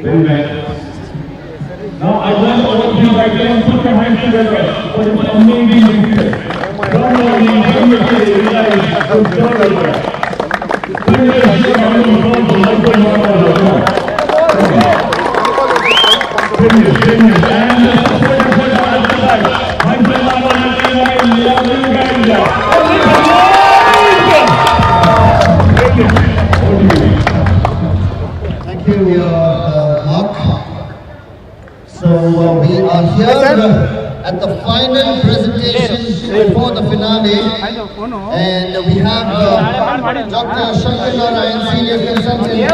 Very nice. Now I want all of you right there to put your hands together for this amazing picture. Don't worry, don't realize what's going on there. Thank you, Mark. So we are here at the final presentation before the finale, and we have Dr. Shankar Narayan, Senior Consultant, and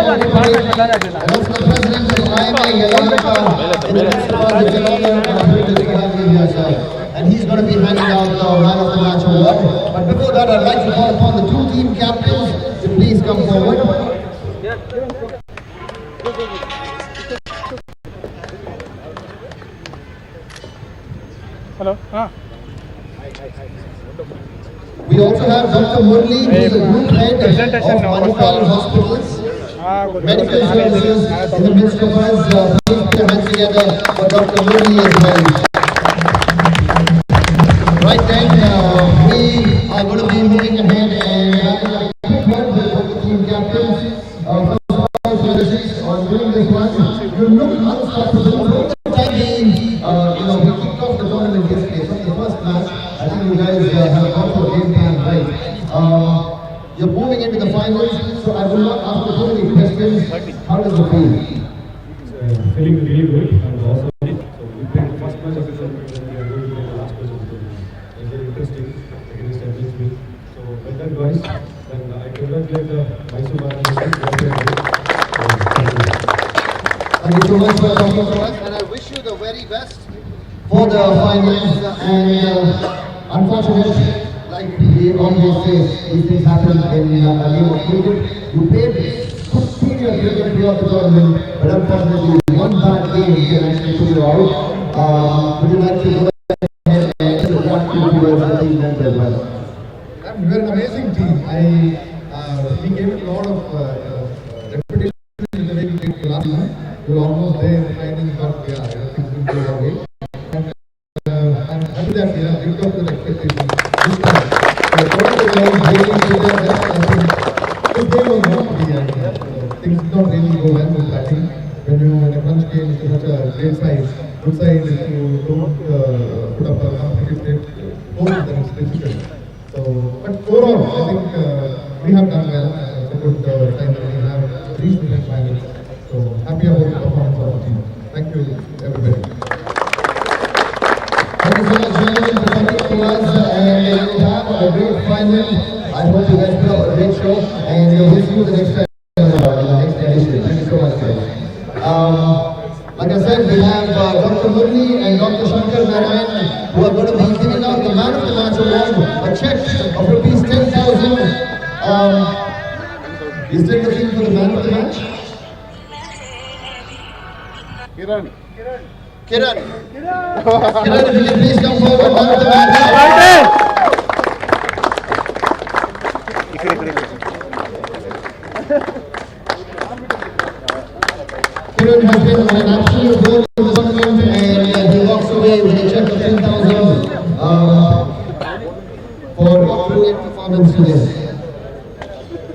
also the President of IMA, Yalaka, in the next and he's going to be handing out the Man of the Match award. But before that, I'd like to call upon the two team captains to please come forward. Hello. We also have Dr. Murli, who is the group head of Manipal Hospitals. Medical services in the midst of us. Please put your hands together for Dr. Murli as well. Right then, we are going to be moving ahead and having a quick word with the team captains. First of all, congratulations on doing this one. You look unstoppable. We kicked off the tournament yesterday. From the first match, I think you guys have got your game plan right. You're moving into the finals, so I will not ask you too many questions. How does it feel? Feeling really good, and also so we played the first match of the tournament, and we are going to play the last match of the tournament. It's very interesting against everything. So well done, guys. And I congratulate the Mysore Bharat. Thank you so much for talking to us, and I wish you the very best for the finals. And unfortunately, like we always say, these things happen in a game of cricket. You played superior cricket throughout the tournament, but unfortunately, one bad game can actually put you out. Would you like to go ahead and walk towards the team member as well? We're an amazing team. We gave it a lot of repetition in the way we played last time. We were almost there in the finals, but yeah, things didn't go our way. I'm happy that we have lived up to the expectations this time. This game was not to be things did not really go well with batting. When you in a crunch game to such a great size, good side, if you don't put up a competitive goal, then it's difficult. So, but overall, I think we have done well. It's a good time that we have reached the next final. So happy about the performance of the team. Thank you, everybody. Thank you so much, gentlemen, for coming to us, and you have a great final. I hope you guys put up a great show, and we'll see you the next time in the next edition. Thank you so much, guys. Like I said, we have Dr. Murli and Dr. Shankar Narayan, who are going to be giving out the Man of the Match award, a check of rupees 10,000. You still looking for the Man of the Match? Kiran, will you please come forward, Man of the Match? Kiran has been an absolute goal in the tournament, and he walks away with a check of 10,000 for a brilliant performance today.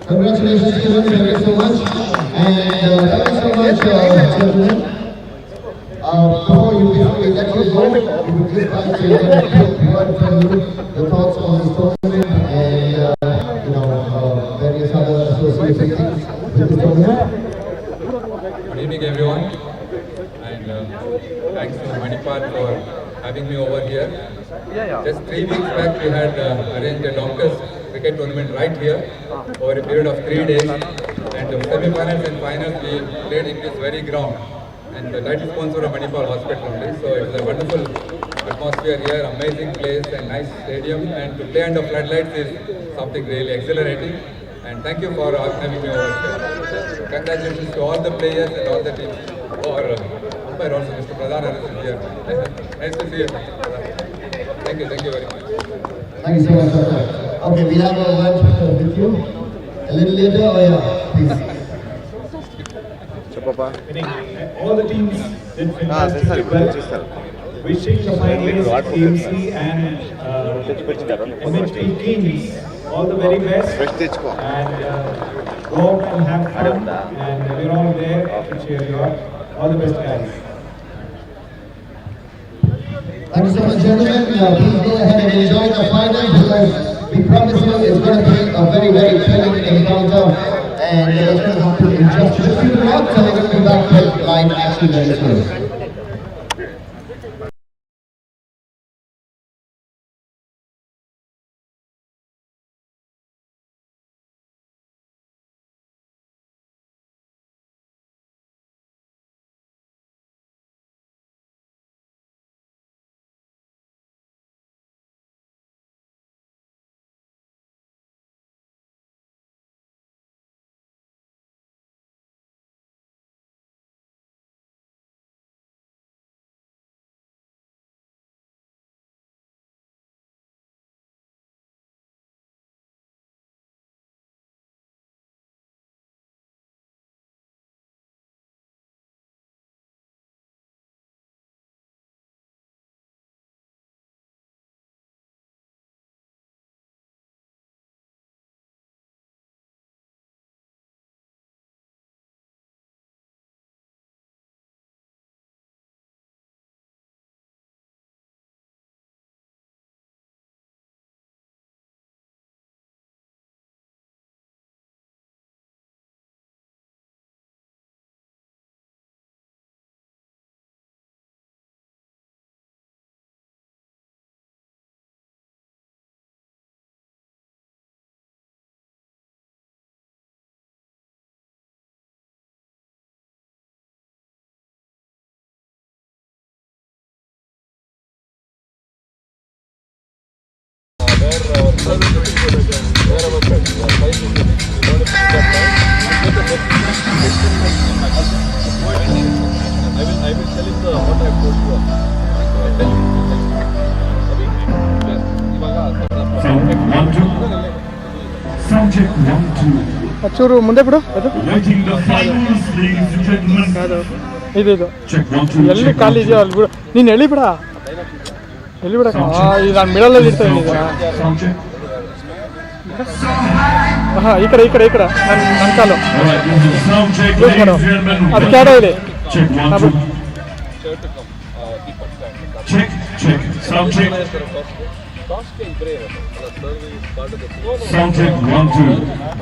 Congratulations, Kiran. Thank you so much. And thank you so much, gentlemen. Before you let you go, we would just like to get a quick word from you, your thoughts on this tournament and various other associated things with this tournament. Good evening, everyone, and thanks to Manipal for having me over here. Just 3 weeks back, we had arranged a Doctors cricket tournament right here over a period of 3 days, and the semi-finals and finals we played in this very ground. And the title sponsor of Manipal Hospital only, so it was a wonderful atmosphere here, amazing place and nice stadium, and to play under floodlights is something really exhilarating. And thank you for having me over here. Congratulations to all the players and all the teams. Or umpire also, Mr. Pradhan is here. Nice to see you. Thank you very much. Thank you so much, sir. Okay, we have a word with you a little later. Oh yeah, please. All the teams did fantastically well. Wishing the finalists, KMC and MHP teams all the very best. And go out and have fun. And we're all there to cheer you up. All the best, guys. Thank you so much, gentlemen. Please go ahead and enjoy the final because we promise you it's going to be a very, very thrilling encounter. And it's going to happen in just a few minutes. So we're going to be back with live action very soon. Subject 1-2. ಚೂರು ಮುಂದೆ ಬಿಡು ಅದು Awaiting the finals, ladies and gentlemen. ಅದು ಇದು Check 1-2. ಎಲ್ಲಿ ಖಾಲಿ ಇದೆಯೋ ಅಲ್ಲಿ ಬಿಡು ನೀನು ಎಳಿ ಬಿಡ ಎಲ್ಲಿ ಬಿಡ ಈಗ ನಾನು ಮಿಡಲಲ್ಲಿ ಇರ್ತಾ ಇದ್ದೀನಿ ಹಾಂ ಈ ಕಡೆ ನನ್ನ ಕಾಲು ಯೂಸ್ ಮಾಡು ಅದು ಕ್ಯಾಡೋ ಇದೆ Check. Sound check. Sound check 1-2.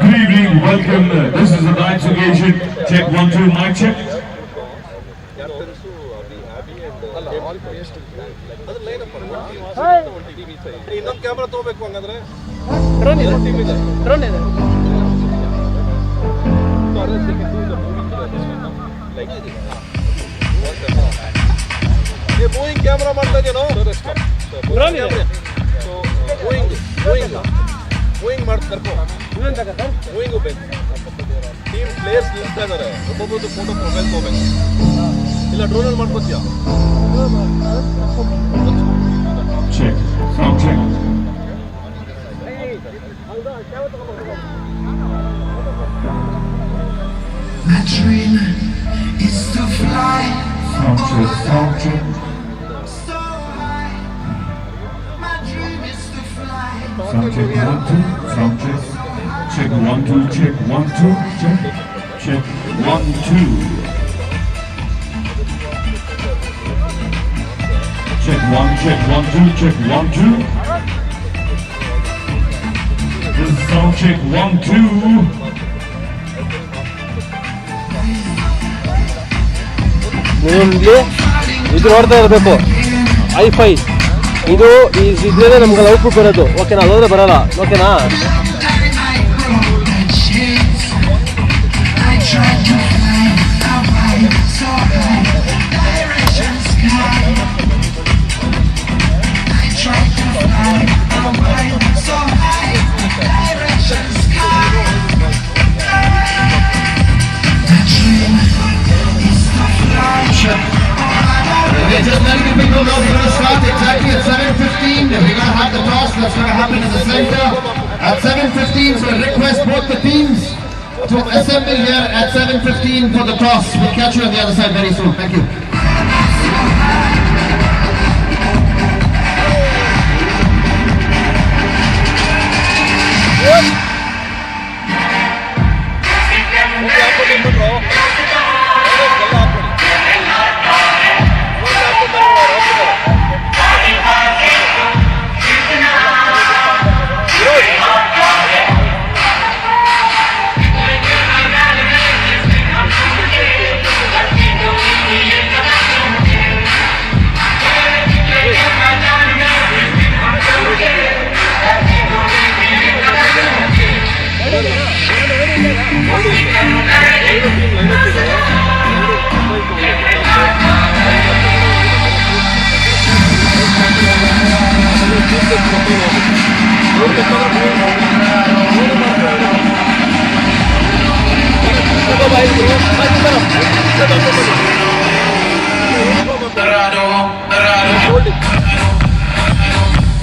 Good evening, welcome. This is a nice occasion. Check 1-2. Mic check. ಇನ್ನೊಂದು ಕ್ಯಾಮ್ರಾ ತಗೋಬೇಕು ಹಂಗಂದ್ರೆ ಮೂವಿಂಗ್ ಕ್ಯಾಮ್ರಾ ಮಾಡ್ತಾ ಇದೆಯೋ ಮೂವಿಂಗ್ ಮಾಡಿ ಕರ್ಕೊ ಮೂವಿಂಗು ಬೇಕು ಟೀಮ್ ಪ್ಲೇಯರ್ಸ್ ನಿಲ್ತಾ ಇದ್ದಾರೆ ಒಬ್ಬೊಬ್ಬರದ್ದು ಫೋಟೋ ಪ್ರೊಫೈಲ್ ಹೋಗ್ಬೇಕು ಇಲ್ಲ ಡ್ರೋನಲ್ಲಿ ಮಾಡ್ಕೋತೀಯ Check. Sound check. My dream is to fly. Sound check. Sound check. So high. My dream is to fly. Sound check 1-2. Sound check. Check 1-2. Check 1-2. Check. Check 1-2. Check 1-2. Check 1-2. This is sound check 1-2. ನಿಮಗೆ ಇದು ನೋಡ್ತಾ ಇರಬೇಕು ಐ5 ಇದು ಇದ್ರೇನೆ ನಮ್ಗೆ output ಬರೋದು ಓಕೆನಾ ಅದಾದ್ರೆ ಬರಲ್ಲ ಓಕೆನಾ We're just letting the people know we're going to start exactly at 7:15. We're going to have the toss that's going to happen in the center at 7:15. So I request both the teams to assemble here at 7:15 for the toss. We'll catch you on the other side very soon. Thank you.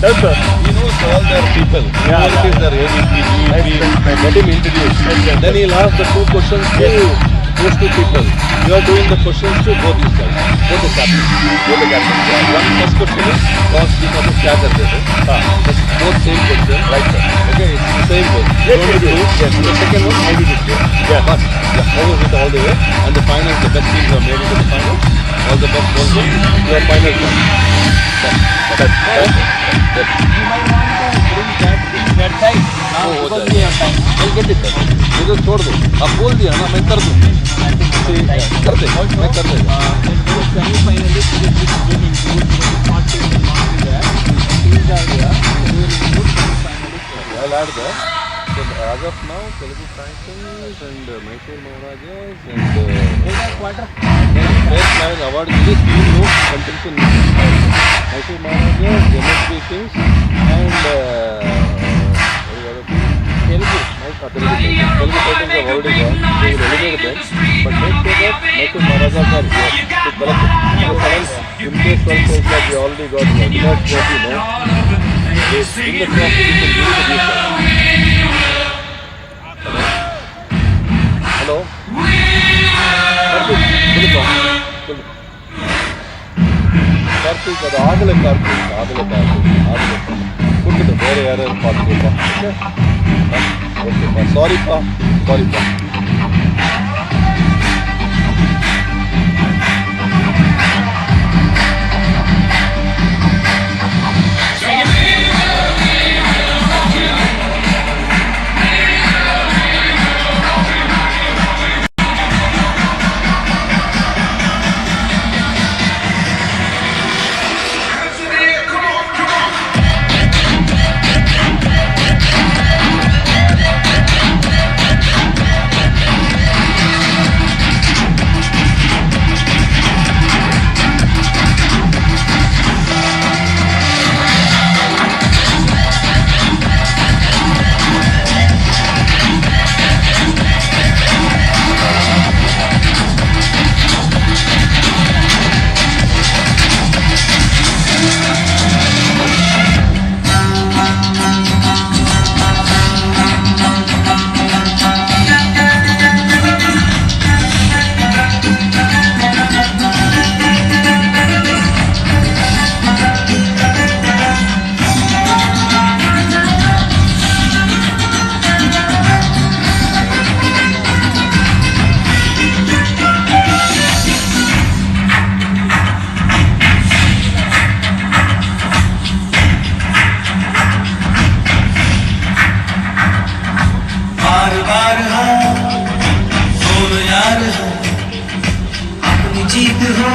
Yes, sir. He knows all their people. Yeah, What is their ABP, let him introduce. Then he'll ask the two questions to those two people. You are doing the questions to both these guys, both the captains. Both the captains. Yeah. One first question is, toss the topic क्या करते थे? That's both same question. Right, sir. Okay, it's the same way. Yes, You only yes, do. yes. The second one, how did it go? Yeah. But, how was it all the way? And the final, the best teams are made into the final. All the best also, your final one. Get it done. ये तो छोड़ दो, अब बोल दिया ना मैं कर दूँ, कर दे, मैं कर देगा. I'll add that. So as of now, Telugu Titans and Mysore Maharajas and Best Player Award is team no contention. Mysore Maharajas, MSB Kings and Telugu Titans have already gone. They will eliminate them. But make sure that Mysore Maharajas are here to collect it. So in case one says that we already got the Virat Trophy, no? In the trophy, we can do the future. Hello? Karthik ಅದು ಆಗಲೇ ಕೊಟ್ಟಿದ್ದು ಬೇರೆ ಯಾರ್ಯಾರು ಪಾರ್ಟಿಪ್ಪ ಓಕೆಪ್ಪ ಸಾರಿಪ್ಪ जीत हो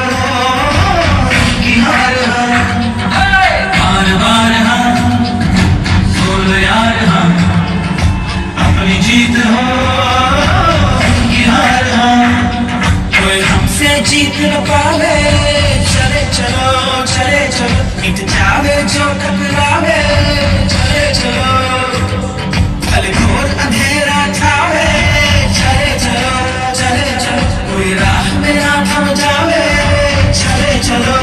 कि हार हो, बार बार हम बोल यार हम, अपनी जीत हो कि हार हम, कोई हमसे जीत न पावे, चले चलो मिट जावे जो टकरावे, चले चलो भले घोर अंधेरा छावे, चले चलो कोई राह में ना थम जावे, चले चलो।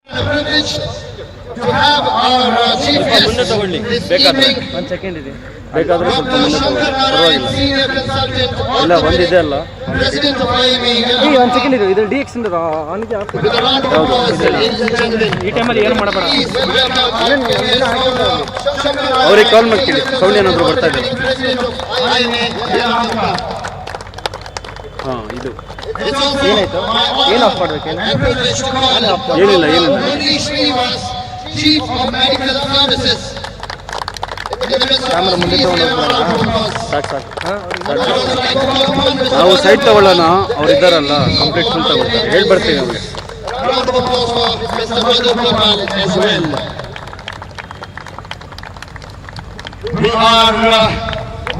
The privilege to have our chief guest this evening, ಒಂದು ಸೆಕೆಂಡ್ ಇದೆ ಬೇಕಾದ್ರೆ ಸ್ವಲ್ಪ Dr. ಮುಂದೆ Shankar ತಗೊಳ್ಳಿ Narayan, ಪರವಾಗಿಲ್ಲ Senior Consultant, ಇಲ್ಲ ಒಂದಿದೆ ಅಲ್ಲ President of IMA. ಒಂದು ಸೆಕೆಂಡ್ ಇದೆ ಇದು ಡಿ ಎಕ್ಸ್ ಇಂದ ಆನಿಗೆ With a round of applause, ladies and gentlemen. ಈ ಟೈಮಲ್ಲಿ ಏನು ಮಾಡಬೇಡ Please welcome our guest, Dr. Shankar Narayan, ಅವ್ರಿಗೆ ಕಾಲ್ ಮಾಡ್ತೀವಿ ಸೌಂಡ್ ಏನಾದರೂ ಬರ್ತಾ ಇದೆ President of IMA, Yelahanka. ಹಾಂ ಇದು It's also ಏನಾಯ್ತು my ಏನು honor ಆಫ್ ಮಾಡ್ಬೇಕು and privilege to call ಏನಿಲ್ಲ Dr. ಏನಿಲ್ಲ Murli Srinivas, Chief of Medical Services. Camera ಮುಂದೆ ತಗೊಂಡೋಗ್ಬಿಡೋಣ ಸಾಕು ಸಾಕು ನಾವು ನಾವು ಸೈಟ್ ತಗೊಳ್ಳೋಣ ಅವ್ರು ಇದ್ದಾರಲ್ಲ ಕಂಪ್ಲೀಟ್ ಫುಲ್ ತಗೊಳ್ತಾರೆ ಹೇಳಿ ಬರ್ತೀವಿ ಅವ್ರಿಗೆ round of applause for Mr. Madhu Gopal as well.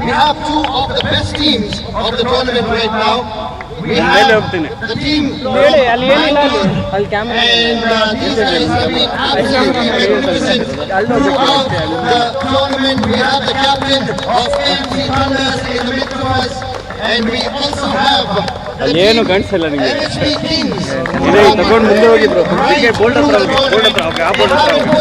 We have two of the best teams of the tournament right now. We ಮೇಲೆ have ಹೋಗ್ತೀನಿ the team ಹೇಳಿ ಅಲ್ಲಿ ಏನಿಲ್ಲ ಅಲ್ಲಿ camera and these guys have been absolutely magnificent throughout the tournament. We have the captain of KMC Thunders in the midst of us, and we also have the ಅಲ್ಲಿ ಏನು ಕಾಣಿಸಲ್ಲ ನಿಮಗೆ MHP Kings. ಇದೇ ತಗೊಂಡು ಮುಂದೆ ಹೋಗಿದ್ರು ಕ್ರಿಕೆಟ್ ಬೋಲ್ಡ್ ಹತ್ರ ಹೋಗಿ ಬೋಲ್ಡ್ ಹತ್ರ ಹೋಗಿ ಆ ಬೋಲ್ಡ್ ಹತ್ರ ಹೋಗಿ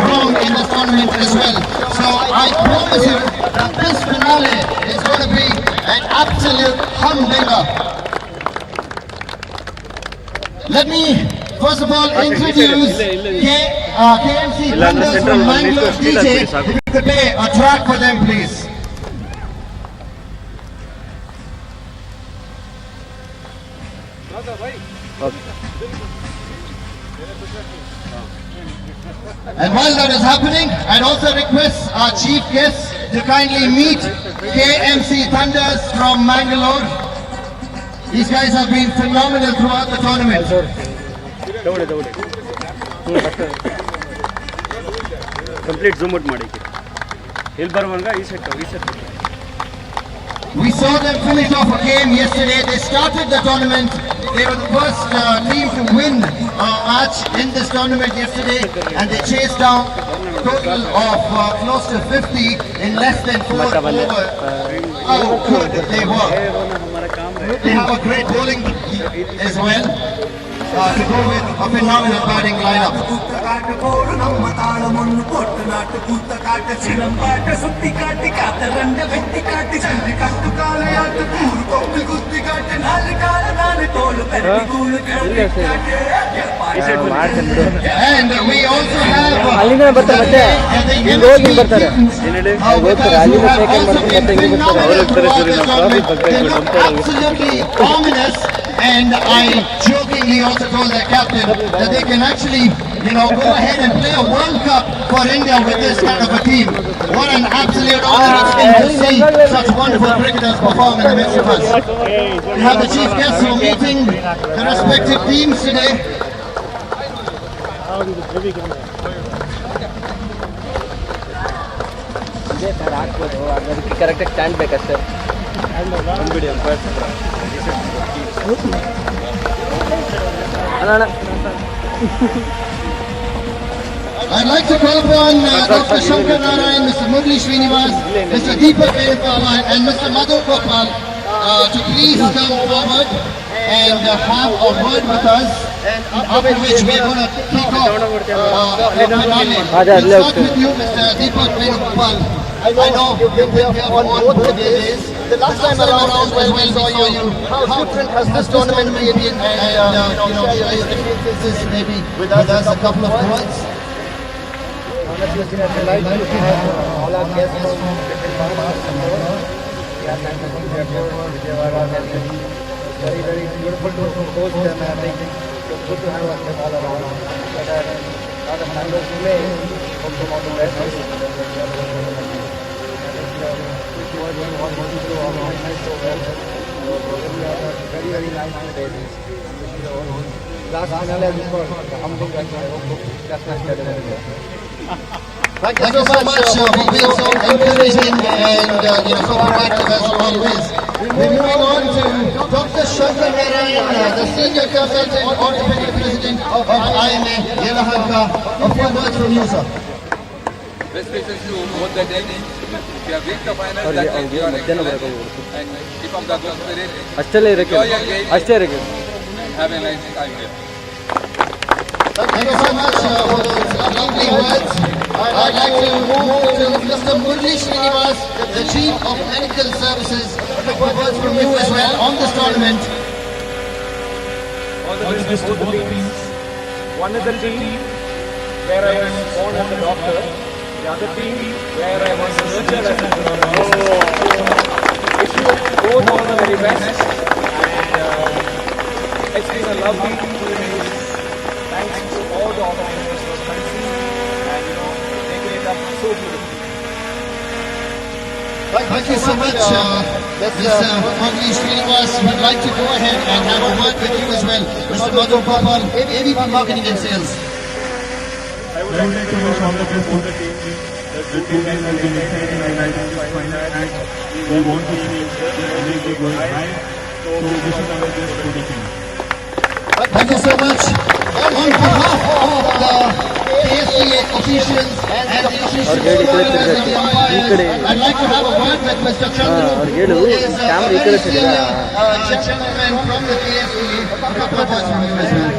Wrong in this tournament as well. So I promise you that this finale is going to be an absolute humdinger. Let me first of all introduce KMC Thunders from Mangalore. DJ, if you could play a track for them, please. And while that is happening, I'd also request our chief guests to kindly meet KMC Thunders from Mangalore. These guys have been phenomenal throughout the tournament. ತಗೊಳ್ಳಿ ತಗೊಳ್ಳಿ complete zoom out ಮಾಡಿ ಇಲ್ಲಿ ಬರುವಾಗ ಈ set We saw them finish off a game yesterday. They started the tournament. They were the first team to win a match in this tournament yesterday, and they chased down a total of close to 50 in less than 4 overs. How good they were. They have a great bowling as well to go with a phenomenal batting lineup. And we also have ಅಲ್ಲಿಂದ ಬರ್ತಾರೆ ಮತ್ತೆ ಇಲ್ಲಿ ಹೋಗಿ ಬರ್ತಾರೆ ಹೋಗ್ತಾರೆ ಅಲ್ಲಿಂದ ಶೇಖರ್ ಮಾಡ್ಕೊಂಡು ಮತ್ತೆ ಹಿಂಗೆ ಬರ್ತಾರೆ ಅವ್ರು ಹೋಗ್ತಾರೆ ಸರಿ ನಾವು ಟ್ರಾಫಿಕ್ ಬಗ್ಗೆ absolutely ominous, and I jokingly also told the captain that they can actually, go ahead and play a World Cup for India with this kind of a team. What an absolute honor it's been to see such wonderful cricketers perform in the midst of us. We have the chief guests who are meeting the respective teams today. ಹಾಕ್ಬೋದು ಅದಕ್ಕೆ ಕರೆಕ್ಟಾಗಿ stand ಬೇಕಷ್ಟೇ ಬಂದ್ಬಿಡಿ ಅಣ್ಣ I'd like to call upon Dr. Shankar Narayan, Mr. Murli Srinivas, Mr. Deepak Manipal, and Mr. Madhu Gopal to please come forward and have a word with us, after which we are going to kick off the finale. We'll start with you, Mr. Deepak Manipal. I know you've been here on both days. The last time around when we saw you, how different has this tournament been? And share your experiences maybe with us a couple of words. Honestly, it's been a delight to have all our guests from different parts of the world. We are thankful to Jaipur, Vijayawada, Delhi. Very, very beautiful to host them, and I think it's good to have them all around. So that not a Mangalore delay, hope them all the best. Very, very nice today. Last finale is for humbling us. I hope that's my schedule. Thank you so much for being so encouraging and so proactive as always. We're moving on to Dr. Shankar Narayan, the Senior Consultant Orthopedic President of IMA, Yelahanka. A few words from you, sir. Best wishes to both the teams. We have reached the final. That means you are excellent and keep up the good spirit. ಅಷ್ಟೇ ಇರಕ್ಕೆ Enjoy your game ಅಷ್ಟೇ ಇರಕ್ಕೆ and have a nice time here. Thank you so much for those lovely words. I'd like to move to Mr. Murli Srinivas, the Chief of Medical Services, for words from you as well on this tournament. All the best to both teams. One is the team where I was born as a doctor. The other team where I was nurtured as a wish you both all the very best. And it's been a lovely 2 days. Thanks to all the organizers for coming and making it up so beautiful. Thank you so much, Mr. Murli Srinivas. We'd like to go ahead and have a word with you as well. Mr. Manipal, AVP Marketing and Sales. I would like to wish all the best to the team. The two guys have been exciting. I like to find out and we want to see the going high. So wish all the best to the team. Thank you so much. On behalf of the KSCA officials and the officials of the umpires, I'd like to have a word with Mr. Chandru, who is a senior gentleman from the KSCA. A couple of words from him as well.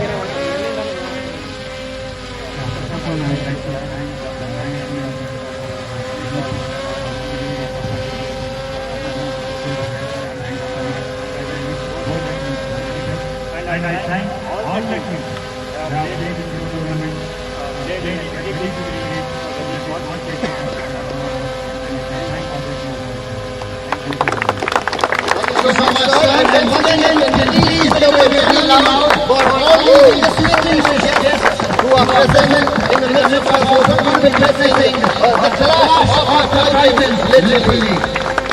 And I thank all the teams that have played in this tournament. They did everything to be great. That is what we take. Thank you so much, sir. And once again, please give a very loud for all the distinguished guests who are present in the midst of our program witnessing the clash of our titans, literally.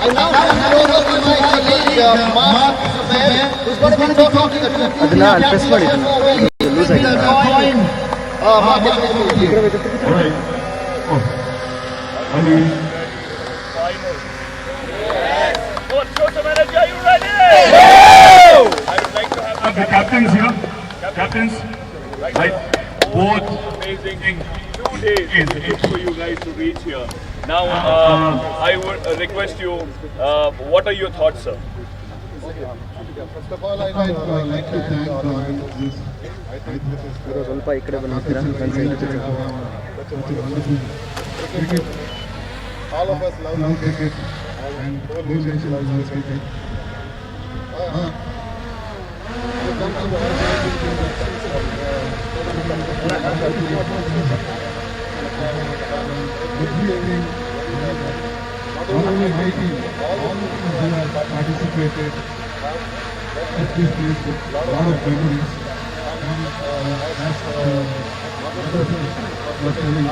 I now hand over to my colleague, Mark Zubair, who's going to be talking about the coin market. Alright. The captains here. Captains. Right. Both amazing 2 days it took for you guys to reach here. Now, I would request you, what are your thoughts, sir? First of all, I'd like to thank the organizers. I think this is cricket. All of us love cricket and whole nation loves cricket. We've come to the not only my team, all the teams who have participated at this place with a lot of memories. And as was telling,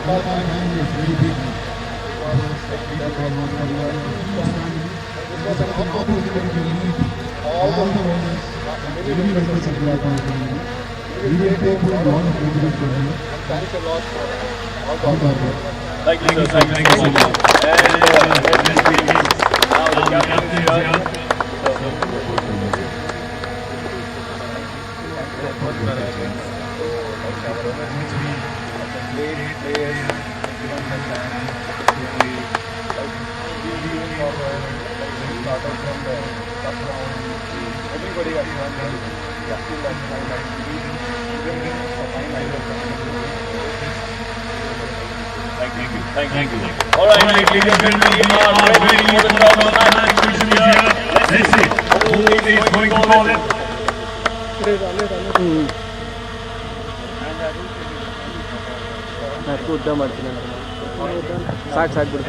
all my family is very big. It was an opportunity to meet all the owners, many members of the family. We will take a lot of memories from you. Thanks a lot for all the work. Thank you, sir. Thank you so much. And now the captain is here. Everybody has Thank you. All right, ladies and gentlemen, we are ready for the tournament. Let's see who is going to call it. ಉದ್ದ ಮಾಡ್ತೀನಿ ಸಾಕು ಸಾಕು ಬಿಡು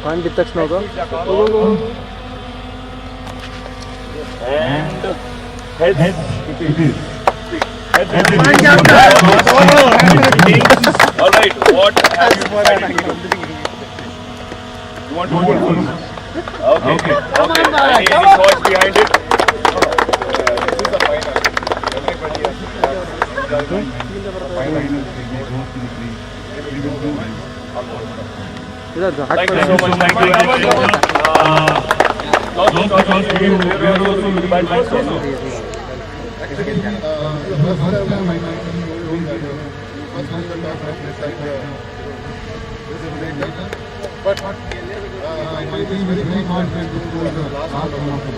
ಕಾಣ್ ಬಿದ್ದ ತಕ್ಷಣ ಹೋಗು And heads it is. All right, what have you decided to do? You want to hold first? Okay. Any thoughts behind it? This is the final. Everybody has the final. Thank you so much. Thank you. We are also with bad lights also. Actually, the first time I But my team is very confident to score the last one of the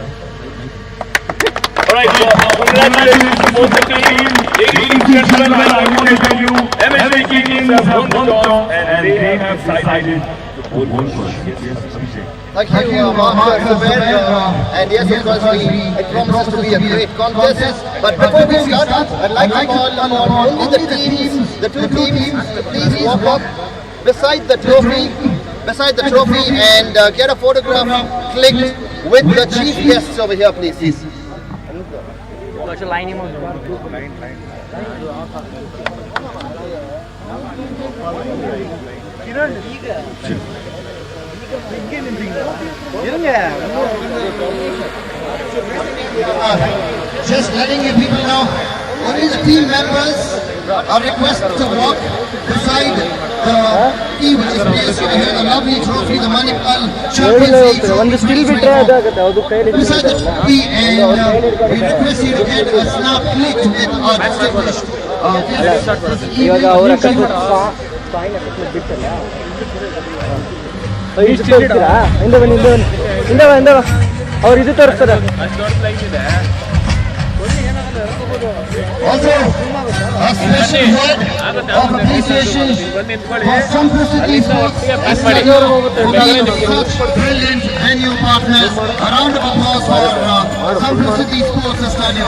Alright, so congratulations to both the teams. Ladies and gentlemen, I want to tell you, MSV teams have won the toss and they have decided to put one first. Thank you, Mark, and yes, of course, it promises to be a great contest. But before we start, I'd like to call on only the teams, the two teams, to please walk up beside the trophy, and get a photograph clicked with the chief guests over here, please. Just letting you people know, only the team members are requested to walk beside the team which is placed over here, the lovely trophy, the Manipal Champions League trophy 2024. Beside the trophy, and we request you to get a snap click with our distinguished ಅವ್ರು ಇದು ತೋರಿಸ್ತಾರೆ. Also, a special word of appreciation for Samprasiddhi Sports, Estadio, for being such brilliant venue partners. A round of applause for Samprasiddhi Sports Estadio.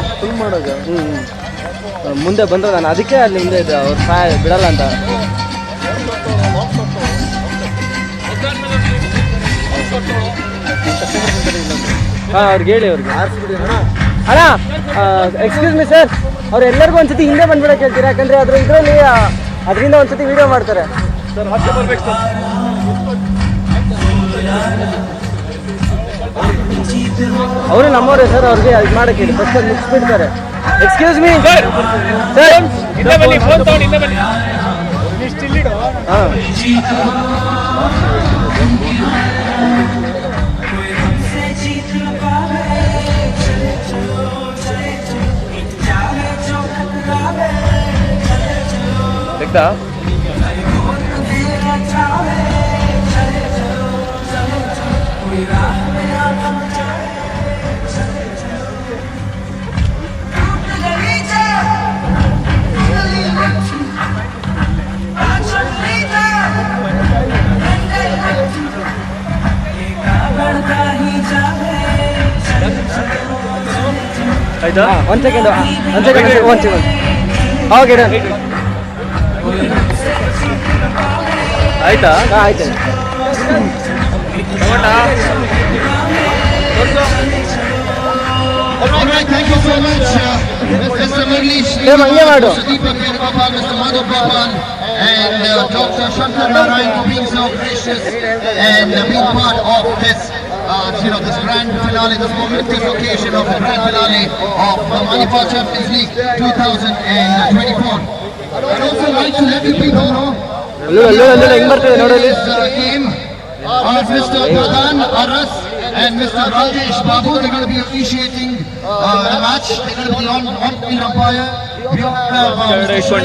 ಮುಂದೆ ಬಂದ್ರೆ ನಾನು ಅದಕ್ಕೆ ಅಲ್ಲಿ ಮುಂದೆ ಇದೆ, ಅವ್ರು ಬಿಡಲ್ಲ ಅಂತ. ಹಾಂ, ಅವ್ರಿಗೆ ಹೇಳಿ ಅವ್ರಿಗೆ. ಅಣ್ಣ, ಎಕ್ಸ್ಕ್ಯೂಸ್ ಮಿ ಸರ್, ಅವ್ರು ಎಲ್ಲರಿಗೂ ಒಂದ್ಸತಿ ಹಿಂದೆ ಬಂದ್ಬಿಡಕ್ಕೆ ಹೇಳ್ತೀರಾ, ಯಾಕಂದ್ರೆ ಇದರಲ್ಲಿ ಅದರಿಂದ ಒಂದ್ಸತಿ ವಿಡಿಯೋ ಮಾಡ್ತಾರೆ ಸರ್. ಮತ್ತೆ ಬರ್ಬೇಕು ಸರ್. ಅವರು ನಮ್ಮವರೇ ಸರ್, ಅವ್ರಿಗೆ ಇದು ಮಾಡಕ್ಕೆ ಹೇಳಿ, ಫಸ್ಟ್ ಅದು ಮುಗಿಸ್ಬಿಡ್ತಾರೆ. ಎಕ್ಸ್ಕ್ಯೂಸ್ ಮೀ ಸರ್, ಹಿಂದೆ ಬನ್ನಿ, ಫೋನ್ ತಗೊಂಡು ಹಿಂದೆ ಬನ್ನಿ. ಹಾಂ, ಸಿಕ್ತಾ? ಆಯ್ತಾ? ಒಂದು ಸೆಕೆಂಡ್. Okay done. ಆಯ್ತಾ? ಹಾಂ, ಆಯ್ತು. Alright, thank you so much, Mr. Murli, Mr. Manipal, and Dr. Shankar Narayan for being so gracious and being part of this, this grand finale, this momentous occasion of the grand finale of the Manipal Champions League 2024. I'd also like to let you people know this game are Mr. Pradhan Aras and Mr. Rajesh Babu. They're going to be officiating the match. They're going to be on umpire. We have Mr.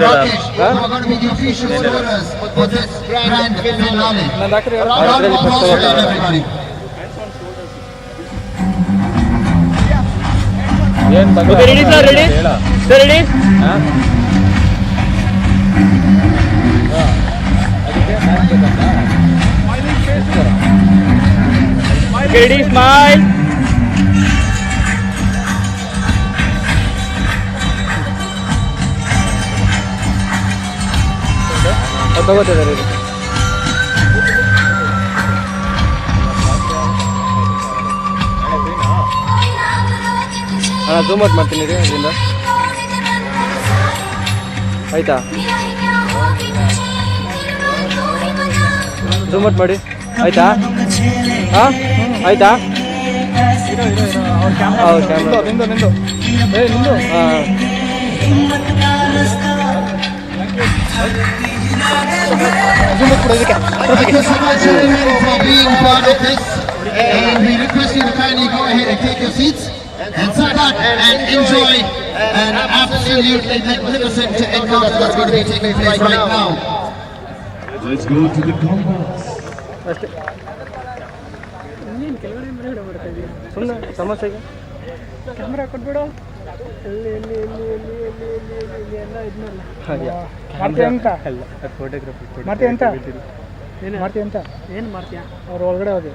Rajesh, who are going to be the official scorers for this grand finale. Round of applause for them, everybody. Okay, ready sir, ready? Sir, ready? Ready, smile. ತಗೋತಿದ್ದಾರೆ. Zoom out ಮಾಡ್ತೀನಿ ರೀ ಅದರಿಂದ. ಆಯ್ತಾ? Zoom out ಮಾಡಿ. ಆಯ್ತಾ? ಹಾಂ, ಆಯ್ತಾ? ಹೌದು, ಕ್ಯಾಮ್ರಾ ನಿಂದು ನಿಂದು ನಿಂದು. ಹಾಂ, Thank you so much, gentlemen, for being part of this. And we request you to kindly go ahead and take your seats and sit back and enjoy an absolutely magnificent encounter that's going to be taking place right now. Let's go to the combat. ಅಷ್ಟೇ ಸುಮ್ಮನೆ ಸಮಸ್ಯೆಗೆ camera ಕೊಟ್ಬಿಡು ಎಲ್ಲಿ ಎಲ್ಲಿ ಎಲ್ಲಿ ಎಲ್ಲಿ ಎಲ್ಲಿ ಎಲ್ಲಿ ಎಲ್ಲಿ ಎಲ್ಲಿ ಎಲ್ಲ ಇದನ್ನಲ್ಲ ಮಾಡ್ತೀಯ ಅಂತ ಫೋಟೋಗ್ರಫಿ ಮಾಡ್ತೀಯ ಅಂತ ಏನು ಮಾಡ್ತೀಯ ಅಂತ ಏನು ಮಾಡ್ತೀಯಾ ಅವ್ರು ಒಳಗಡೆ ಹೋಗಿ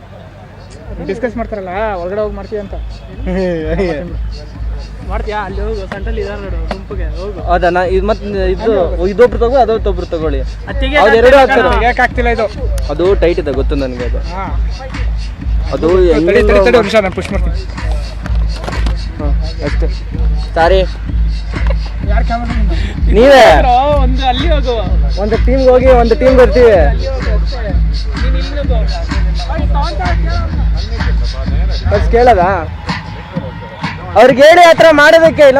ಡಿಸ್ಕಸ್ ಮಾಡ್ತಾರಲ್ಲ ಒಳಗಡೆ ಹೋಗಿ ಮಾಡ್ತೀಯ ಅಂತ ಮಾಡ್ತೀಯಾ ಅಲ್ಲಿ ಹೋಗು ಸೆಂಟ್ರಲ್ಲಿ ಇದಾರೆ ನೋಡು ಗುಂಪಿಗೆ ಹೋಗು ಹೌದಾ ಇದು ಮತ್ತೆ ಇದೊಬ್ರು ತಗೋ ಅದೊಬ್ಬರು ತಗೊಳ್ಳಿ ಎರಡು ಹಾಕ್ತಾರೆ ಯಾಕೆ ಆಗ್ತಿಲ್ಲ ಇದು ಅದು ಟೈಟ್ ಇದೆ ಗೊತ್ತು ನನಗೆ ಅದು ಹಾಂ ಅದು ತಡಿ ನಿಮಿಷ ನಾನು ಪುಷ್ ಮಾಡ್ತೀನಿ ಹಾಂ ಅಷ್ಟೇ ಸಾರಿ ಯಾರು ಕ್ಯಾಮ್ರಾ ನೀವೇ ಒಂದು ಅಲ್ಲಿ ಹೋಗು ಒಂದು ಟೀಮ್ಗೆ ಹೋಗಿ ಒಂದು ಟೀಮ್ ಬರ್ತೀವಿ ಫಸ್ಟ್ ಕೇಳದ ಅವ್ರಿಗೆ ಹೇಳಿ ಹತ್ರ ಮಾಡೋದಕ್ಕೆ ಇಲ್ಲ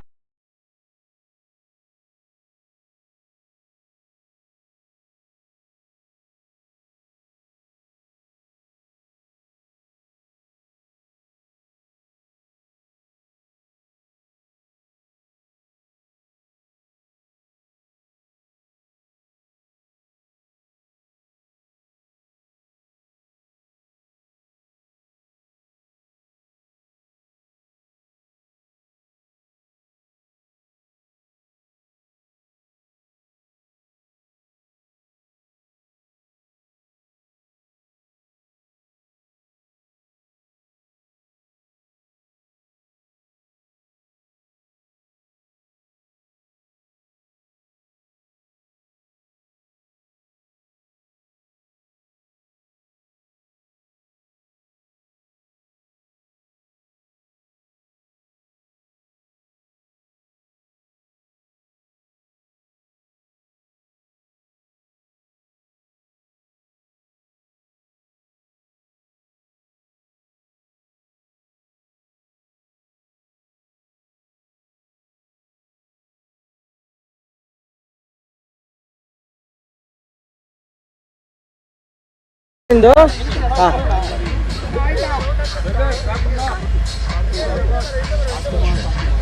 ಹಾಂ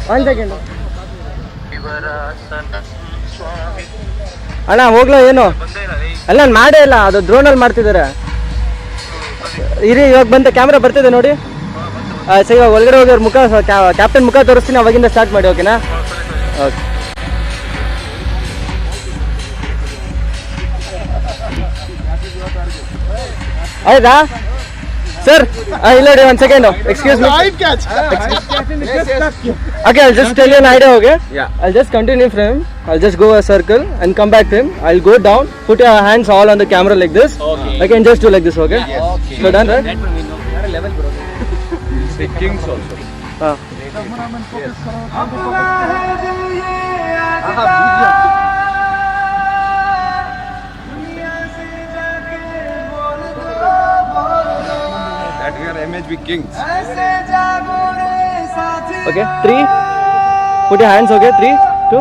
ಒಂದು ಸೆಕೆಂಡ್ ಅಣ್ಣ ಹೋಗ್ಲೋ ಏನು ಅಲ್ಲ ನಾನು ಮಾಡೇ ಇಲ್ಲ ಅದು ಡ್ರೋನಲ್ಲಿ ಮಾಡ್ತಿದ್ದಾರೆ ಇರಿ ಇವಾಗ ಬಂತ ಕ್ಯಾಮ್ರಾ ಬರ್ತಿದೆ ನೋಡಿ ಸರಿ ಇವಾಗ ಒಳಗಡೆ ಹೋಗಿ ಅವ್ರ ಮುಖ ಕ್ಯಾಪ್ಟನ್ ಮುಖ ತೋರಿಸ್ತೀನಿ ಅವಾಗಿಂದ ಸ್ಟಾರ್ಟ್ ಮಾಡಿ ಓಕೆನಾ ಓಕೆ ಆಯ್ತಾ ಸರ್ ಇಲ್ಲ ನೋಡಿ ಒಂದು second excuse me Okay, I'll just tell you an idea, okay? Yeah. I'll just continue from him. I'll just go a circle and come back to him. I'll go down, put your hands all on the camera like this. Okay. I can just do like this, okay? Yes. Okay. So done, right? Level, bro. The kings also. That we are MHB kings. Okay, 3. Put your hands, okay? 3, 2.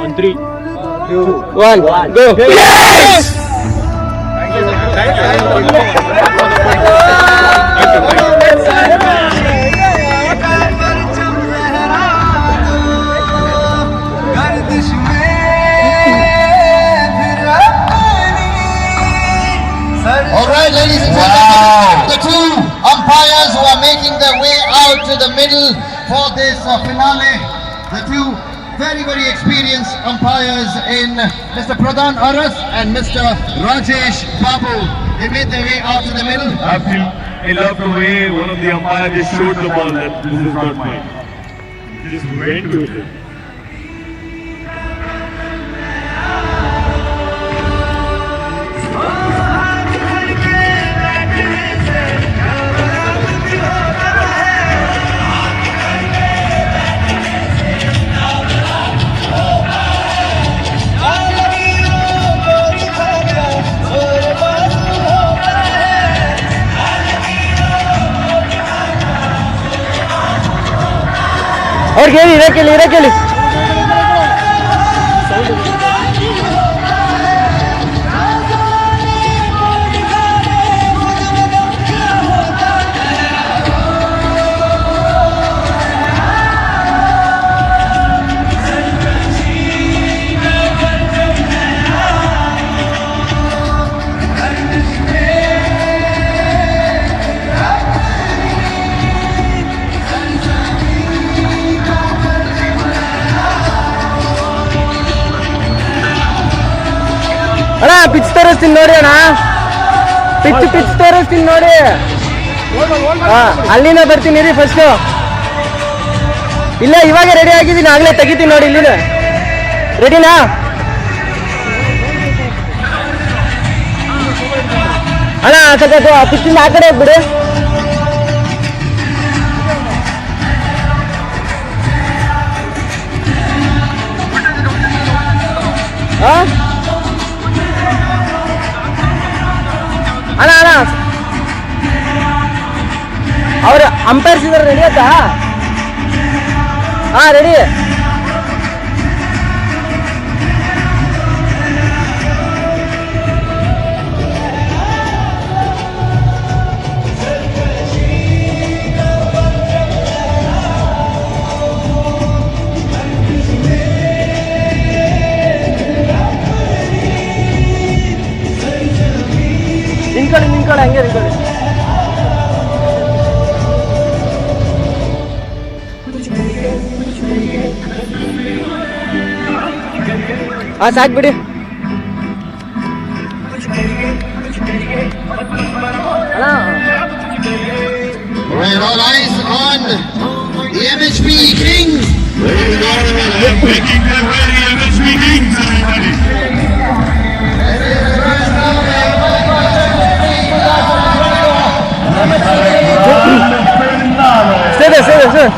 On 3, 2, 1. Go. Yes! Thank you. Alright, ladies and gentlemen, the two umpires who are making their way out to the middle for this finale, the two very, very experienced umpires in Mr. Pradhan Aras and Mr. Rajesh Babu. They made their way out to the middle. I love the way one of the umpires just showed the ball that this is not mine. He just went with it. और खेली रखेली ತೋರಿಸ್ತೀನಿ ನೋಡಿ ಅಣ್ಣ, pitch ತೋರಿಸ್ತೀನಿ ನೋಡಿ. ಅಲ್ಲಿಂದ ಬರ್ತೀನಿ ರೀ ಫಸ್ಟು. ಇಲ್ಲ ಇವಾಗ ರೆಡಿ ಆಗಿದ್ದೀನಿ, ಆಗ್ಲೇ ತೆಗಿತೀನಿ ನೋಡಿ. ಇಲ್ಲಿನ ರೆಡಿನಾ? ಅಣ್ಣ ಸ್ವಲ್ಪ ಪಿಚ್ಚಿಂದ ಆ ಕಡೆ ಹೋಗ್ಬಿಡಿ. ಅಣ್ಣ ಅವ್ರ ಅಂಪೈರ್ಸ್ ಇದಾರೆ, ರೆಡಿ ಆಯ್ತಾ? ಹಾ ರೆಡಿ. ನಿಂತ್ಕೊಳ್ಳಿ ಹಂಗೆ ನಿಂತ್ಕೊಳ್ಳಿ. ಹಾಂ ಸಾಕು ಬಿಡಿ. Alright, all eyes on the MHP Kings. Ladies and gentlemen, I am making them ready, MHP Kings, everybody. Stay there.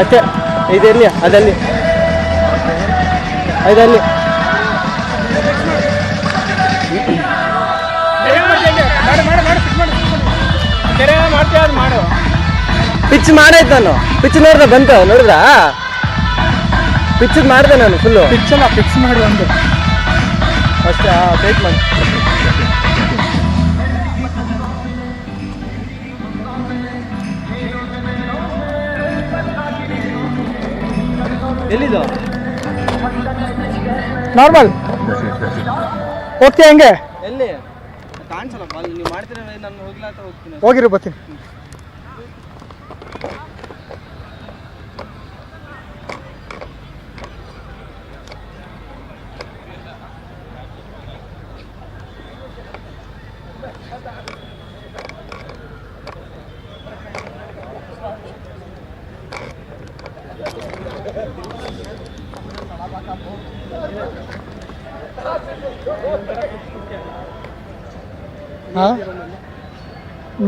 ಅಷ್ಟೇ, ಇದೆಲ್ಲಿ ಅದಲ್ಲಿ ಇದರಲ್ಲಿ ಪಿಚ್ ಮಾಡಾಯ್ತು ನಾನು. ಪಿಚ್ ನೋಡ್ದೆ ಬಂತು, ನೋಡಿದ್ರಾ? ಪಿಚ್ ಮಾಡಿದೆ ನಾನು ಫುಲ್ಲು. ಪಿಚ್ ಮಾಡಿ ಒಂದು ಅಷ್ಟೇ. ವೇಟ್ ಮಾಡಿ. ಎಲ್ಲಿದು ನಾರ್ಮಲ್ ಹೋಗ್ತೀಯ ಹಂಗೆ? ಎಲ್ಲಿ ಕಾಣಿಸಲ್ಲ ಬಾಲ್. ನೀವು ಮಾಡ್ತೀರ, ನಾನು ಹೋಗ್ಲಾತ ಹೋಗ್ತೀನಿ. ಹೋಗಿರು ಬರ್ತೀನಿ.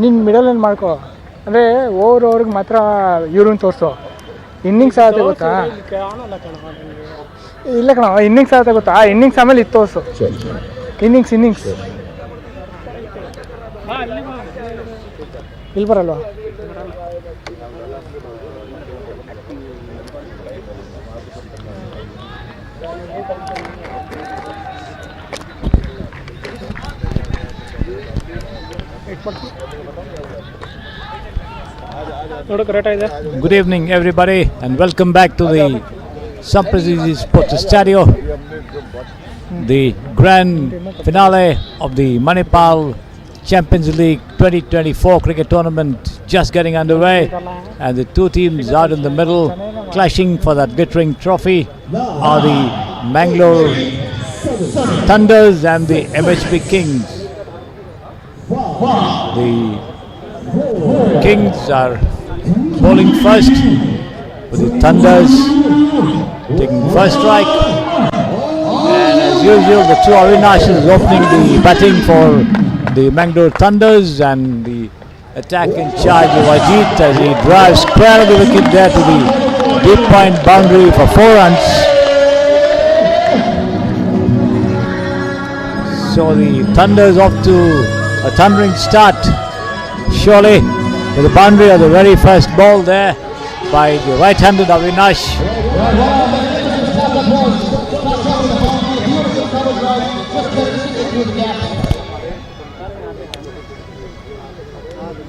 ನಿನ್ನ ಮಿಡಲ್ ಏನು ಮಾಡ್ಕೊ, ಅಂದರೆ ಓವ್ರಿಗೆ ಮಾತ್ರ ಇವ್ರನ್ನ ತೋರಿಸು. ಇನ್ನಿಂಗ್ಸ್ ಆಗುತ್ತೆ ಗೊತ್ತಾ? ಇಲ್ಲ ಕಣ, ಇನ್ನಿಂಗ್ಸ್ ಆಗುತ್ತೆ ಗೊತ್ತಾ? ಇನ್ನಿಂಗ್ಸ್ ಆಮೇಲೆ ಇದು ತೋರಿಸು. ಇನ್ನಿಂಗ್ಸ್ ಇಲ್ಲಿ ಬರಲ್ವಾ? Good evening, everybody, and welcome back to the Samprasiddhi Sports Estadio, the grand finale of the Manipal Champions League 2024 cricket tournament just getting underway, and the two teams out in the middle clashing for that glittering trophy are the Mangalore Thunders and the MHP Kings. The Kings are bowling first, with the Thunders taking first strike. And as usual, the two Avinashis opening the batting for the Mangalore Thunders, and the attack in charge of Ajit as he drives square of the wicket there to the deep point boundary for 4 runs. So the Thunders off to a thundering start, surely, with the boundary of the very first ball there by the right-handed Avinash.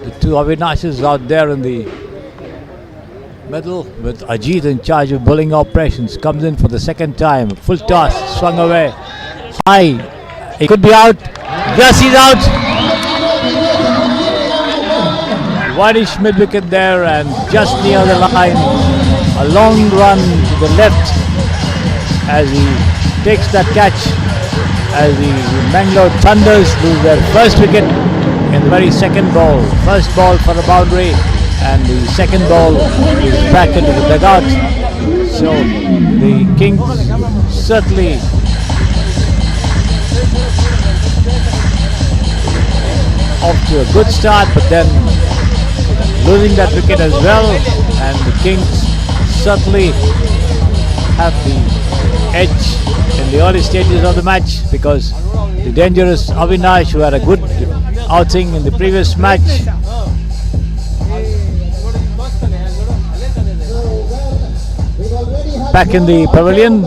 The two Avinashes out there in the middle, with Ajit in charge of bowling operations. Comes in for the second time. Full toss, swung away. High. He could be out. Yes, he's out. Whitish mid-wicket there, and just near the line. A long run to the left as he takes that catch, as the Mangalore Thunders lose their first wicket in the very second ball. First ball for a boundary, and the second ball is back into the dugout. So the Kings certainly off to a good start, but then losing that wicket as well, and the Kings certainly have the edge in the early stages of the match, because the dangerous Avinash, who had a good outing in the previous match, back in the pavilion.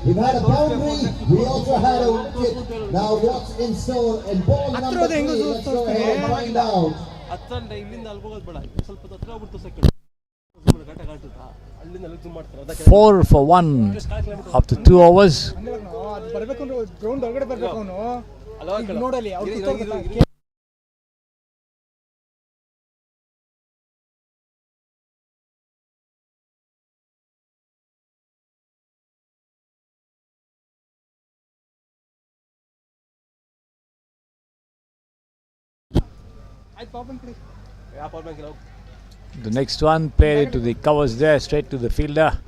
We've had a boundary, we also had a wicket. Now what's in store in ball number 3? Let's go ahead and find out. 4 for 1 after 2 overs. The next one played into the covers there, straight to the fielder.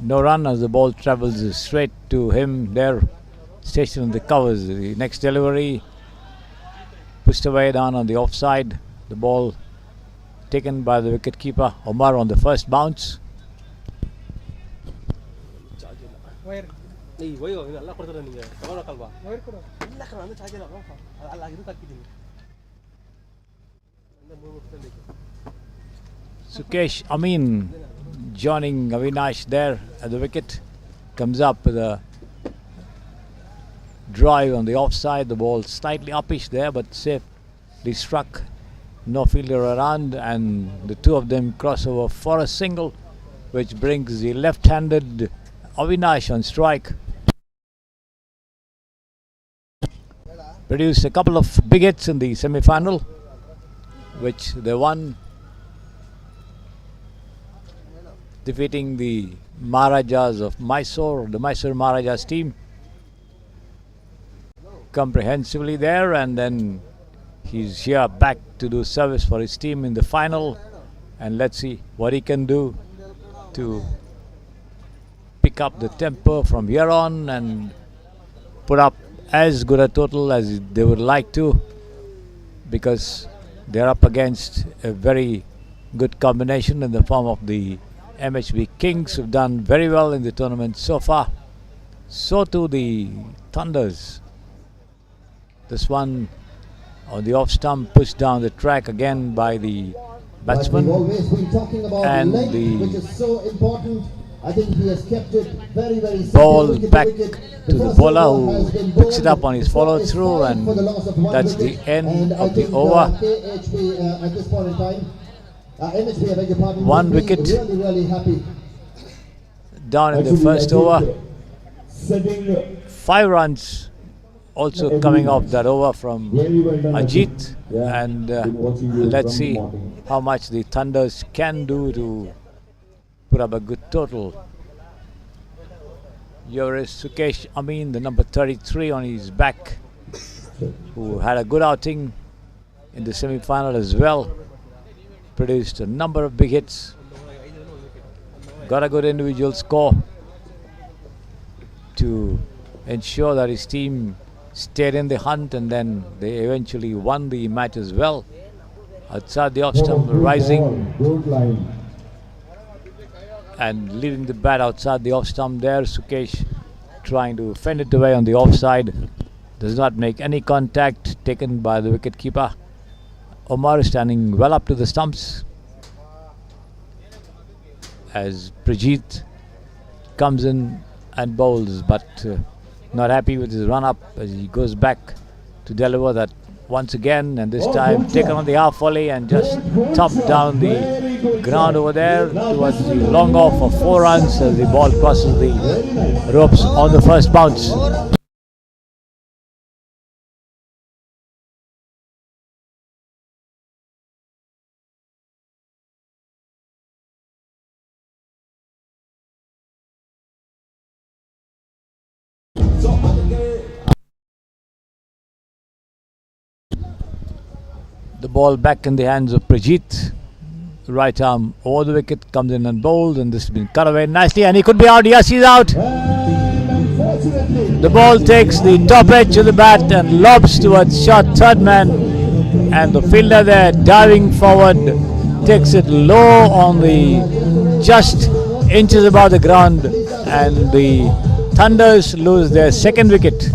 No run as the ball travels straight to him there, stationed in the covers. The next delivery pushed away down on the offside. The ball taken by the wicketkeeper Omar on the first bounce. Sukesh Amin joining Avinash there at the wicket. Comes up with a drive on the offside. The ball slightly uppish there, but safely struck. No fielder around, and the two of them cross over for a single, which brings the left-handed Avinash on strike. Produced a couple of big hits in the semi-final, which they won, defeating the Maharajas of Mysore, the Mysore Maharajas team, comprehensively there, and then he's here back to do service for his team in the final, and let's see what he can do to pick up the tempo from here on and put up as good a total as they would like to, because they're up against a very good combination in the form of the MHB Kings, who've done very well in the tournament so far. So too the Thunders. This one on the off stump, pushed down the track again by the batsman, and which is so important. I think he has kept it very, very ball back to the bowler, who picks it up on his follow through, and that's the end of the over. At this point in time, MHB, I beg your pardon, 1 wicket really happy. down in the first over. 5 runs also coming off that over from Ajit, and let's see how much the Thunders can do to put up a good total. Here is Sukesh Amin, the number 33 on his back. who had a good outing in the semi-final as well. Produced a number of big hits. Got a good individual score to ensure that his team stayed in the hunt, and then they eventually won the match as well. Outside the off stump, rising and leaving the bat outside the off stump there. Sukesh trying to fend it away on the offside. Does not make any contact, taken by the wicket keeper. Omar is standing well up to the stumps as Prajit comes in and bowls, but not happy with his run up as he goes back to deliver that once again, and this time taken on the half volley and just topped down the ground over there towards the long off of 4 runs as the ball crosses the ropes on the first bounce. The ball back in the hands of Prajit. Right arm over the wicket, comes in and bowls, and this has been cut away nicely, and he could be out. Yes, he's out. The ball takes the top edge of the bat and lobs towards short third man, and the fielder there diving forward takes it low on the just inches above the ground, and the Thunders lose their second wicket.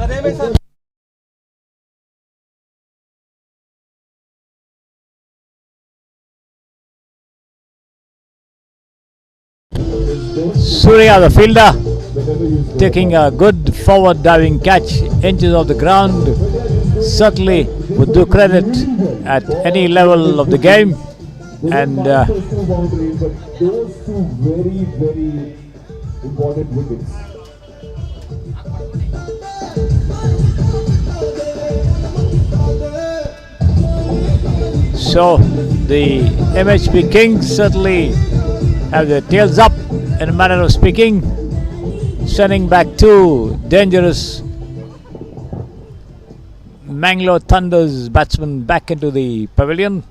Surya, the fielder, taking a good forward diving catch, inches off the ground, certainly would do credit at any level of the game. And those two very, very important wickets. so the MHP Kings certainly have their tails up in a manner of speaking, sending back 2 dangerous Mangalore Thunders batsmen back into the pavilion,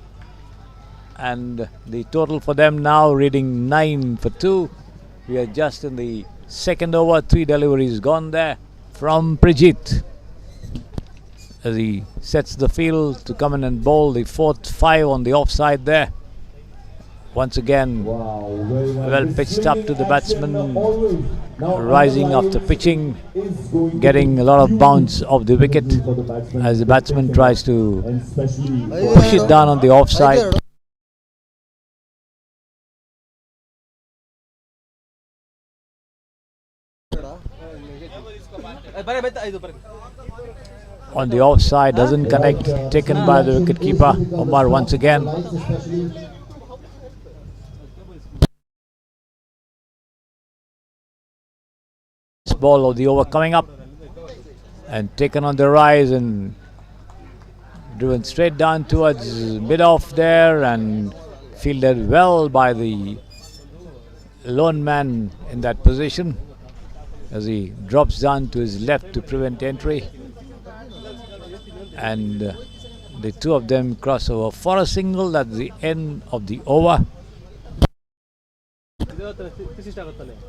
and the total for them now reading 9 for 2. We are just in the second over, 3 deliveries gone there from Prajit as he sets the field to come in and bowl the 4th 5 on the offside there. Once again, well pitched up to the batsman, rising after pitching, getting a lot of bounce off the wicket as the batsman tries to push it down on the offside. On the offside, doesn't connect, taken by the wicketkeeper Omar once again. Ball of the over coming up and taken on the rise and driven straight down towards mid-off there and fielded well by the lone man in that position as he drops down to his left to prevent entry, and the two of them cross over for a single at the end of the over.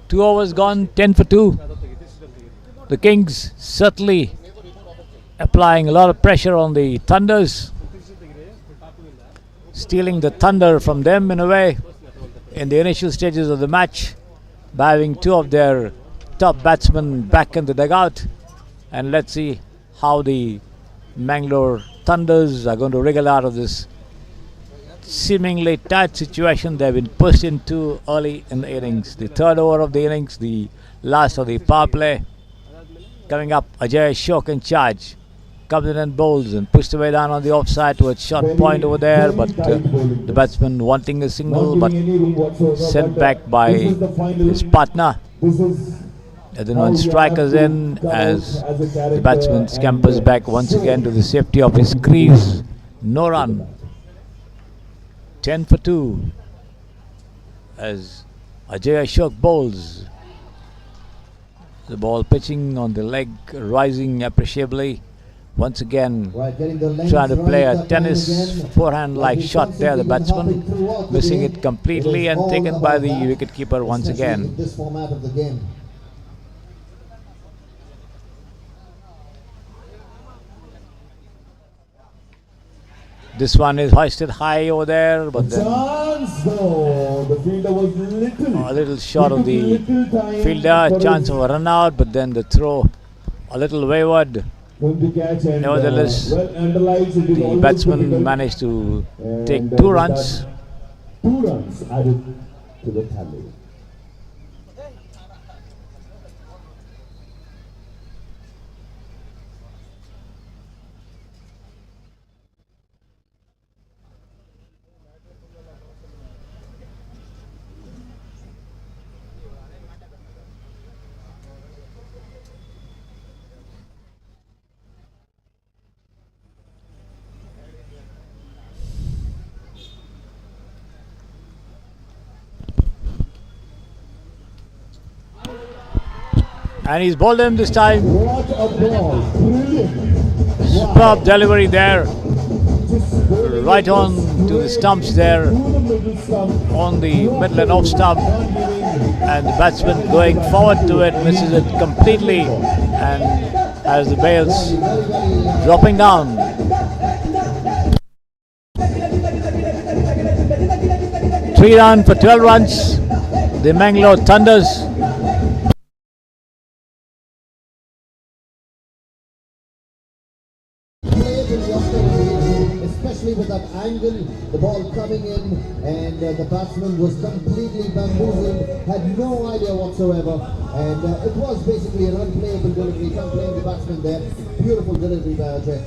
2 overs gone, 10 for 2. The Kings certainly applying a lot of pressure on the Thunders, stealing the thunder from them in a way in the initial stages of the match by having 2 of their top batsmen back in the dugout. And let's see how the Mangalore Thunders are going to wriggle out of this seemingly tight situation they've been pushed into early in the innings. The 3rd over of the innings, the last of the power play. Coming up, Ajay Ashok in charge. Comes in and bowls and pushed away down on the offside towards short point over there, but the batsman wanting a single but sent back by his partner. And then one strikers in as the batsman scampers back once again to the safety of his crease. No run. 10 for 2 as Ajay Ashok bowls. The ball pitching on the leg, rising appreciably Once again, Getting the length trying to play right a up tennis again. forehand-like shot there, the batsman, Throughout the missing game, it completely it and was taken all by about the that, wicket-keeper once especially again. in this format of the game. This one is hoisted high over there, but then Chance though, the fielder was a little short of the fielder, chance of a run out, but then the throw a little wayward. going to catch and Nevertheless, well underlies it is the always batsman difficult. managed to take And, 2 with runs. that, 2 runs added to the tally. And he's bowled him this time. What a ball! Brilliant! Superb delivery there. Right on to the stumps there, To the middle stump. on the middle and off stump. And the batsman going forward to it, misses it completely, and has the bails dropping down. Three run for 12 runs. The Mangalore Thunders. Especially with that angle, the ball coming in, and the batsman was completely bamboozled, had no idea whatsoever, and it was basically an unplayable delivery, unplaying the batsman there. Beautiful delivery by Ajay.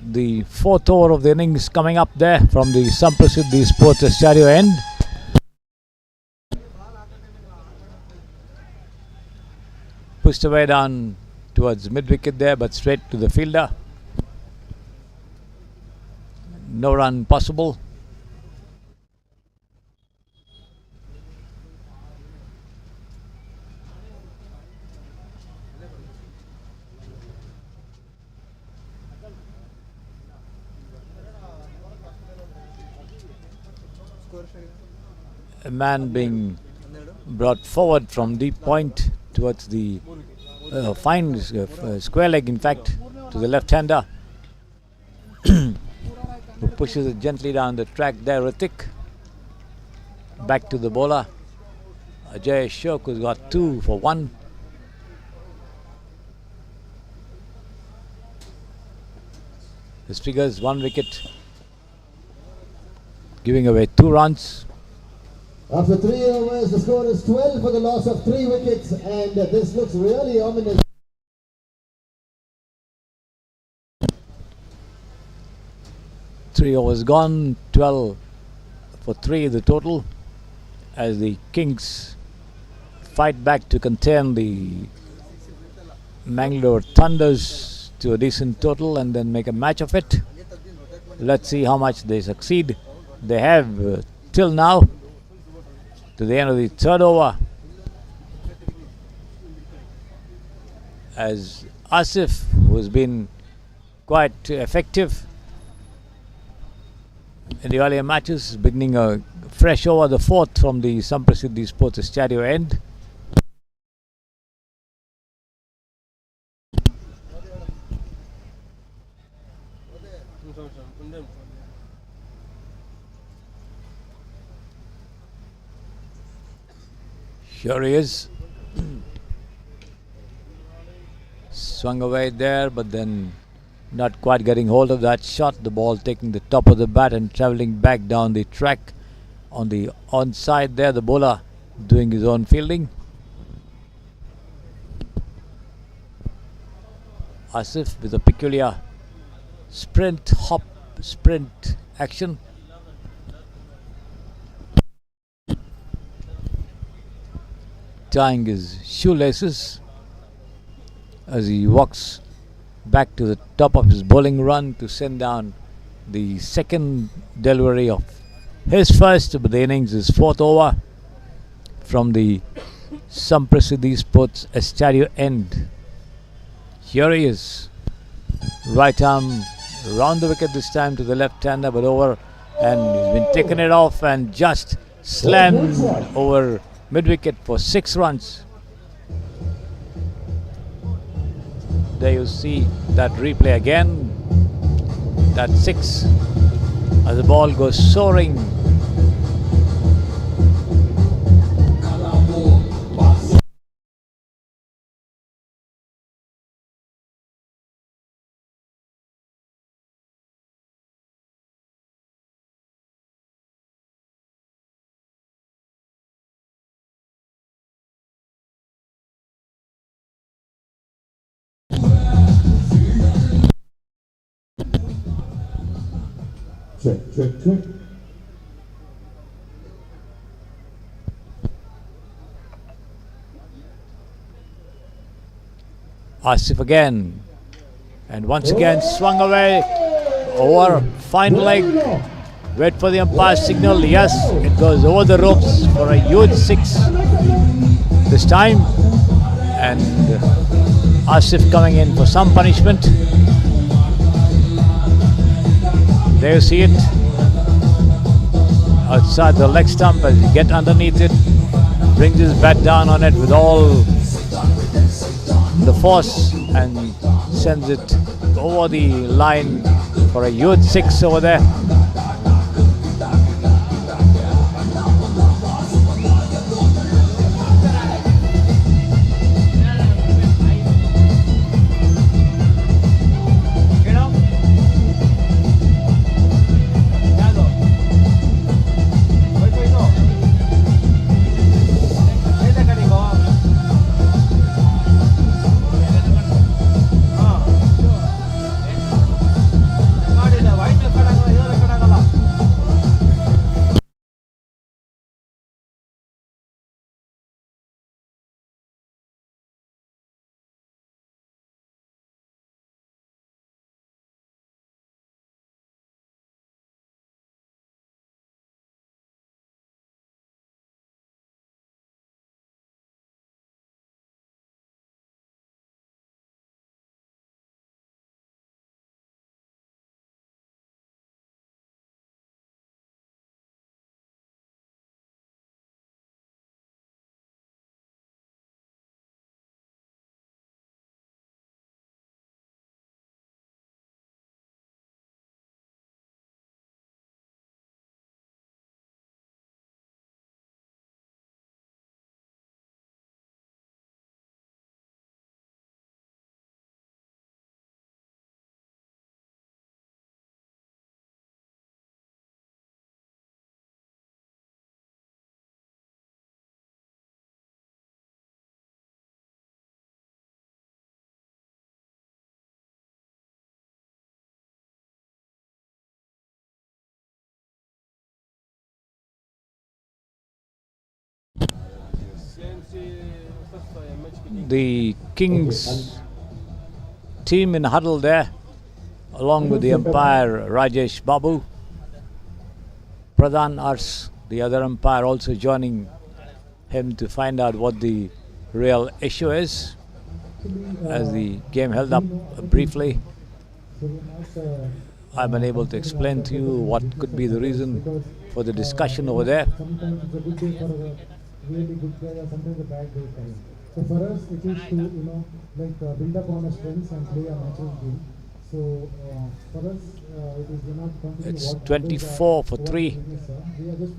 The 4th over of the innings coming up there from the Samprasiddhi Sports Estadio end. Pushed away down towards mid-wicket there, but straight to the fielder. No run possible. A man being brought forward from deep point towards the fine square leg, in fact, to the left-hander, who pushes it gently down the track there. Ritik back to the bowler. Ajay Ashok, who's got 2 for 1. His figures 1 wicket, giving away 2 runs. After 3 overs, the score is 12 for the loss of 3 wickets, and this looks really ominous. Three overs gone, 12 for 3 the total, as the Kings fight back to contain the Mangalore Thunders to a decent total and then make a match of it. Let's see how much they succeed. They have till now to the end of the 3rd over, as Asif, who has been quite effective in the earlier matches, is beginning a fresh over, the 4th from the Samprasiddhi Sports Estadio end. Sure he is. Swung away there, but then not quite getting hold of that shot. The ball taking the top of the bat and travelling back down the track on the onside there. The bowler doing his own fielding. Asif with a peculiar sprint, hop, sprint action. Tying his shoelaces as he walks back to the top of his bowling run to send down the second delivery of his first of the innings, his fourth over from the Samprasiddhi Sports Estadio end. Here he is, right arm round the wicket this time to the left-hander, but over, and he's been taken it off and just slammed over mid-wicket for 6 runs. There you see that replay again. That 6 as the ball goes soaring. Check. Asif again, and once again swung away over, fine leg. Wait for the umpire's signal. Yes, it goes over the ropes for a huge 6 this time, and Asif coming in for some punishment. There you see it, outside the leg stump as he gets underneath it, brings his bat down on it with all the force and sends it over the line for a huge 6 over there. The Kings team in huddle there, along with the umpire Rajesh Babu. Pradhan Ars, the other umpire, also joining him to find out what the real issue is as the game held up briefly. I'm unable to explain to you what could be the reason for the discussion over there. Sometimes it's a good day for a really good guy, or sometimes a bad day for him. So for us, it is to build up on our strengths and play a natural game. So for us, it is not confident. It's 24 for 3,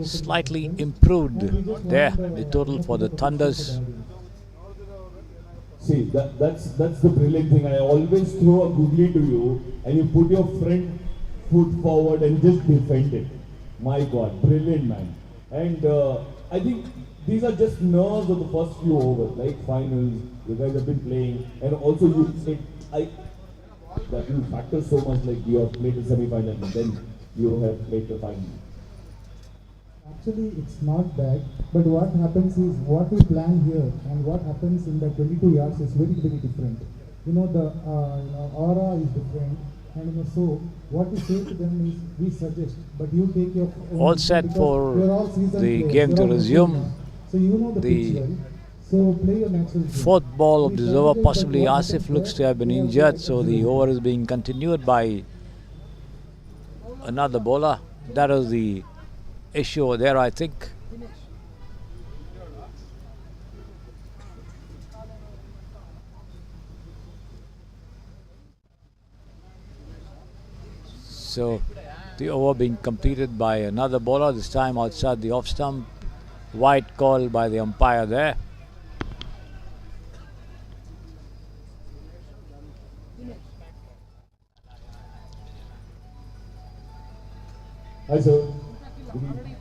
slightly improved there, the total for the Thunders. See, that's the brilliant thing. I always throw a googly to you, and you put your front foot forward and just defend it. My God, brilliant man. And I think these are just nerves of the first few overs, like finals. You guys have been playing, and also that will factor so much. Like you have played the semi-final, and then you have played the final. Actually, it's not that, but what happens is what we plan here and what happens in the 22 yards is very, very different. You know, the aura is different, and so what we say to them is we suggest, but you take your All set for the game to resume. So you know the pitch well. So play your natural game. Fourth ball of this over, possibly Asif looks to have been injured, so the over is being continued by another bowler. That was the issue over there, I think. So the over being completed by another bowler, this time outside the off stump. Wide call by the umpire there. Hi, sir. Good evening.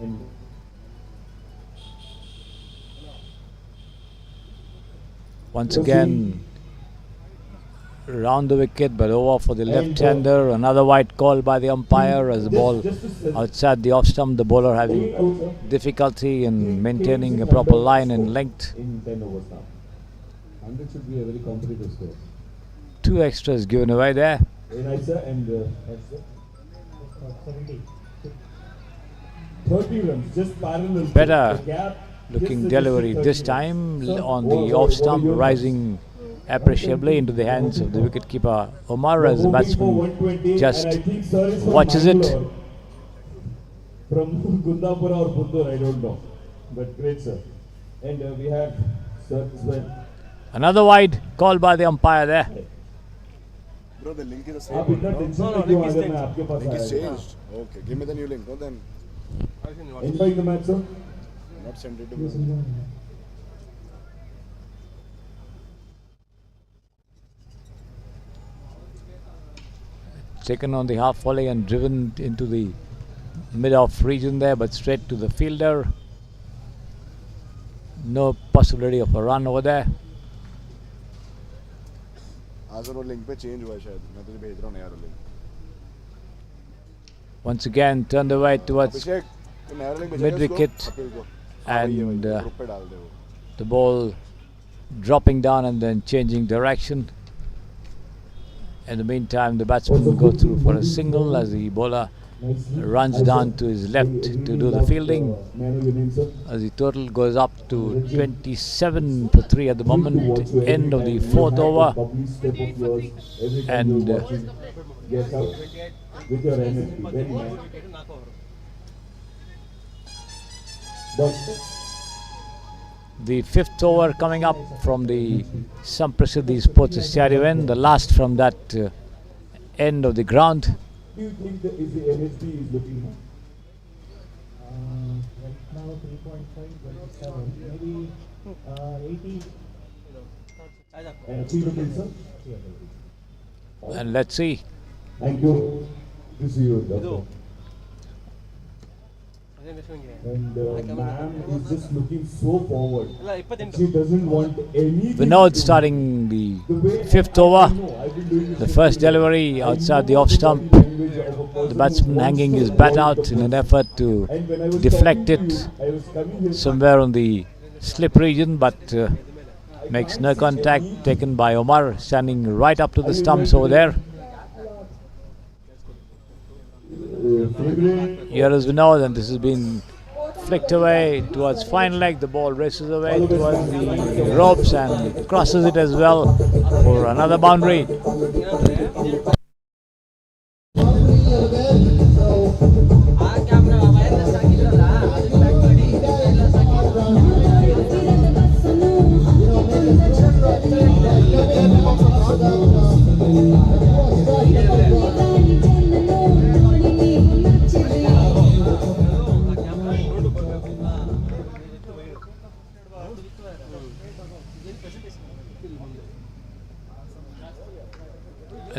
And once again, round the wicket, but over for the left-hander. Another wide call by the umpire as the ball outside the off stump. The bowler having difficulty in maintaining a proper line and length. in 10 overs now. 100 should be a very competitive score. 2 extras given away there. Very nice, sir. And that's it. 30 runs, just parallel. Better The gap, looking just delivery suggested this 30 time runs. Sir, on the what off stump, your rising appreciably into the hands of the wicketkeeper Omar as the batsman just watches it. From Gundapura or Puntur, I don't know. But great, sir. And we have sir as well. Another wide call by the umpire there. Bro, the link is the आप same. इतना tension में क्यों आ गए? मैं आपके पास Link is आया changed. Okay, give me the new link. No, then था. Enjoying the match, sir. not send it to me. Taken on the half volley and driven into the mid-off region there, but straight to the fielder. No possibility of a run over there. आज वो link पे change हुआ है शायद. मैं तुझे भेज रहा हूँ नया link. Once again turned away towards अभिषेक, तू नया link भेजेगा mid-wicket उसको? कपिल को. and group पे डाल दे वो. the ball dropping down and then changing direction. In the meantime, the batsman will go through for a single as the bowler runs down to his left to do the fielding. As the total goes up to 27 for 3 at the moment, end of the 4th over. And Get out with your energy. Very nice. the 5th over coming up from the Samprasiddhi Sports Estadio end, the last from that end of the ground. Do you think that is the NSB is looking? Right now 3.5, 27, maybe 80. And see the sir. And let's see. Thank you. Good to see you, doctor. And ma'am is just looking so forward. She doesn't want anything. Vinod starting the 5th over. The first delivery outside the off stump. The batsman hanging his bat out in an effort to deflect it somewhere on the slip region, but makes no contact. Taken by Omar, standing right up to the stumps over there. Here is Vinod, and this has been flicked away towards fine leg. The ball races away towards the ropes and crosses it as well for another boundary.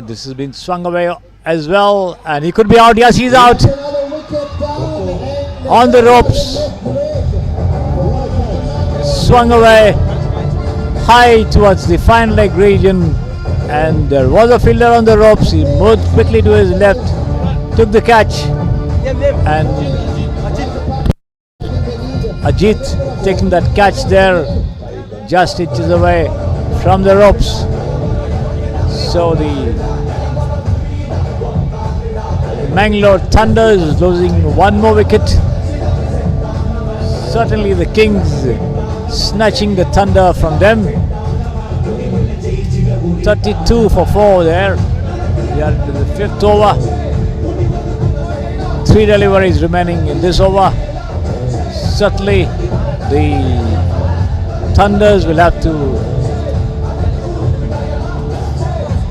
This has been swung away as well, and he could be out. Yes, he's out on the ropes. Swung away high towards the fine leg region, and there was a fielder on the ropes. He moved quickly to his left, took the catch, and Ajit taking that catch there, just inches away from the ropes. So the Mangalore Thunders losing one more wicket. Certainly the Kings snatching the thunder from them. 32 for 4 there. We are into the 5th over. 3 deliveries remaining in this over. Certainly the Thunders will have to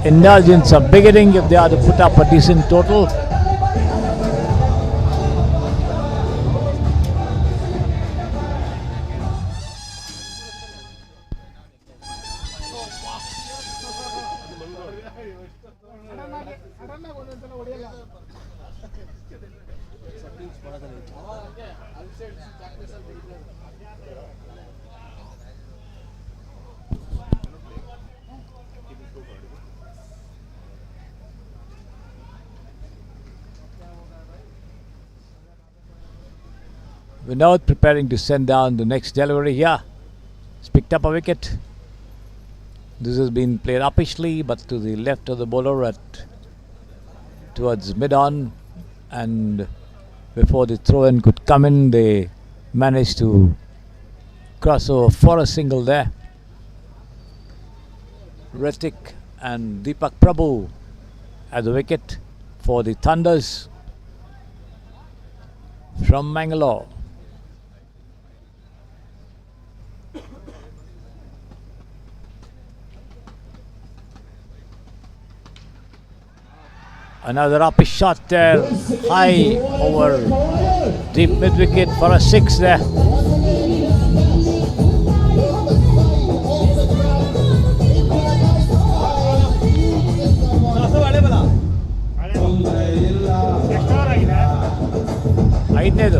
indulge in some big hitting if they are to put up a decent total. We're now preparing to send down the next delivery here. He's picked up a wicket. This has been played uppishly, but to the left of the bowler towards mid-on, and before the throw-in could come in, they managed to cross over for a single there. Ritik and Deepak Prabhu at the wicket for the Thunders from Mangalore. Another uppish shot there, high over deep mid wicket for a 6 there. ಐದನೇದು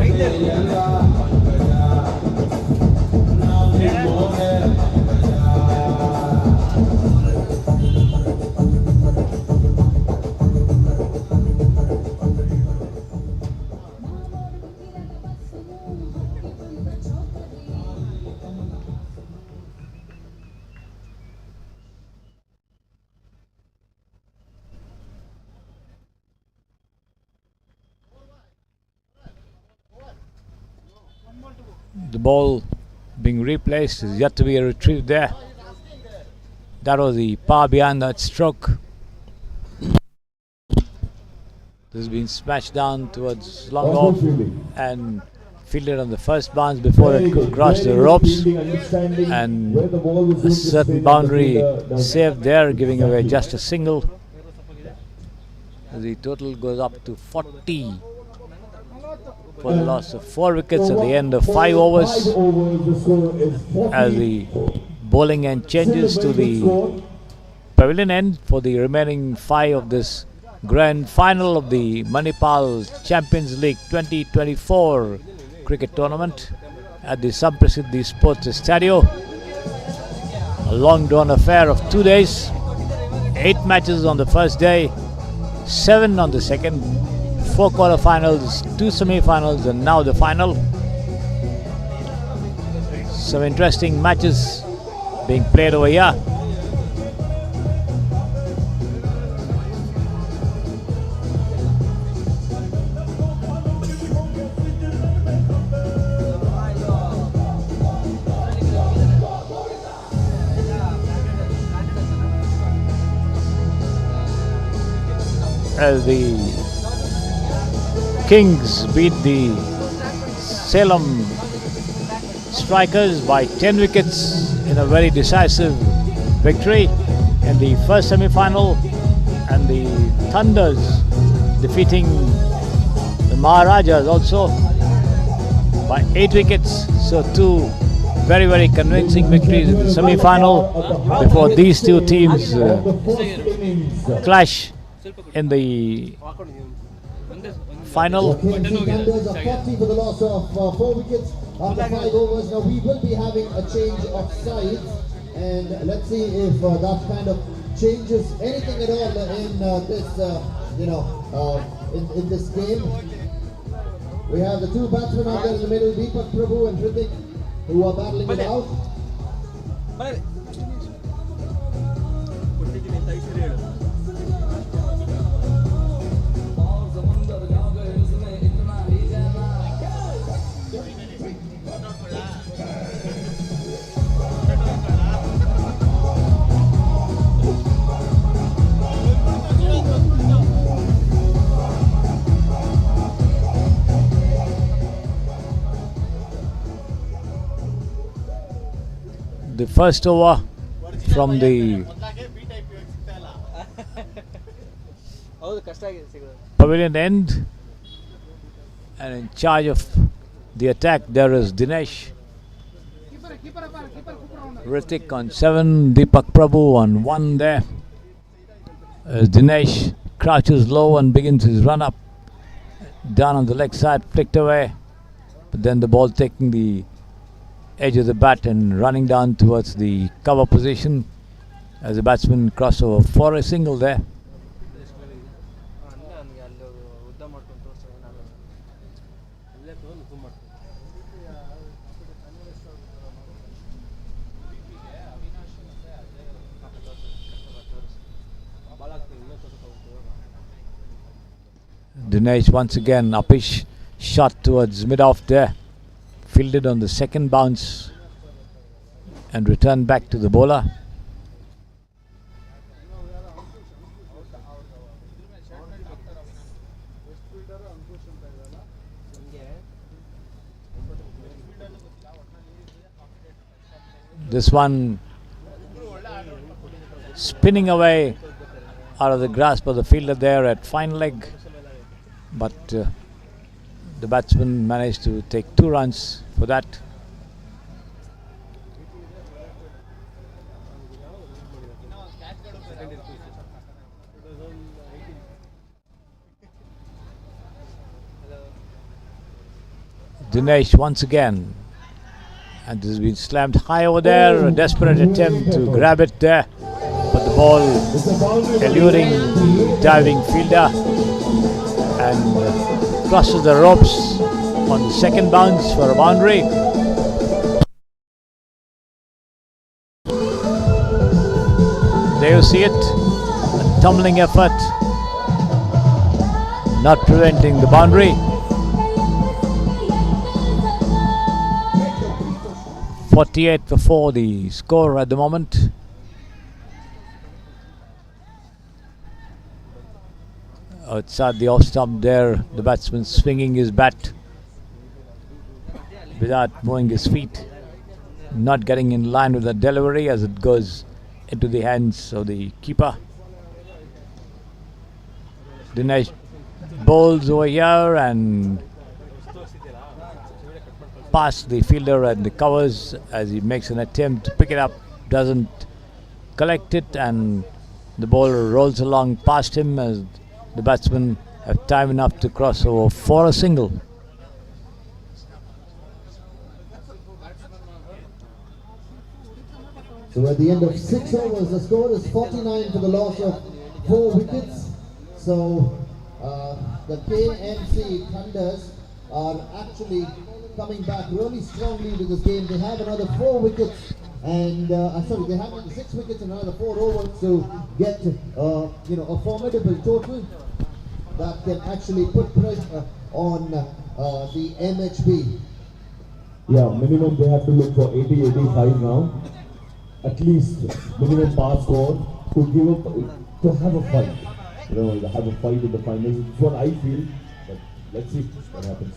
The ball being replaced is yet to be retrieved there. That was the power behind that stroke. This has been smashed down towards long off and fielded on the first bounce before it could cross the ropes, and a certain boundary saved there, giving away just a single. The total goes up to 40 for the loss of 4 wickets at the end of 5 overs, as the bowling end changes to the pavilion end for the remaining 5 of this grand final of the Manipal Champions League 2024 cricket tournament at the Samprasiddhi Sports Estadio. A long drawn affair of 2 days, 8 matches on the first day, 7 on the second, 4 quarterfinals, 2 semi-finals, and now the final. Some interesting matches being played over here. As the Kings beat the Salem Strikers by 10 wickets in a very decisive victory in the first semi-final, and the Thunders defeating the Maharajas also by 8 wickets. So 2 very, very convincing victories in the semi-final before these two teams clash in the final. KMC Thunders are 40 for the loss of 4 wickets after 5 overs. Now we will be having a change of sides, and let's see if that kind of changes anything at all in this, in this game. We have the 2 batsmen out there in the middle, Deepak Prabhu and Hrithik, who are battling it out. The first over from the pavilion end, and in charge of the attack there is Dinesh. Hrithik on 7, Deepak Prabhu on 1 there. As Dinesh crouches low and begins his run up, down on the leg side, flicked away, but then the ball taking the edge of the bat and running down towards the cover position as the batsman crossover for a single there. Dinesh once again uppish shot towards mid-off there, fielded on the second bounce and returned back to the bowler. This one spinning away out of the grasp of the fielder there at fine leg, but the batsman managed to take 2 runs for that. Dinesh once again, and this has been slammed high over there. A desperate attempt to grab it there, but the ball eluding the diving fielder and crosses the ropes on the second bounce for a boundary. There you see it, a tumbling effort, not preventing the boundary. 48 for 4 the score at the moment. Outside the off stump there, the batsman swinging his bat without moving his feet, not getting in line with the delivery as it goes into the hands of the keeper. Dinesh bowls over here and past the fielder and the covers as he makes an attempt to pick it up, doesn't collect it, and the ball rolls along past him as the batsmen have time enough to cross over for a single. So at the end of 6 overs, the score is 49 for the loss of 4 wickets. So the KMC Thunders are actually coming back really strongly to this game. They have another 4 wickets, and they have another 6 wickets and another 4 overs to get a formidable total that can actually put pressure on the MHP. Yeah, minimum they have to look for 80, 85 now. At least minimum pass score to give up, to have a fight. Have a fight in the finals. It's what I feel. But let's see what happens.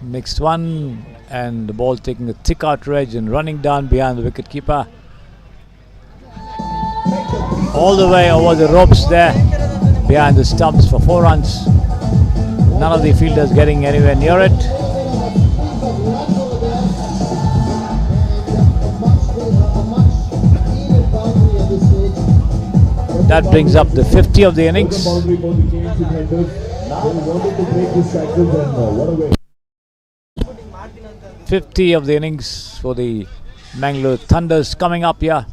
Next one, and the ball taking a thick outrage and running down behind the wicket keeper. all the way over the ropes there behind the stumps for 4 runs. None of the fielders getting anywhere near it. That brings up the 50 of the innings. 50 of the innings for the Mangalore Thunders coming up here.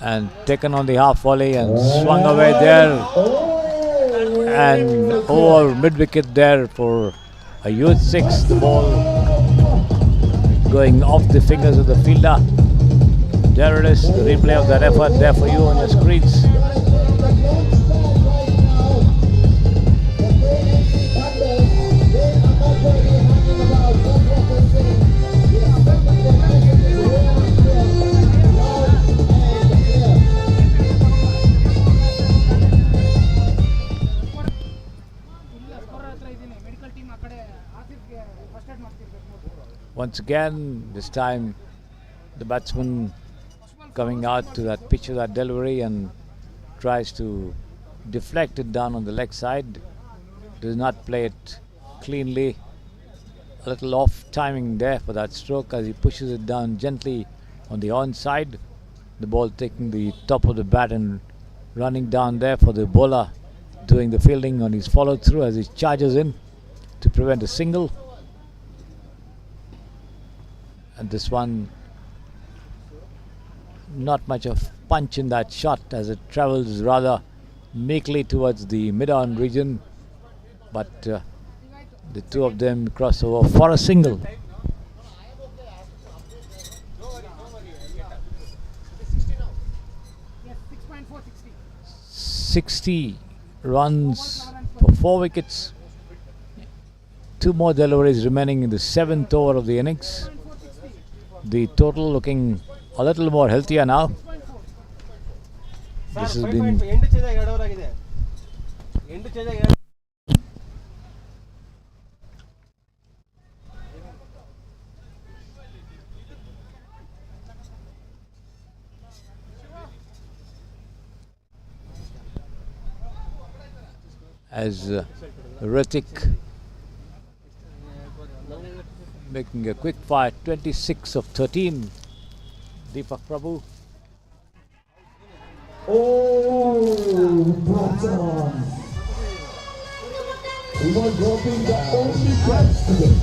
And taken on the half volley and swung away there. And over mid wicket there for a youth 6. The ball going off the fingers of the fielder. There it is, the replay of that effort there for you on your screens. Once again, this time the batsman coming out to that pitch of that delivery and tries to deflect it down on the leg side. Does not play it cleanly. A little off timing there for that stroke as he pushes it down gently on the onside. The ball taking the top of the bat and running down there for the bowler doing the fielding on his follow through as he charges in to prevent a single. And this one, not much of punch in that shot as it travels rather meekly towards the mid-on region, but the two of them cross over for a single. 60 runs for 4 wickets. 2 more deliveries remaining in the 7th over of the innings. The total looking a little more healthier now. This has been as Ritik making a quick fire, 26 of 13. Deepak Prabhu. Oh, that's on. He was dropping the only catch today.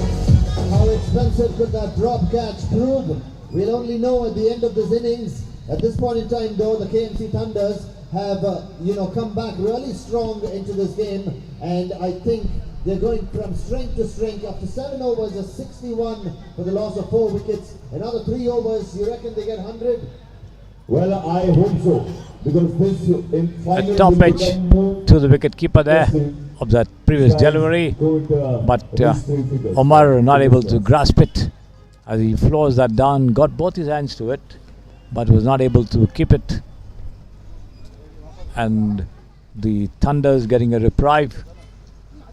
How expensive could that drop catch prove? We'll only know at the end of this innings. At this point in time, though, the KMC Thunders have, come back really strong into this game, and I think they're going from strength to strength. After 7 overs, a 61 for the loss of 4 wickets. Another 3 overs, you reckon they get 100? Well, I hope so. Because this a top edge to the wicket keeper there of that previous delivery, but Omar not able to grasp it as he floors that down, got both his hands to it, but was not able to keep it. And the Thunders getting a reprieve,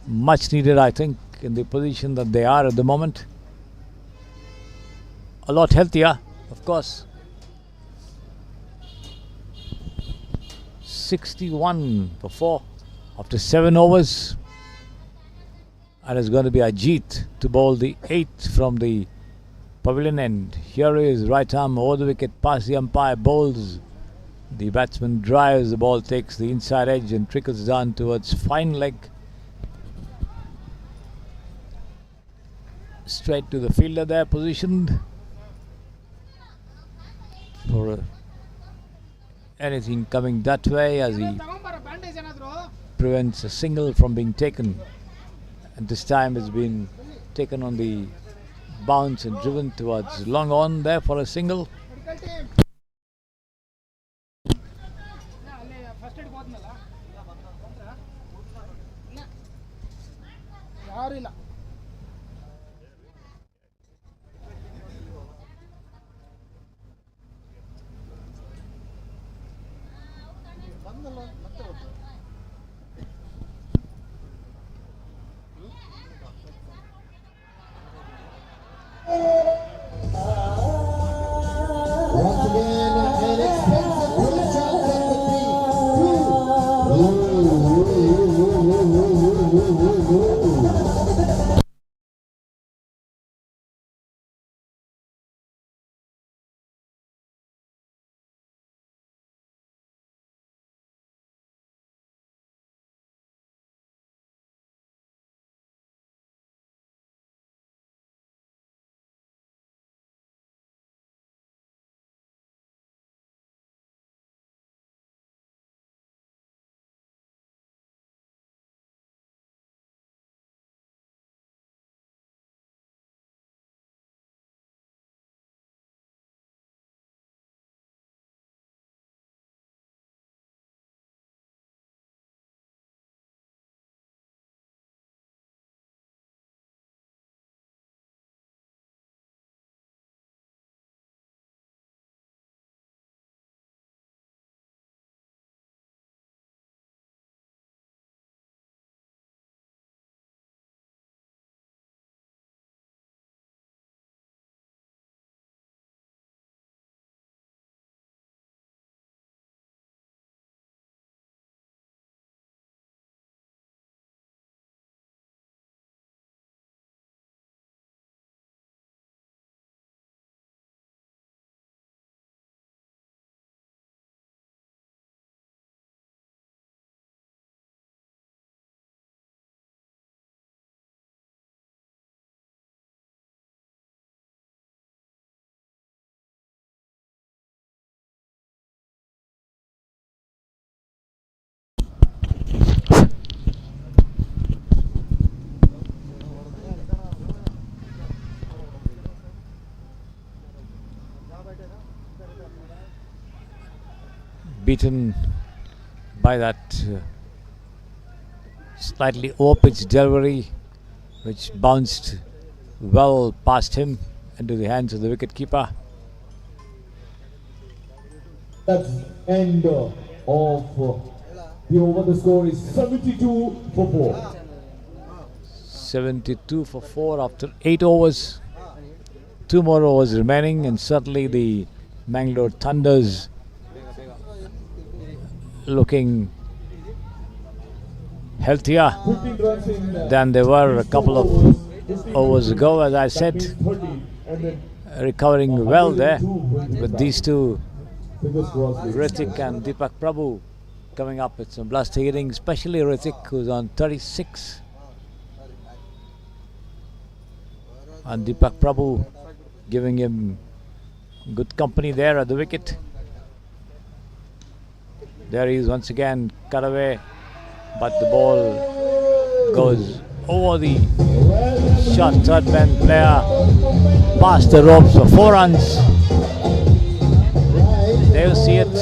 much needed, I think, in the position that they are at the moment. A lot healthier, of course. 61 for 4 after 7 overs. And it's going to be Ajit to bowl the 8th from the pavilion end. Here is right arm over the wicket, past the umpire, bowls. The batsman drives, the ball takes the inside edge and trickles down towards fine leg. Straight to the fielder there, positioned for anything coming that way as he prevents a single from being taken. And this time it's been taken on the bounce and driven towards long on there for a single. beaten by that slightly over-pitched delivery, which bounced well past him into the hands of the wicket-keeper. That's end of the over. The score is 72 for 4. 72 for 4 after 8 overs. 2 more overs remaining, and certainly the Mangalore Thunders looking healthier than they were a couple of overs ago, as I said. Recovering well there with these two, Ritik and Deepak Prabhu, coming up with some bluster hitting, especially Ritik, who's on 36. And Deepak Prabhu giving him good company there at the wicket. There he is once again, cut away, but the ball goes over the short third man player, past the ropes for 4 runs. There you see it.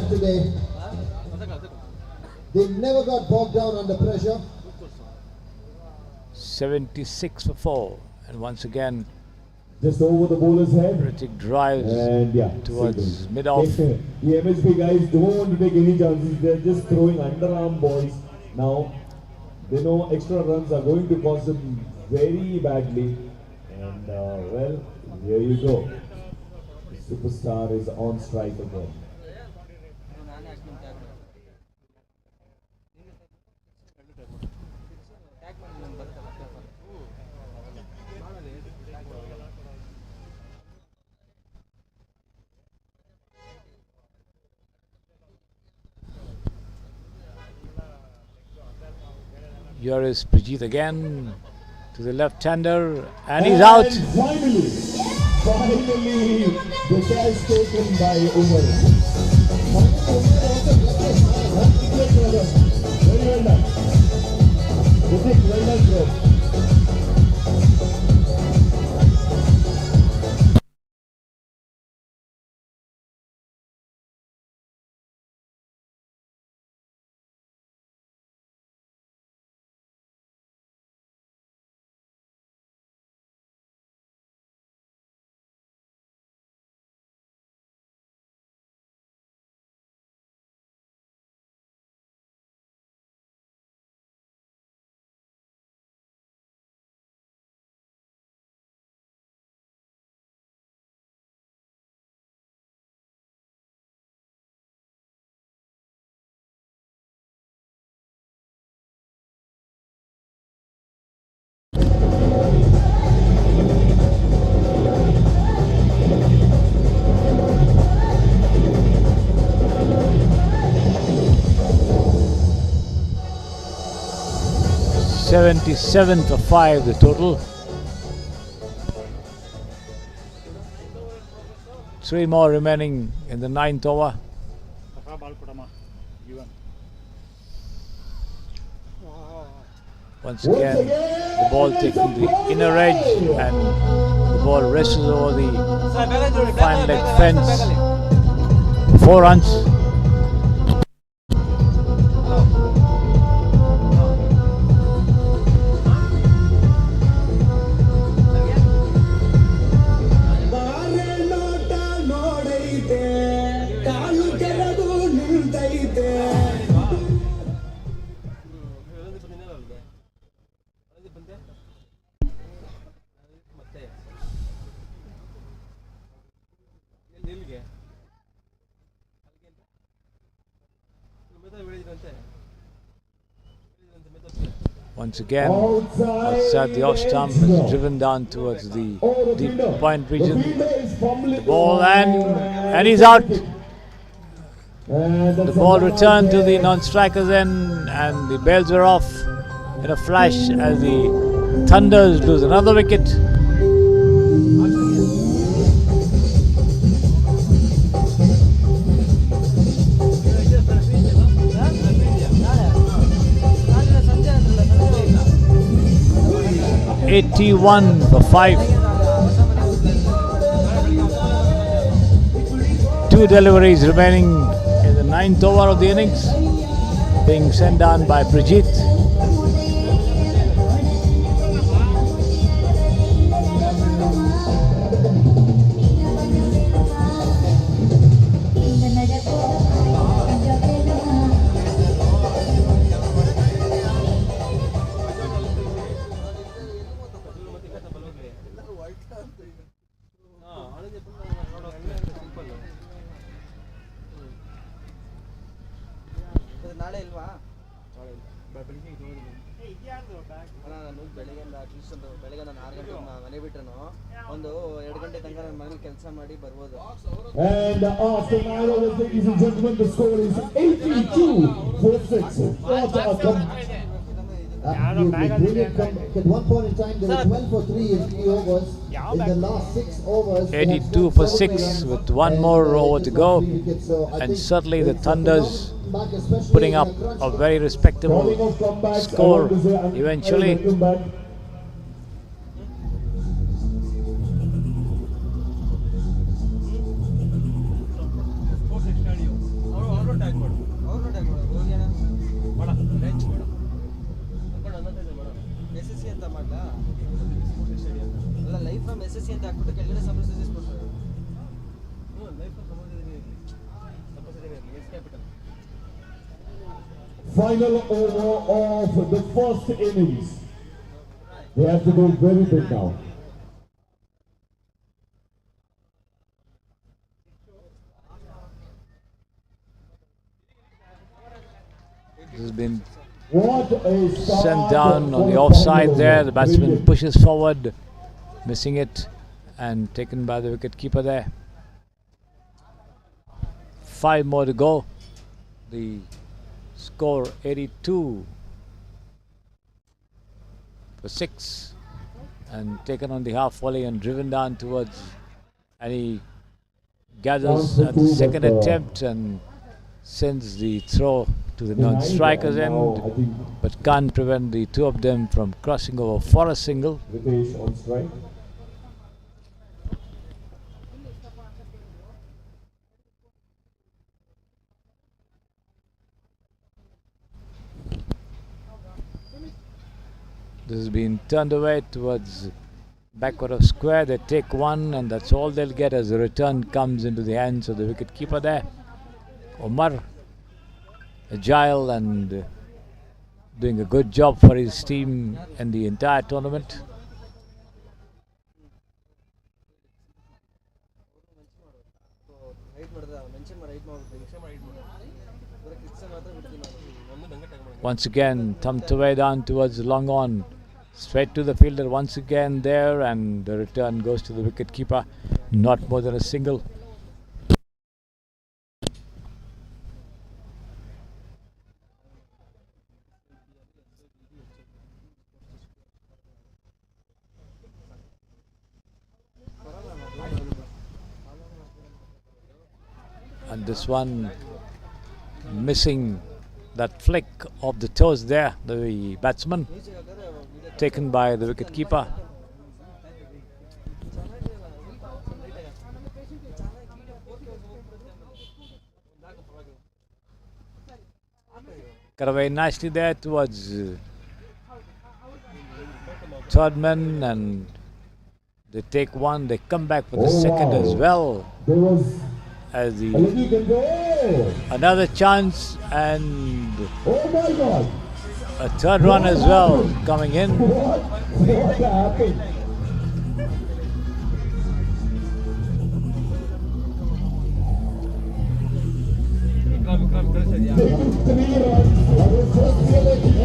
Today. They never got bogged down under pressure. 76 for 4, and once again just over the bowler's head. Ritik drives And towards mid-off. The MSB guys don't want to take any chances. They're just throwing underarm balls now. They know extra runs are going to cost them very badly. And well, here you go. The superstar is on strike again. Here is Prijit again to the left-hander, and he's out. Finally, the catch taken by Umar. Very well done. Ritik, well done, bro. 77 for 5 the total. 3 more remaining in the 9th over. Once again, the ball taking the inner edge, and the ball rests over the fine leg fence. 4 runs. Once again, outside the off stump, is driven down towards the deep point region. The ball, and he's out. The ball returned to the non-striker's end, and the bails are off in a flash as the Thunders lose another wicket. 81 for 5. 2 deliveries remaining in the 9th over of the innings, being sent down by Prijit. ನಾಳೆ ಇಲ್ವಾ ನಾನು ಬೆಳಿಗ್ಗೆಯಿಂದ at least ಒಂದು ಬೆಳಿಗ್ಗೆ ನಾನು 6 ಗಂಟೆಗೆ ಮನೆ ಬಿಟ್ರು ಒಂದು 2 ಗಂಟೆ ತನಕ ನನ್ನ ಮನೇಲಿ ಕೆಲಸ ಮಾಡಿ ಬರ್ಬೋದು. And after 9 overs, ladies and gentlemen, the score is 82 for 6. What a At one point in time, they were 12 for 3 in 3 overs. In the last 6 overs, 82 for 6 with one more over to go, and certainly the Thunders putting up a very respectable score eventually. SSC ಅಂತ ಮಾಡ್ಲಾ ಅಲ್ಲ life from SSC ಅಂತ ಹಾಕ್ಬಿಟ್ಟು ಕೆಳಗಡೆ ಸಂಪ್ರಸಿದ್ಧಿ ಕೊಡ್ತಾರೆ. Life from ಸಂಪ್ರಸಿದ್ಧಿ S capital. Final over of the first innings. They have to go very big now. This has been sent down on the offside there. The batsman pushes forward, missing it, and taken by the wicket keeper there. 5 more to go. The score 82 for 6, and taken on the half volley and driven down towards, and he gathers at the second attempt and sends the throw to the non-striker's end, but can't prevent the two of them from crossing over for a single. Ritesh on strike. This has been turned away towards backward of square. They take one, and that's all they'll get as the return comes into the hands of the wicket keeper there. Omar, agile and doing a good job for his team in the entire tournament. Once again, thumped away down towards the long on, straight to the fielder once again there, and the return goes to the wicket keeper. Not more than a single. And this one missing that flick of the toes there, the batsman, taken by the wicket keeper. Cut away nicely there towards third man, and they take one, they come back for the second as well. As the another chance, and a third run as well coming in. What happened?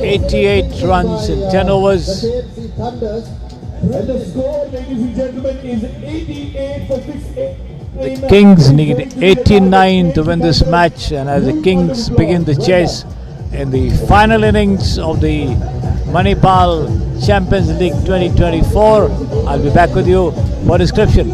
$88 runs in 10 overs. And the score, ladies and gentlemen, is 88 for 6. The Kings need 89 to win this match, and as the Kings begin the chase in the final innings of the Manipal Champions League 2024, I'll be back with you for description.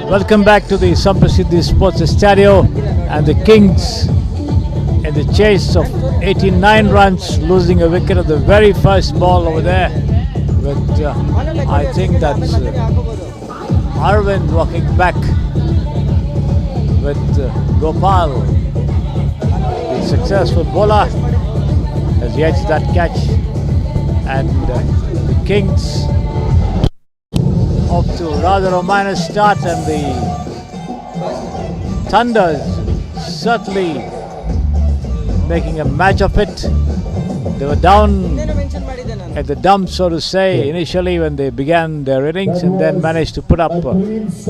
Welcome back to the Samprasiddhi Sports Estadio, and the Kings in the chase of 89 runs, losing a wicket at the very first ball over there. But I think that's Arvind walking back with Gopal, the successful bowler, has edged that catch, and the Kings off to a rather ominous start, and the Thunders certainly making a match of it. They were down at the dump, so to say, initially when they began their innings, and then managed to put up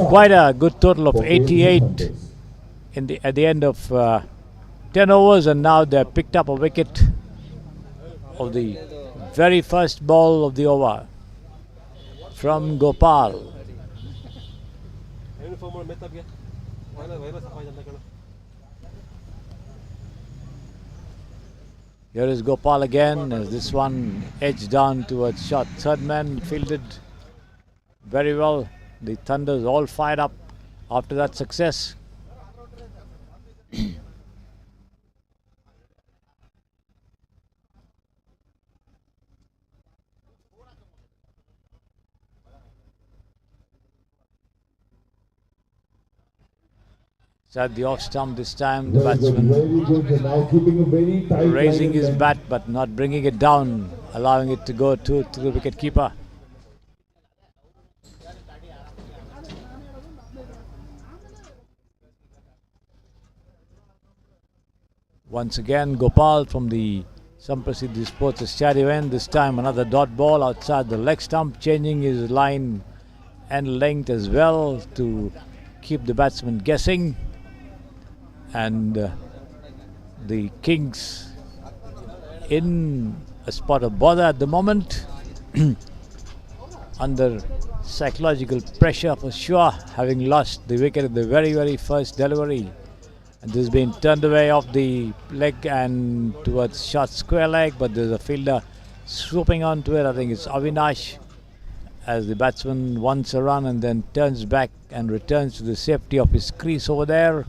quite a good total of 88 at the end of 10 overs, and now they've picked up a wicket of the very first ball of the over from Gopal. Here is Gopal again, as this one edged down towards shot. Third man fielded very well. The Thunders all fired up after that success. It's at the off stump this time. The batsman raising his bat but not bringing it down, allowing it to go to the wicket keeper. Once again, Gopal from the Samprasiddhi Sports Estadio end. This time another dot ball outside the leg stump, changing his line and length as well to keep the batsman guessing. And the Kings in a spot of bother at the moment, under psychological pressure for sure, having lost the wicket at the very first delivery, and this has been turned away off the leg and towards short square leg, but there's a fielder swooping onto it. I think it's Avinash, as the batsman wants a run and then turns back and returns to the safety of his crease over there.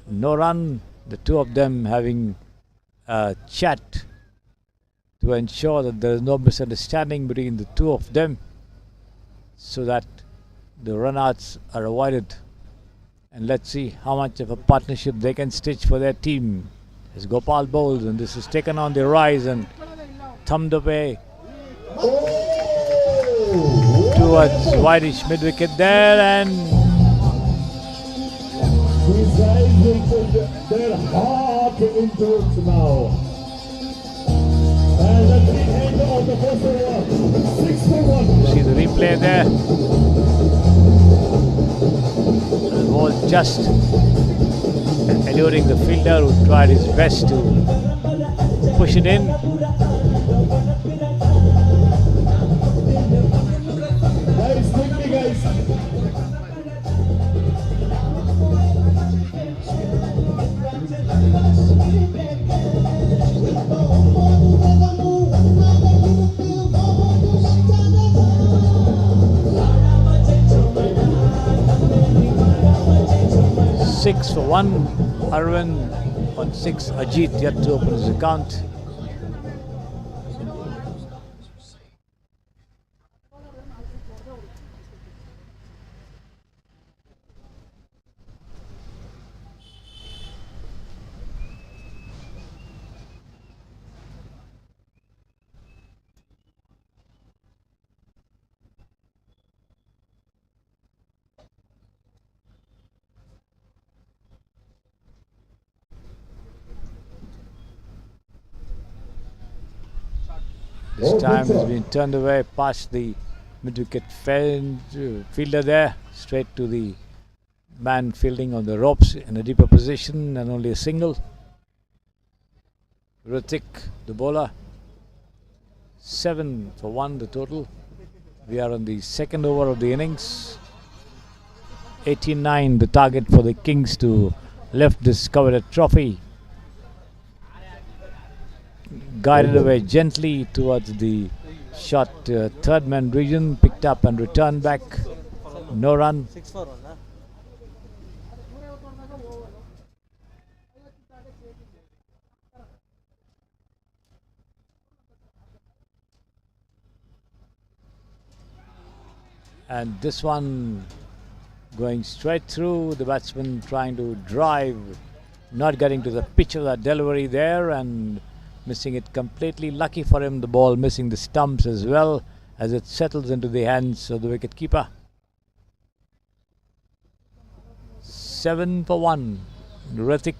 No run, the two of them having a chat to ensure that there is no misunderstanding between the two of them, so that the runouts are avoided. And let's see how much of a partnership they can stitch for their team as Gopal bowls, and this is taken on the rise and thumbed away towards wideish mid-wicket there, and these guys will put their heart into it now. And at the end of the first over, 6 for 1. see the replay there. The ball just eluding the fielder, who tried his best to push it in. Guys, quickly guys. 6 for 1. Arvind on 6. Ajit yet to open his account. This time has been turned away past the mid-wicket fielder there, straight to the man fielding on the ropes in a deeper position, and only a single. Ritik, the bowler, 7 for 1 the total. We are on the second over of the innings. 89 the target for the Kings to lift this coveted trophy. Guided away gently towards the short third man region, picked up and returned back No run. 6 for 1. And this one going straight through, the batsman trying to drive, not getting to the pitch of that delivery there and missing it completely. Lucky for him, the ball missing the stumps as well as it settles into the hands of the wicket keeper. 7 for 1. Ritik.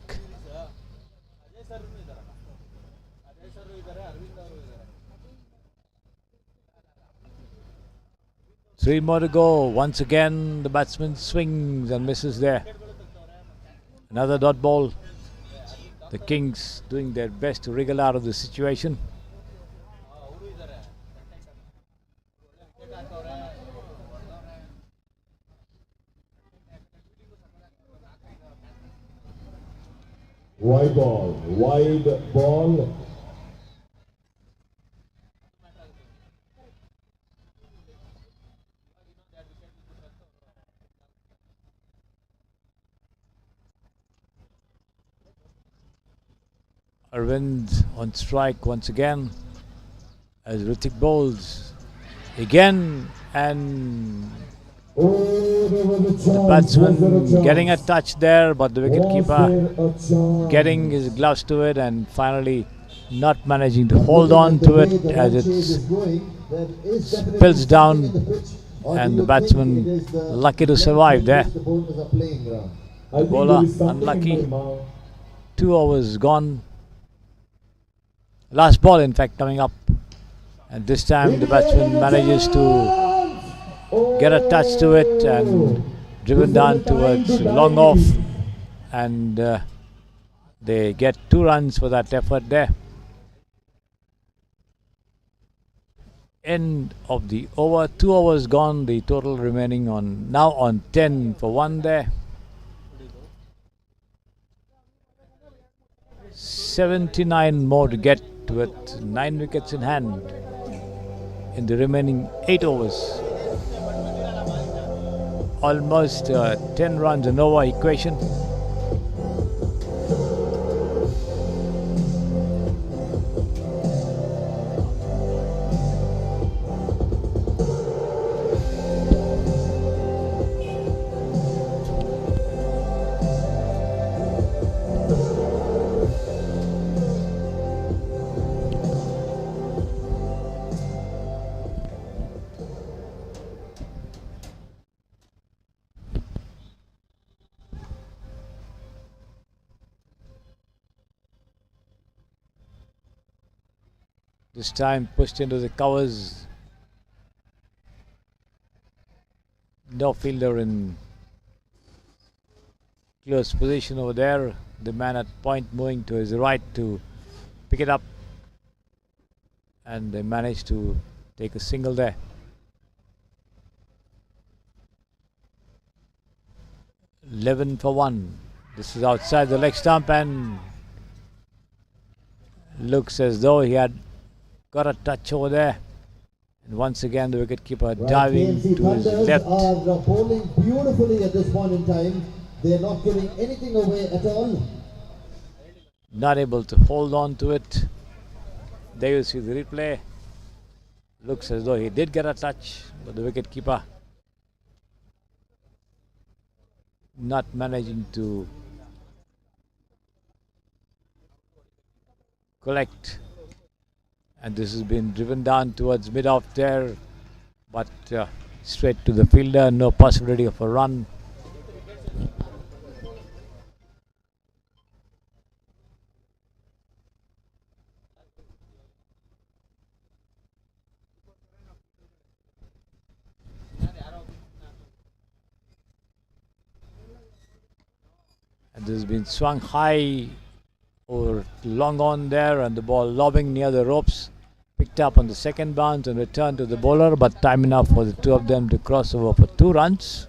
Three more to go. Once again, the batsman swings and misses there. Another dot ball. The Kings doing their best to wriggle out of the situation. Wide ball, wide ball. Arvind on strike once again as Ritik bowls again, and the batsman getting a touch there, but the wicketkeeper getting his gloves to it and finally not managing to hold on to it as it spills down, and the batsman lucky to survive there. The bowler unlucky. 2 overs gone. Last ball in fact coming up, and this time the batsman manages to get a touch to it and driven down towards long off, and they get 2 runs for that effort there. End of the over. 2 overs gone, the total remaining now on 10 for 1 there. 79 more to get, with 9 wickets in hand in the remaining 8 overs. Almost 10 runs an over equation. This time pushed into the covers. No fielder in close position over there. The man at point moving to his right to pick it up, and they managed to take a single there. "11 for 1. This is outside the leg stump and looks as though he had got a touch over there. And once again the wicketkeeper diving to his left. Are bowling beautifully at this point in time. They are not giving anything away at all. Not able to hold on to it. There you see the replay. Looks as though he did get a touch, but the wicketkeeper not managing to collect. And this has been driven down towards mid-off there, but straight to the fielder, no possibility of a run. And this has been swung high or long on there, and the ball lobbing near the ropes, picked up on the second bounce and returned to the bowler, but time enough for the two of them to cross over for 2 runs.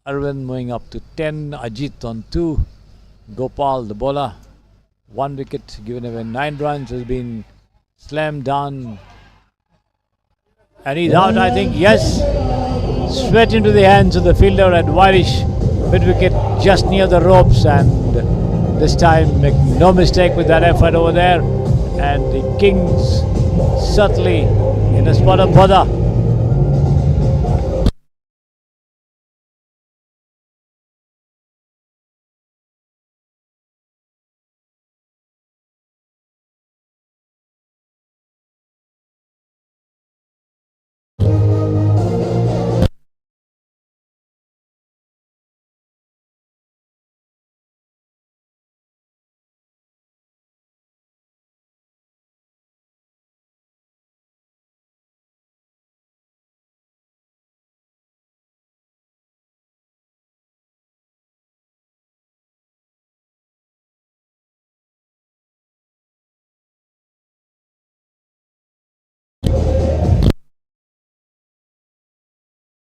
Arvind moving up to 10, Ajit on 2, Gopal the bowler, 1 wicket, given away 9 runs, has been slammed down. And he's out, I think. Yes. Straight into the hands of the fielder at Whitish. Mid wicket just near the ropes. And this time, make no mistake with that effort over there. And the Kings certainly in a spot of bother.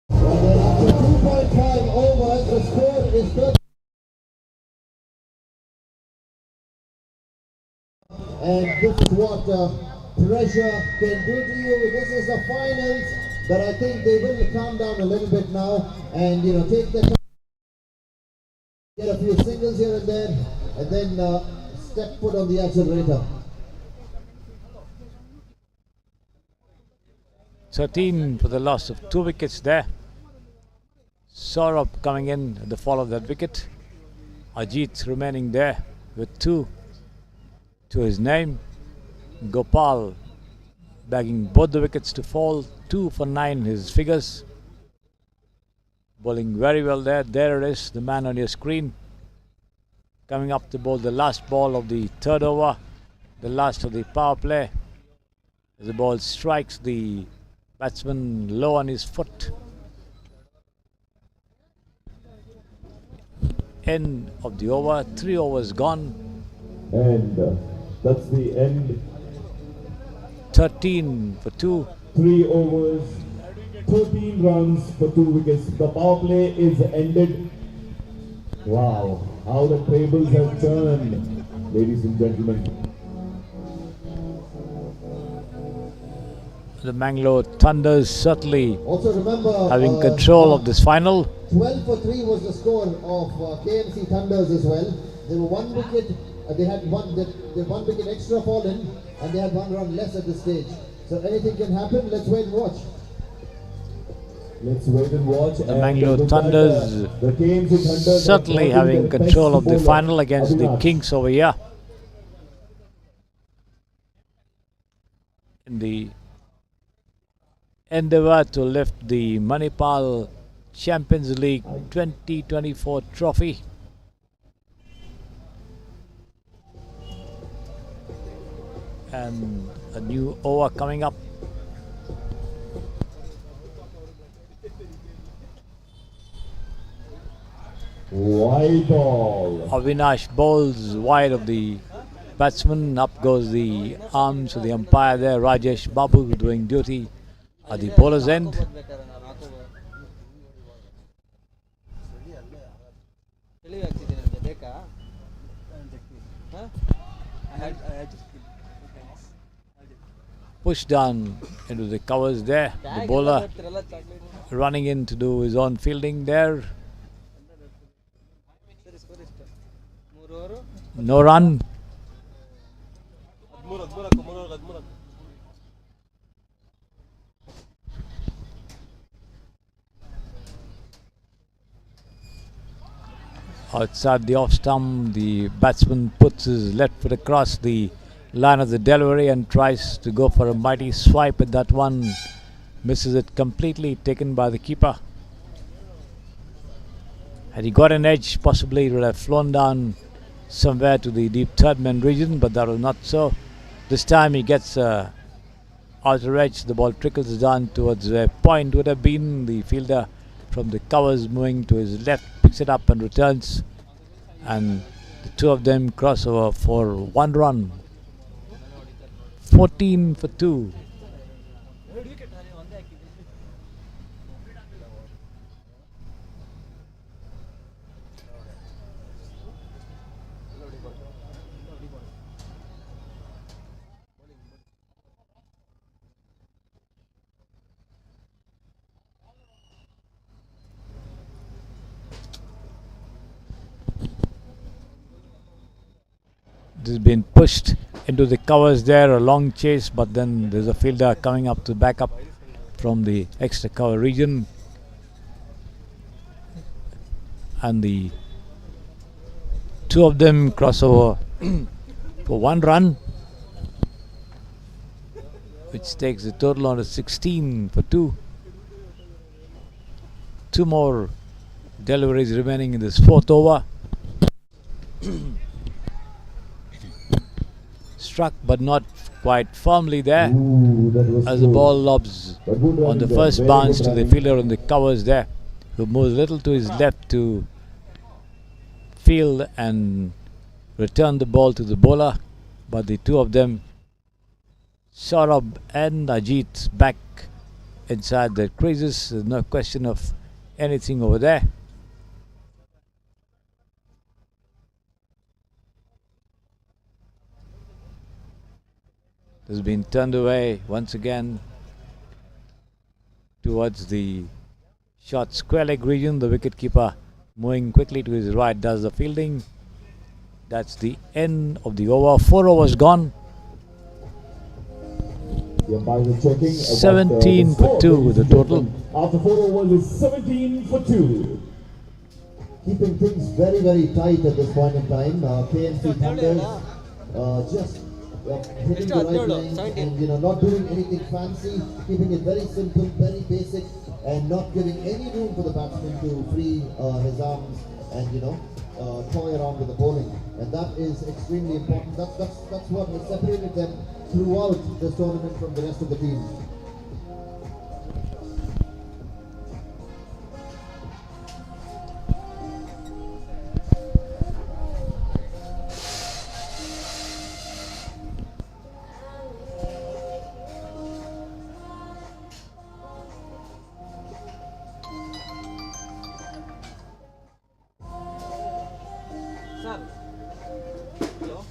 After 2.5 overs, the score is 30. And this is what pressure can do to you. This is the finals, but I think they will calm down a little bit now and take the time, get a few singles here and there, and then step foot on the accelerator. 13 for the loss of 2 wickets there. Saurabh coming in at the fall of that wicket. Ajit remaining there with 2 to his name. Gopal bagging both the wickets to fall. 2 for 9 his figures. Bowling very well there. There it is, the man on your screen. Coming up to bowl the last ball of the third over. The last of the power play. As the ball strikes the batsman low on his foot. End of the over. 3 overs gone. And that's the end. 13 for 2. 3 overs, 13 runs for 2 wickets. The power play is ended. Wow, how the tables have turned, ladies and gentlemen. The Mangalore Thunders certainly Also remember, having control of this final. 12 for 3 was the score of KMC Thunders as well. They were 1 wicket. They had one wicket extra fallen, and they had 1 run less at this stage. So anything can happen. Let's wait and watch. Let's wait and watch. The Mangalore Thunders certainly having control of the final against the Kings over here. In the endeavour to lift the Manipal Champions League 2024 trophy. And a new over coming up. Wide ball. Avinash bowls wide of the batsman. Up goes the arms of the umpire there. Rajesh Babu doing duty at the bowler's end. Pushed down into the covers there. The bowler running in to do his own fielding there. No run. Outside the off stump, the batsman puts his left foot across the line of the delivery and tries to go for a mighty swipe at that one. Misses it completely, taken by the keeper. Had he got an edge, possibly it would have flown down somewhere to the deep third man region, but that was not so. This time he gets outer edge. The ball trickles down towards where point would have been. The fielder from the covers moving to his left picks it up and returns, and the two of them cross over for 1 run. 14 for 2. It has been pushed into the covers there, a long chase, but then there's a fielder coming up to back up from the extra cover region, and the two of them cross over for one run, which takes the total on to 16 for 2. Two more deliveries remaining in this fourth over. Struck but not quite firmly there, as the ball lobs on the first bounce to the fielder on the covers there, who moves a little to his left to field and return the ball to the bowler. But the two of them, Saurabh and Ajit, back inside their creases. There's no question of anything over there. Has been turned away once again towards the short square leg region. The wicketkeeper moving quickly to his right does the fielding. That's the end of the over. 4 overs gone. The umpires are checking. 17 for 2 with the total. After 4 overs is 17 for 2. Keeping things very, very tight at this point in time. KNC Thunders just hitting the right line and not doing anything fancy, keeping it very simple, very basic, and not giving any room for the batsman to free his arms and toy around with the bowling. And that is extremely important. That's what has separated them throughout this tournament from the rest of the teams. Sir. Hello.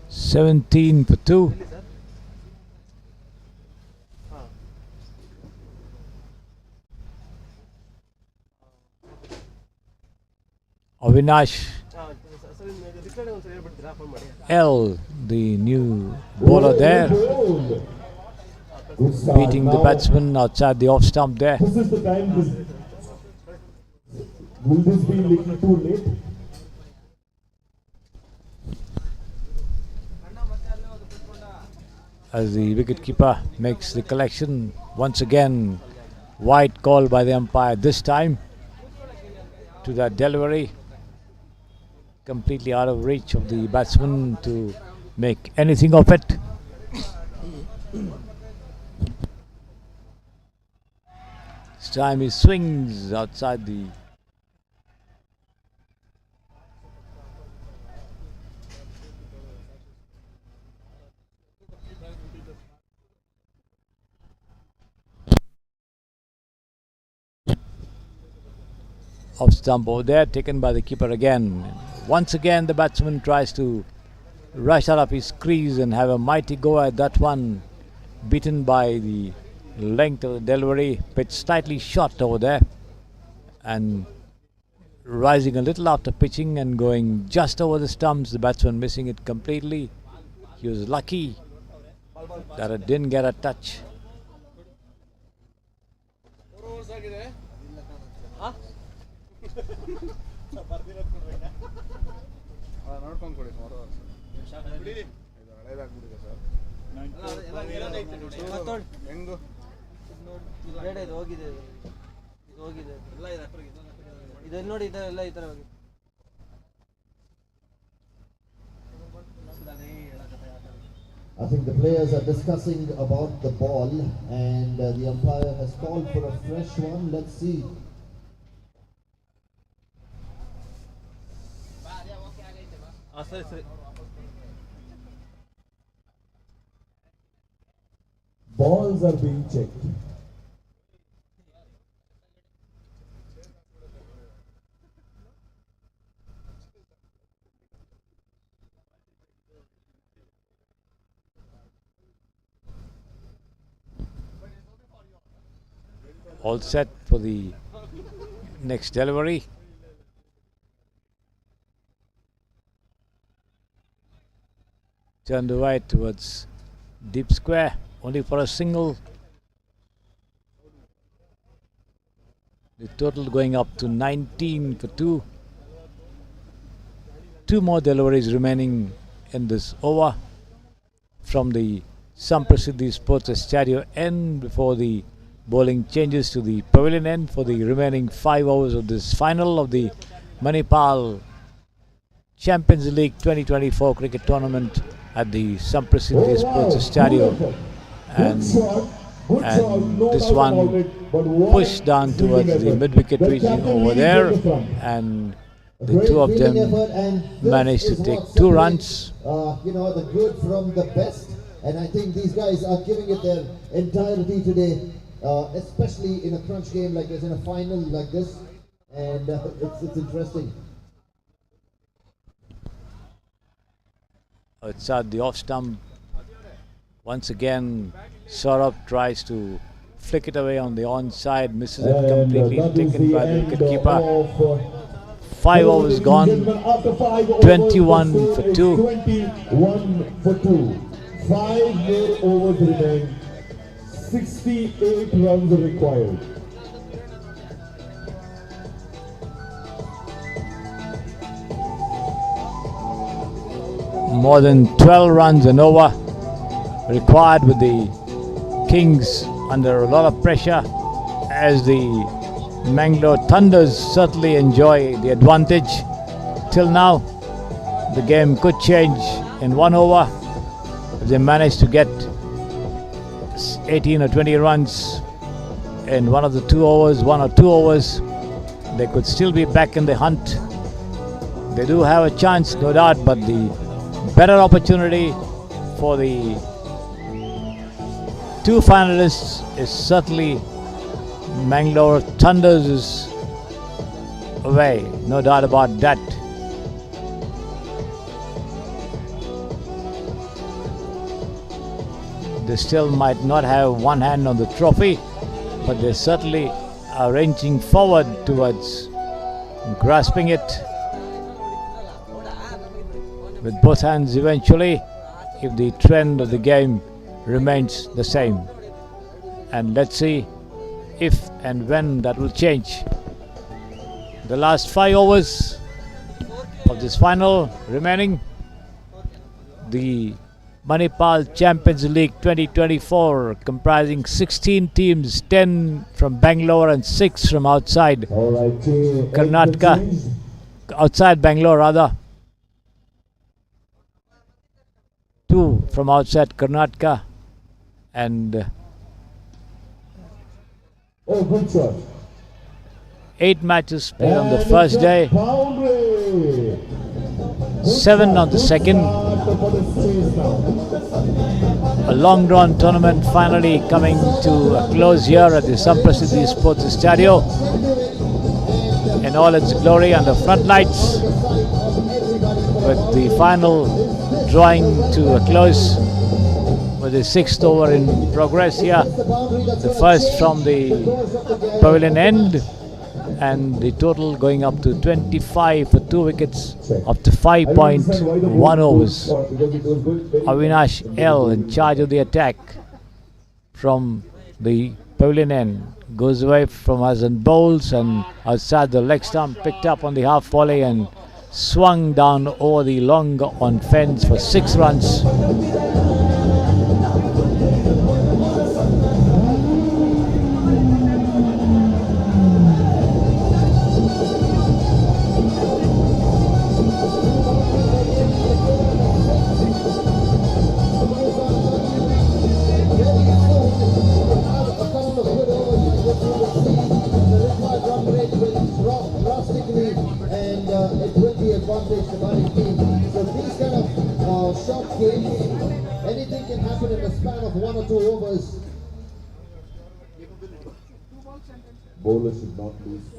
17 for 2. Avinash L, the new bowler there, beating the batsman outside the off stump there. This is the time. Will this be a little too late? As the wicketkeeper makes the collection, once again wide call by the umpire this time to that delivery, completely out of reach of the batsman to make anything of it. This time he swings outside the off stump over there, taken by the keeper again. Once again the batsman tries to rush out of his crease and have a mighty go at that one, beaten by the length of the delivery, pitch slightly short over there and rising a little after pitching and going just over the stumps, the batsman missing it completely. He was lucky that it didn't get a touch. I think the players are discussing about the ball and the umpire has called for a fresh one. Let's see. Balls are being checked. All set for the next delivery. turned wide towards deep square, only for a single. The total going up to 19 for 2. 2 more deliveries remaining in this over from the Samprasiddhi Sports Estadio end before the bowling changes to the pavilion end for the remaining 5 overs of this final of the Manipal Champions League 2024 cricket tournament at the Samprasiddhi Sports Estadio. And this one pushed down towards the mid-wicket region over there, and the two of them managed to take 2 runs. The good from the best, and I think these guys are giving it their entirety today, especially in a crunch game like this, in a final like this, and it's interesting. Outside the off stump, once again Saurabh tries to flick it away on the onside, misses it completely, taken by the wicketkeeper. 5 overs gone, 21 for 2. 21 for 2. 5 more overs remain. 68 runs are required. More than 12 runs an over required, with the Kings under a lot of pressure, as the Mangalore Thunders certainly enjoy the advantage. Till now, the game could change in 1 over if they manage to get 18 or 20 runs in one of the 2 overs, 1 or 2 overs. They could still be back in the hunt. They do have a chance, no doubt, but the better opportunity for the 2 finalists is certainly Mangalore Thunders is away, no doubt about that. They still might not have one hand on the trophy, but they certainly are ranging forward towards grasping it with both hands eventually, if the trend of the game remains the same. And let's see if and when that will change. The last 5 overs of this final remaining. The Manipal Champions League 2024, comprising 16 teams, 10 from Bangalore and 6 from outside Karnataka, outside Bangalore rather. 2 from outside Karnataka, and 8 matches played on the first day, 7 on the second. A long drawn tournament finally coming to a close here at the Samprasiddhi Sports Estadio in all its glory under floodlights, with the final drawing to a close with the 6th over in progress here. The first from the pavilion end, and the total going up to 25 for 2 wickets after 5.1 overs. Avinash L in charge of the attack from the pavilion end, goes away from us and bowls, and outside the leg stump, picked up on the half volley and swung down over the long on fence for 6 runs. Anything can happen in the span of 1 or 2 overs.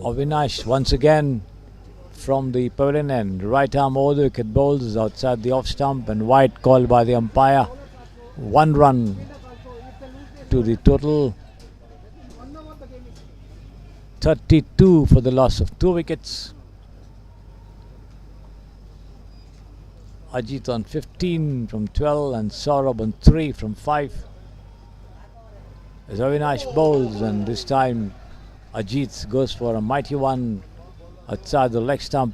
Avinash once again from the pavilion end, right arm over the wicket, bowls is outside the off stump, and wide called by the umpire. 1 run to the total. 32 for the loss of 2 wickets. Ajit on 15 from 12 and Saurabh on 3 from 5. As Avinash bowls, and this time Ajit goes for a mighty one outside the leg stump,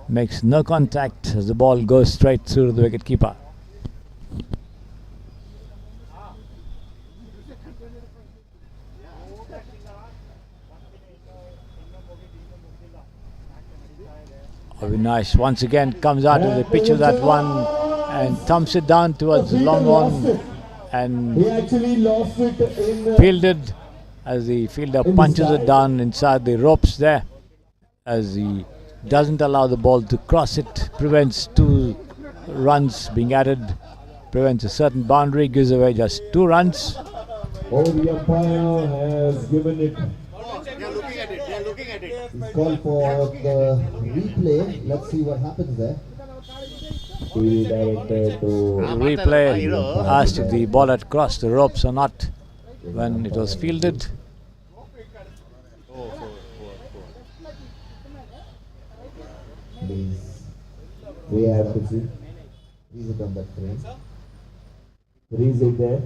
makes no contact as the ball goes straight through the wicketkeeper. Avinash once again comes out of the pitch of that one and thumps it down towards the long on and He actually lost it in fielded as the fielder punches it down inside the ropes there, as he doesn't allow the ball to cross it, prevents 2 runs being added, prevents a certain boundary, gives away just 2 runs. Oh, the umpire has given it. They are looking at it. They are looking at it. He's called for the replay. Let's see what happens there. He directed to Replay asked if the ball had crossed the ropes or not when it was fielded. Please. We have to see. Is it on that frame? freeze it there.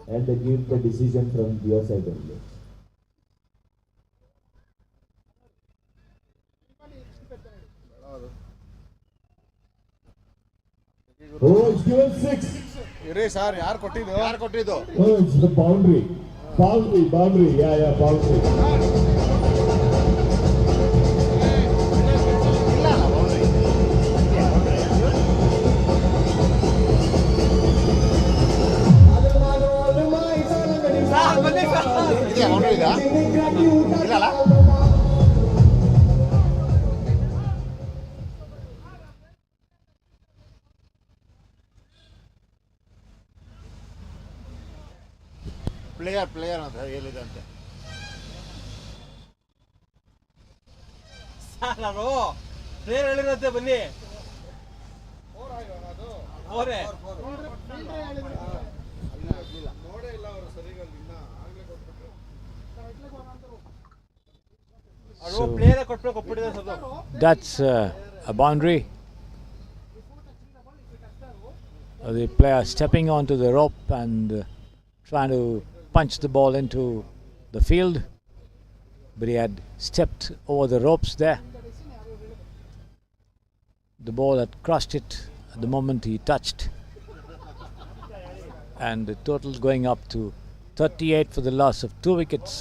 And they give the decision from your side only. Oh, it's given 6. ಇರೇ sir ಯಾರು ಕೊಟ್ಟಿದ್ದು Oh, it's the boundary. Boundary. Yeah, boundary. ಇದೆಯಾ boundary ಇದಾ ಇಲ್ಲಲ್ಲ player ಅಂತ ಹೇಳಿದೆ ಅಂತೆ player ಹೇಳಿರಂತೆ ಬನ್ನಿ ಅವರೇ So that's a boundary. The player stepping onto the rope and trying to punch the ball into the field, but he had stepped over the ropes there. The ball had crushed it at the moment he touched, and the total going up to 38 for the loss of 2 wickets.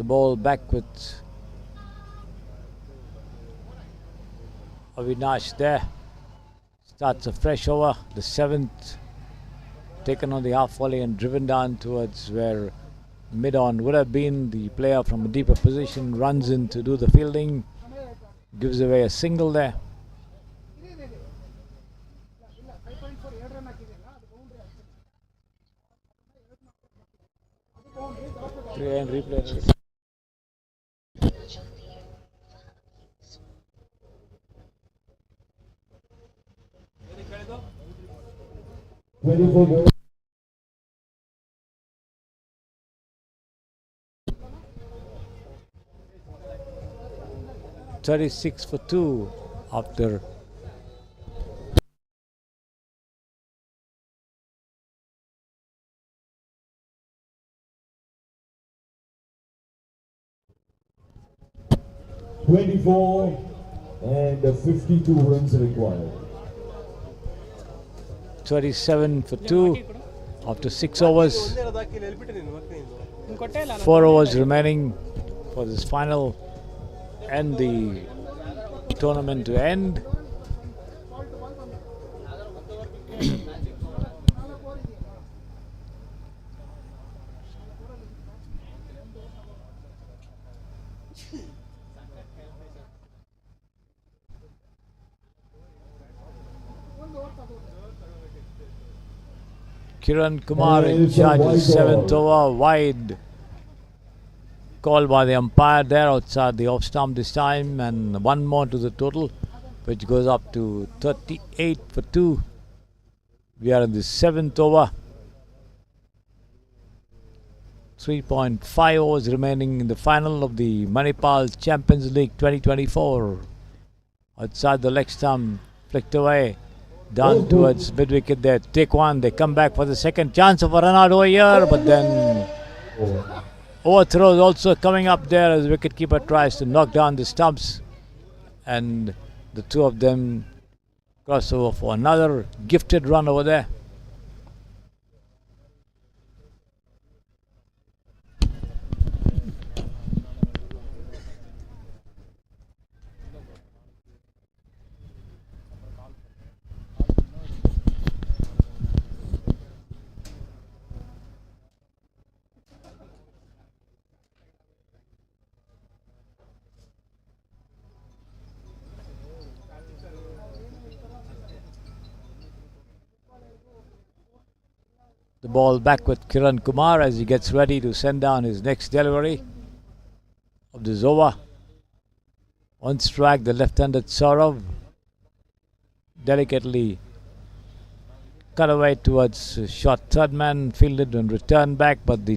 The ball back with Avinash there. Starts a fresh over. The 7th taken on the half volley and driven down towards where mid-on would have been. The player from a deeper position runs in to do the fielding. Gives away a single there. And replay. 24 goals. $36 for 2 after and 52 runs required. 27 for 2 after 6 overs. 4 overs remaining for this final and the tournament to end. Kiran Kumar in charge of 7th over, wide call by the umpire there outside the off stump this time, and one more to the total, which goes up to 38 for 2. We are in the 7th over. 3.5 overs remaining in the final of the Manipal Champions League 2024. Outside the leg stump, flicked away, down towards mid-wicket there. Take one, they come back for the second chance of a run out over here, but then overthrows also coming up there as the wicketkeeper tries to knock down the stumps, and the two of them cross over for another gifted run over there. The ball back with Kiran Kumar as he gets ready to send down his next delivery of this over. On strike, the left-handed Saurav delicately cut away towards short third man, fielded and returned back, but the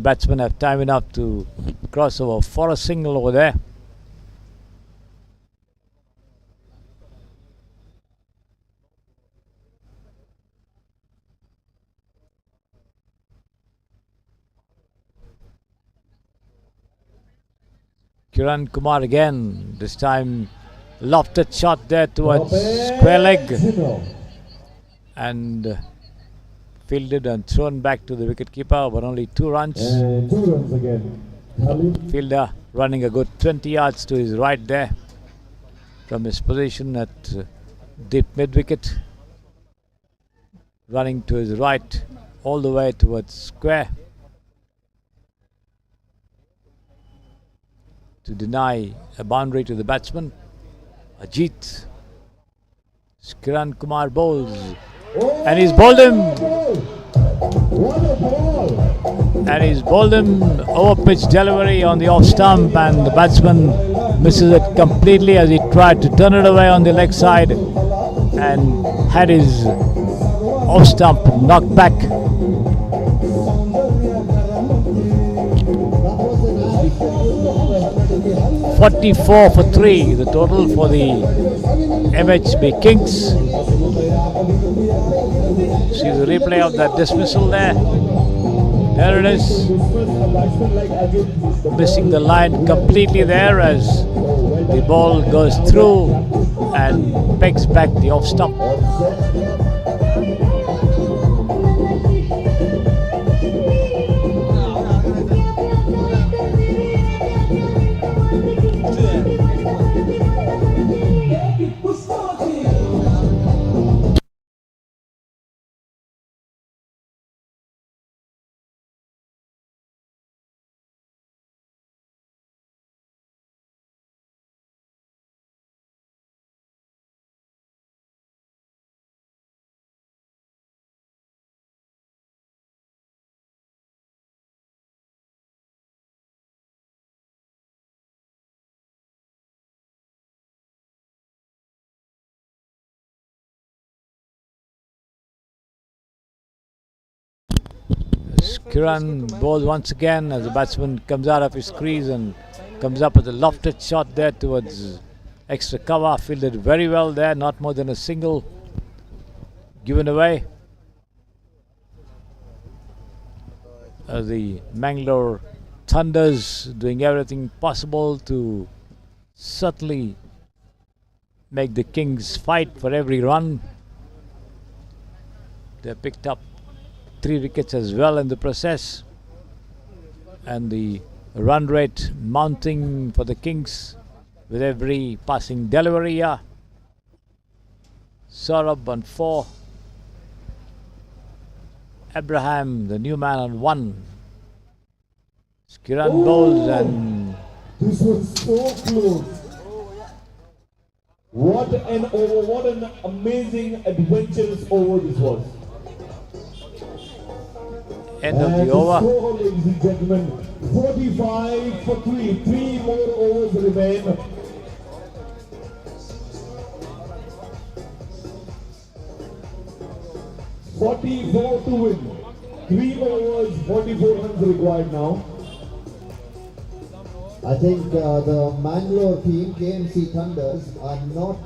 batsmen have time enough to cross over for a single over there. Kiran Kumar again, this time lofted shot there towards square leg and fielded and thrown back to the wicketkeeper, but only 2 runs. 2 runs again. Fielder running a good 20 yards to his right there from his position at deep mid-wicket, running to his right all the way towards square to deny a boundary to the batsman. Ajit. Kiran Kumar bowls and he's bowled him. And he's bowled him over pitch delivery on the off stump, and the batsman misses it completely as he tried to turn it away on the leg side and had his off stump knocked back. 44 for 3, the total for the MHB Kings. See the replay of that dismissal there. There it is. Missing the line completely there as the ball goes through and pegs back the off stump. Kiran bowls once again as the batsman comes out of his crease and comes up with a lofted shot there towards extra cover. Fielded very well there, not more than a single given away. The Mangalore Thunders doing everything possible to certainly make the Kings fight for every run. They picked up 3 wickets as well in the process, and the run rate mounting for the Kings with every passing delivery here. Saurabh on 4, Abraham, the new man, on 1. Kiran bowls and this was so close. What an over, what an amazing adventurous over this was. End of the over. Score, ladies and gentlemen, 45 for 3. 3 more overs remain. 44 to win. 3 overs, 44 runs required now. I think the Mangalore team, KMC Thunders, are not,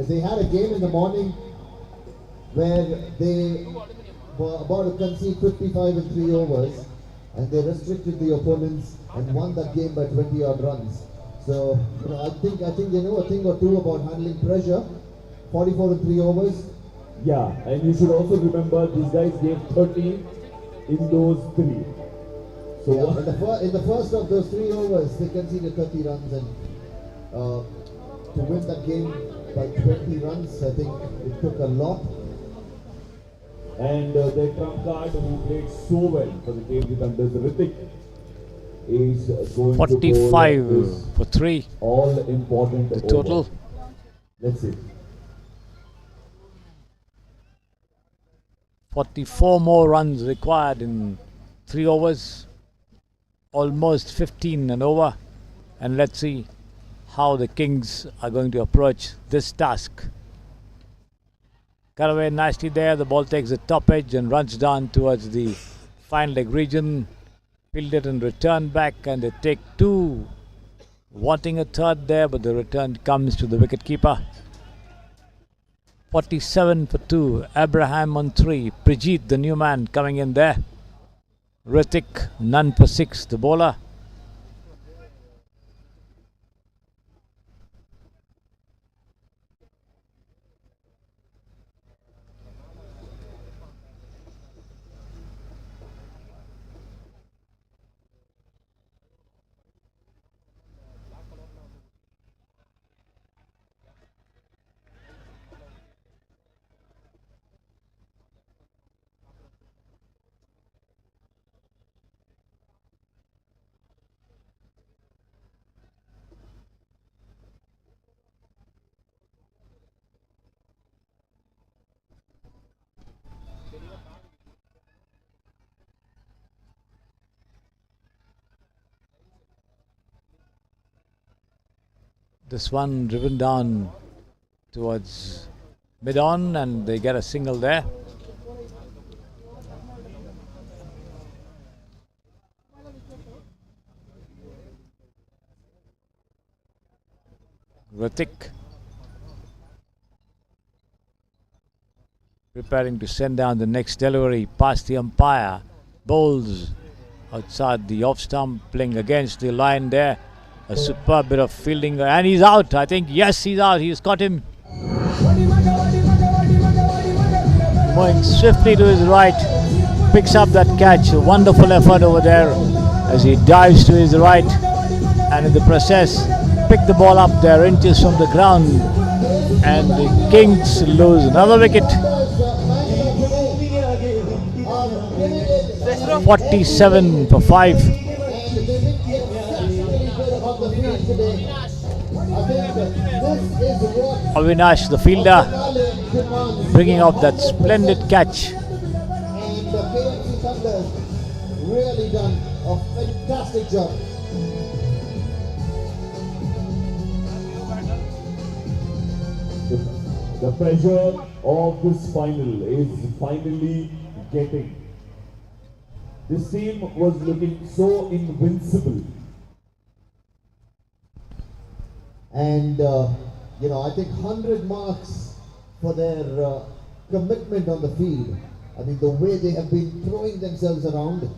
they had a game in the morning where they were about to concede 55 in 3 overs, and they restricted the opponents and won that game by 20 odd runs. So, I think they know a thing or two about handling pressure. 44 in 3 overs. Yeah, and you should also remember these guys gave 30 in those 3. So yeah, in the first of those 3 overs, they conceded 30 runs, and to win that game by 20 runs, I think it took a lot. And their trump card, who played so well for the KMC Thunders, Ritik, is going 45 to bowl for 3. All important The total. over. Let's see. 44 more runs required in 3 overs. Almost 15 and over. And let's see how the Kings are going to approach this task. Cut away nicely there. The ball takes the top edge and runs down towards the fine leg region. Fielded and returned back, and they take 2. Wanting a third there, but the return comes to the wicket keeper. 47 for 2. Abraham on 3. Prijit, the new man, coming in there. Ritik, none for 6, the bowler. This one driven down towards mid-on, and they get a single there. Ritik preparing to send down the next delivery past the umpire. Bowls outside the off stump, playing against the line there. A superb bit of fielding, and he's out. I think, yes, he's out. He's caught him. Moving swiftly to his right, picks up that catch. A wonderful effort over there as he dives to his right, and in the process, pick the ball up there, inches from the ground, and the Kings lose another wicket. 47 for 5. Avinash, the fielder, bringing out that splendid catch. And the KMC Thunders really done a fantastic job. The pressure of this final is finally getting. This team was looking so invincible. And, I think 100 marks for their commitment on the field. I mean, the way they have been throwing themselves around,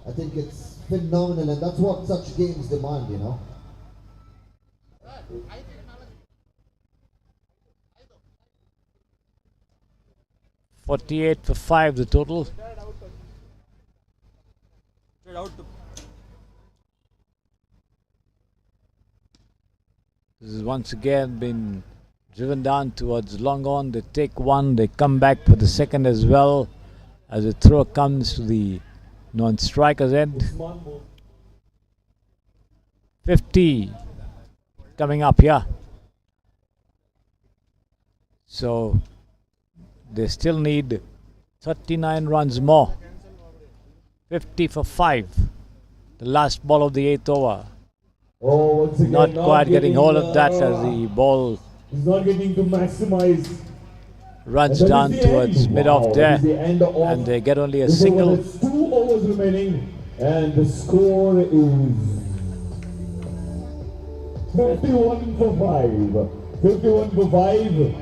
I think it's phenomenal, and that's what such games demand, 48 for 5, the total. This is once again been driven down towards long on. They take 1, they come back for the second as well as the throw comes to the non-striker's end. 50 coming up here. So they still need 39 runs more. 50 for 5. The last ball of the 8th over. Oh, once again, not quite getting hold of that as the ball. He's not getting to maximize runs And that down is the towards end. mid Wow, off that there, is the end of and they get only a this over. single. It's 2 overs remaining, and the score is 51 for 5. 51 for 5.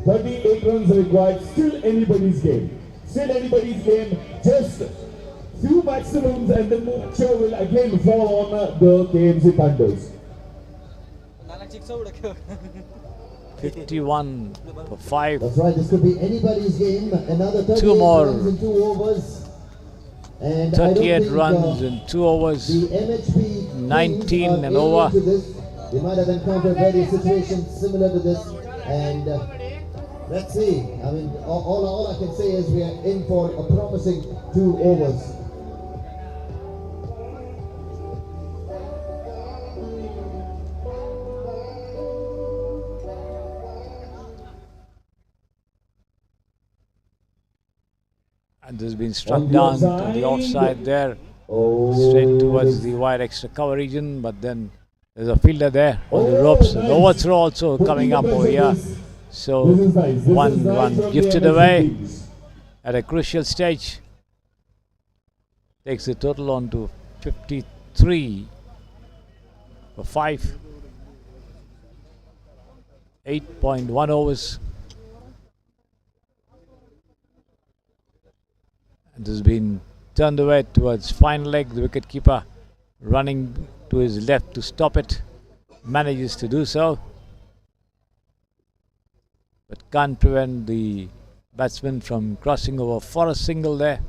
38 runs required. Still anybody's game. Still anybody's game. Just few maximums, and then the show will again fall on the KMC Thunders. 51 for 5. That's right, this could be anybody's game. Another 38 Two more. runs in 2 overs. And I don't 38 think, runs in 2 overs. the MHP 19 teams are and alien over. to this. They might have encountered various situations similar to this, and let's see. I mean, all I can say is we are in for a promising 2 overs. And this has been struck On the down to offside. the offside there, Oh, straight towards the wide extra cover region, but then there's a fielder there on the ropes. An overthrow also coming up over here. So This is nice. This is 1 nice run from the gifted MSC away teams. at a crucial stage. Takes the total on to 53 for 5. 8.1 overs. And this has been turned away towards final leg. The wicketkeeper running to his left to stop it. Manages to do so, but can't prevent the batsman from crossing over for a single there.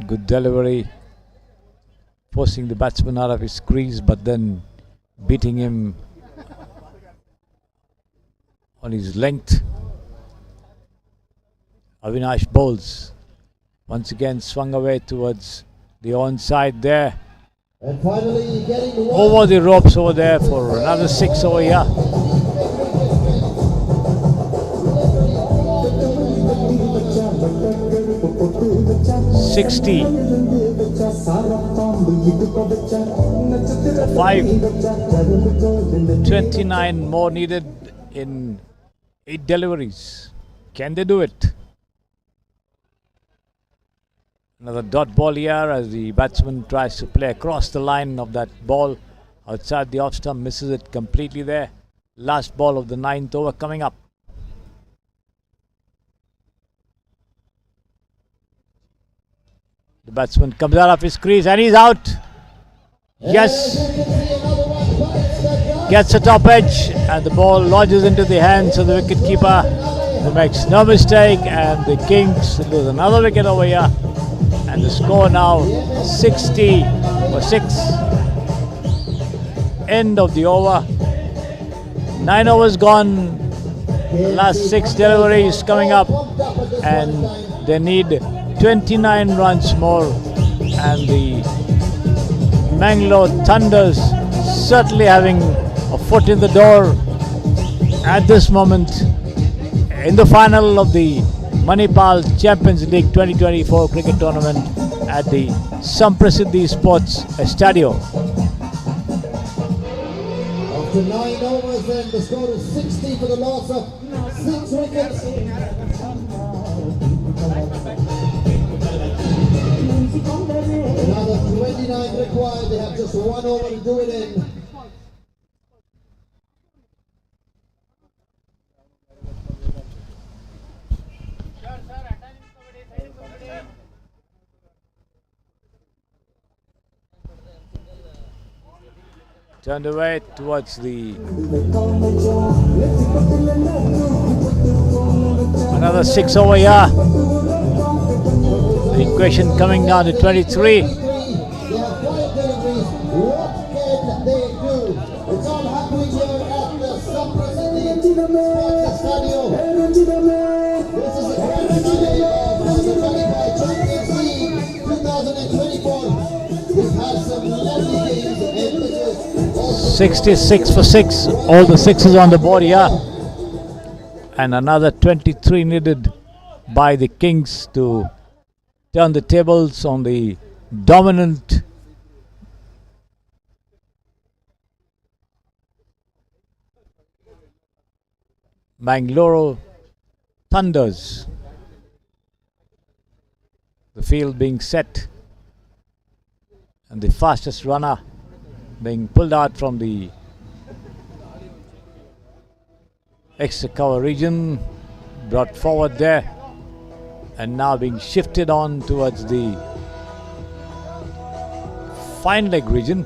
Good delivery, forcing the batsman out of his crease, but then beating him on his length. Avinash bowls. Once again swung away towards the onside there. And finally getting the Over the ropes over there for another 6 over here. $60 for 5. 29 more needed in 8 deliveries. Can they do it? Another dot ball here as the batsman tries to play across the line of that ball outside the off stump, misses it completely there. Last ball of the 9th over coming up. The batsman comes out of his crease and he's out. Yes. Gets a top edge and the ball lodges into the hands of the wicketkeeper, who makes no mistake, and the Kings lose another wicket over here. And the score now 60 for 6. End of the over. 9 overs gone. The last 6 deliveries coming up, and they need 29 runs more. And the Mangalore Thunders certainly having a foot in the door at this moment in the final of the Manipal Champions League 2024 cricket tournament at the Samprasiddhi Sports Estadio. After 9 overs, then the score is 60 for the loss of 6 wickets. Another 29 required. They have just 1 over to do it in. Turned away towards the another 6 over here. The equation coming down to 23. They have 5 deliveries. What can they do? It's all happening here at the Samprasiddhi Sports Estadio. This is the grand finale of the Manipal Champions League 2024. We've had some lovely games and pitches. 66 for 6. All the 6s on the board here. And another 23 needed by the Kings to turn the tables on the dominant Mangalore Thunders. The field being set and the fastest runner being pulled out from the extra cover region, brought forward there, and now being shifted on towards the fine leg region,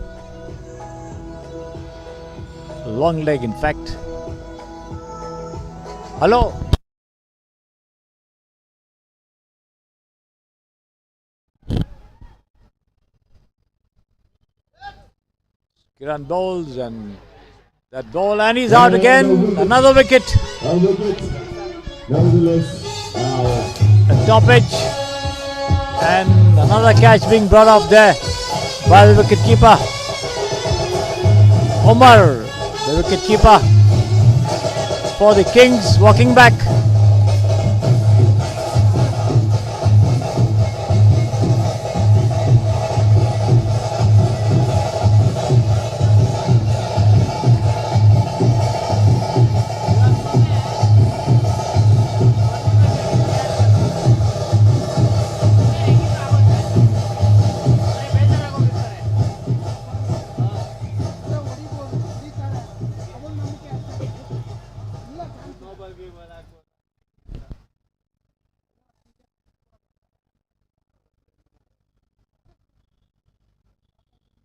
long leg in fact. Hello. Kiran bowls and that ball, and he's out again. Another wicket. Nevertheless, A stoppage and another catch being brought off there by the wicketkeeper. Omar, the wicketkeeper for the Kings, walking back.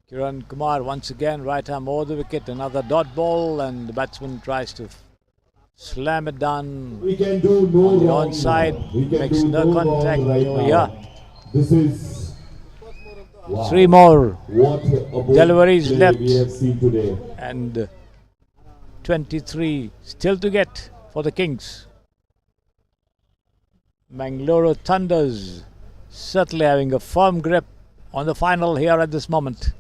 Kiran Kumar once again, right arm over the wicket, another dot ball, and the batsman tries to slam it down we can do no on the wrong onside, now. We can makes do no contact wrong over right here. now. This is wow. 3 more What a bold deliveries play left we have seen today. and 23 still to get for the Kings. Mangalore Thunders certainly having a firm grip on the final here at this moment.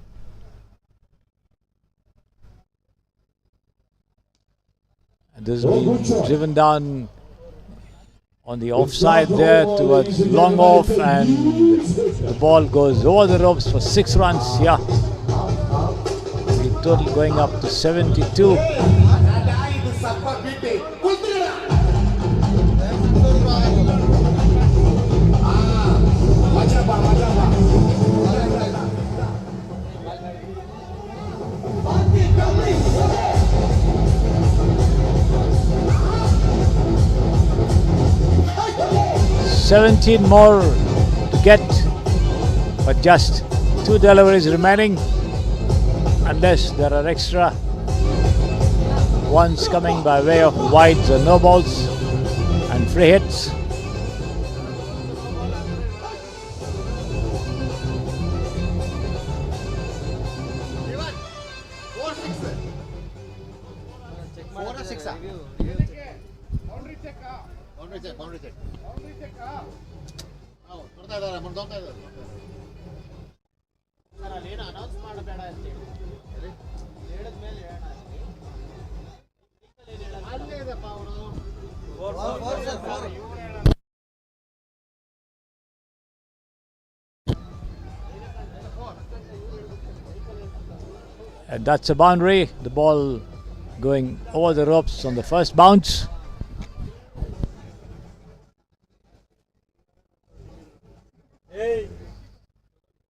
And this is being driven down on the offside there towards long off, and the ball goes over the ropes for 6 runs. Yeah, the total going up to 72. $17 more to get, but just 2 deliveries remaining, unless there are extra ones coming by way of wides or no balls and free hits. And that's a boundary. The ball going over the ropes on the first bounce.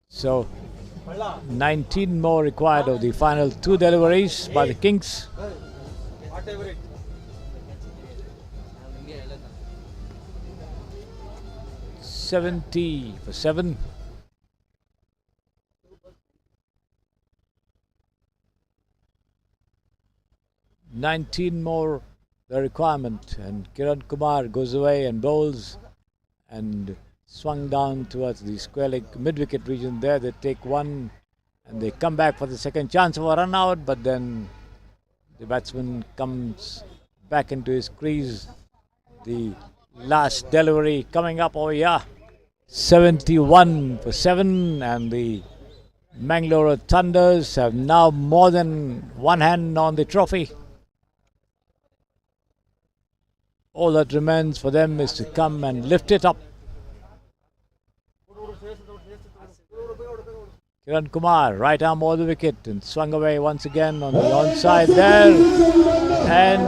So 19 more required of the final 2 deliveries by the Kings. 70 for 7. $19 more the requirement, and Kiran Kumar goes away and bowls and swung down towards the square leg mid-wicket region there. They take 1 and they come back for the second chance of a run out, but then the batsman comes back into his crease. The last delivery coming up over here. 71 for 7, and the Mangalore Thunders have now more than one hand on the trophy. All that remains for them is to come and lift it up. Kiran Kumar, right arm over the wicket and swung away once again on the onside there. And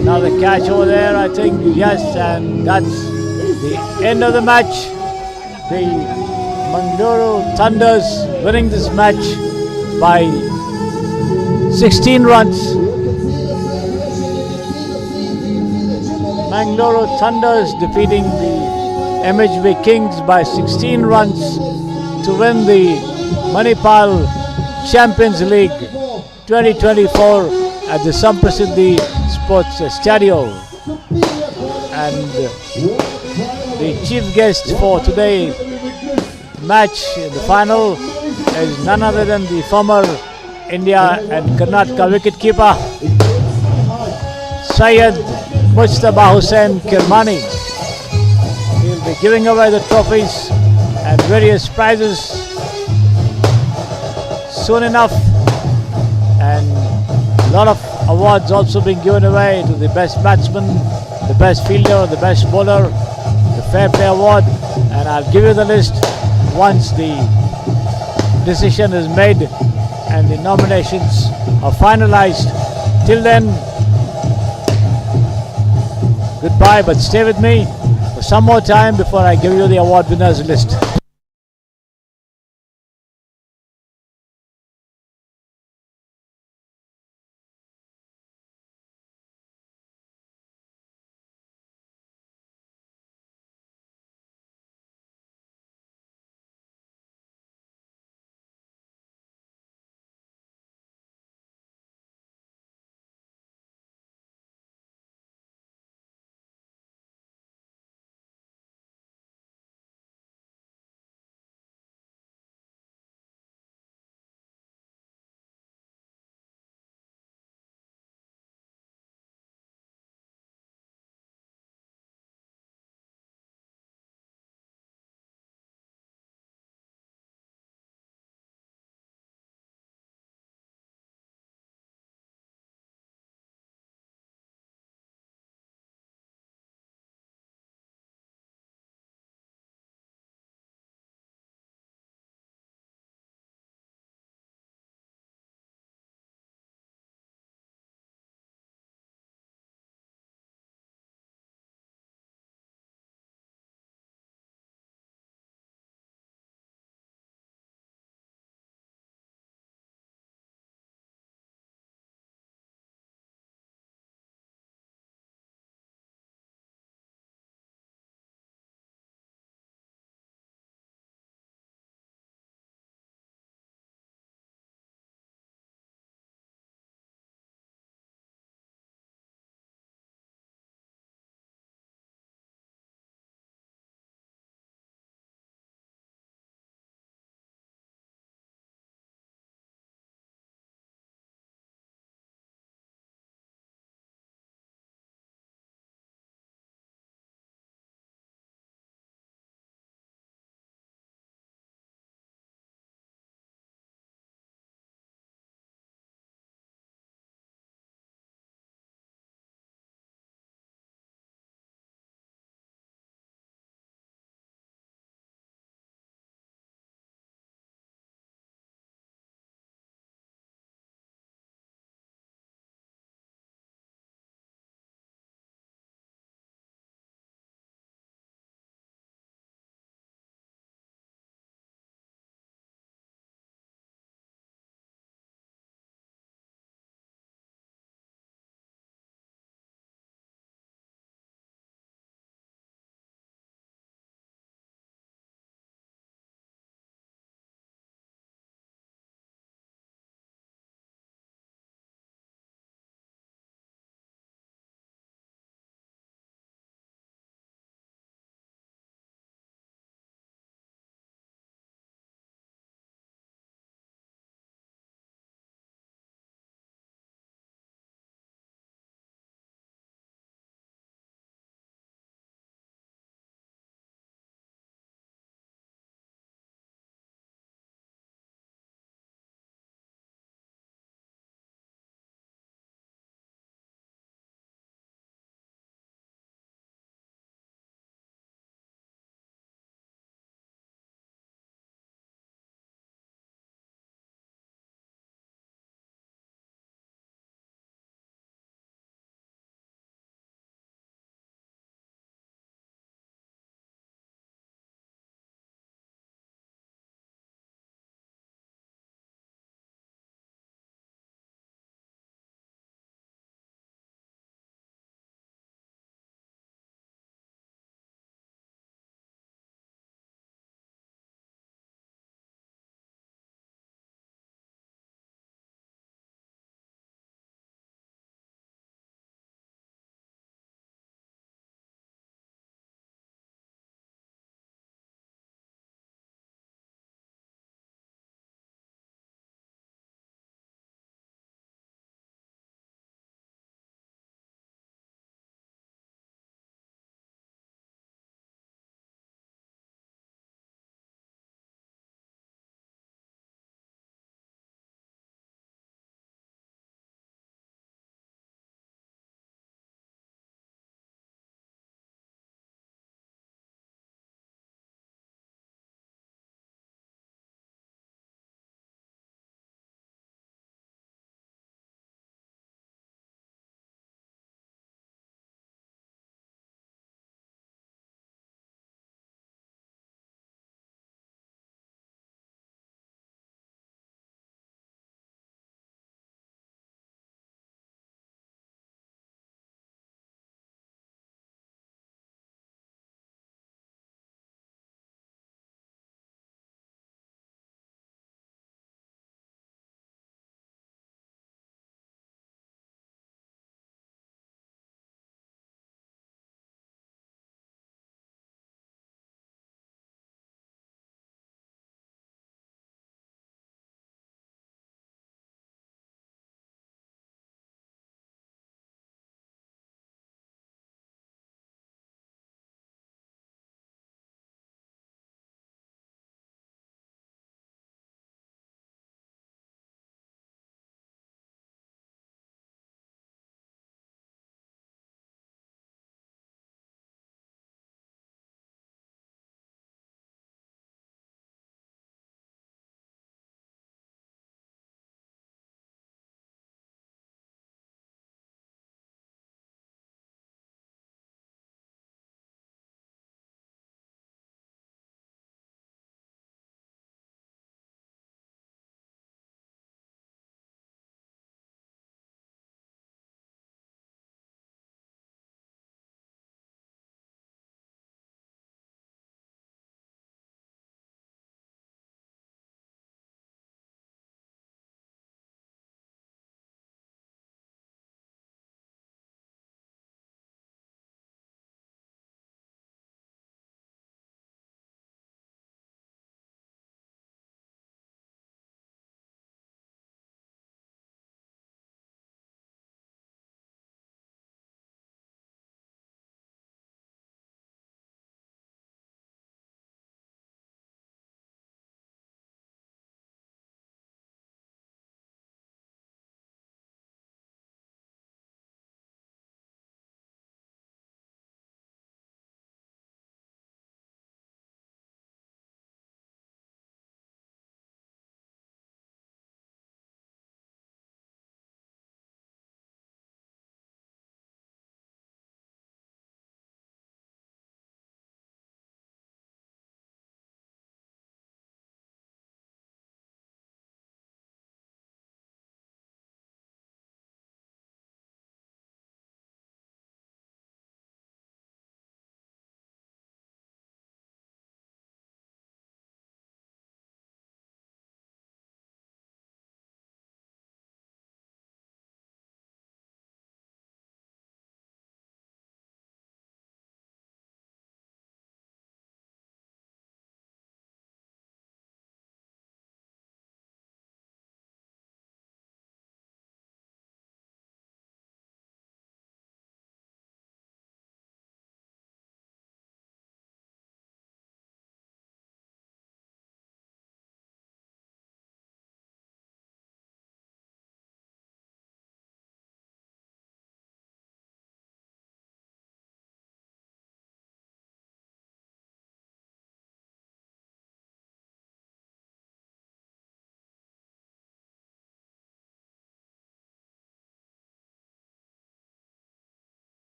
another catch over there, I think. Yes, and that's the end of the match. The Mangalore Thunders winning this match by 16 runs. Mangalore Thunders defeating the MHB Kings by 16 runs to win the Manipal Champions League 2024 at the Samprasiddhi Sports Estadio. And the chief guest for today's match in the final is none other than the former India and Karnataka wicketkeeper Syed Mujtaba Hussain Kirmani. He will be giving away the trophies and various prizes soon enough, and a lot of awards also being given away to the best batsman, the best fielder, the best bowler, the Fair Play Award, and I'll give you the list once the decision is made and the nominations are finalized. Till then, goodbye, but stay with me for some more time before I give you the award winners list.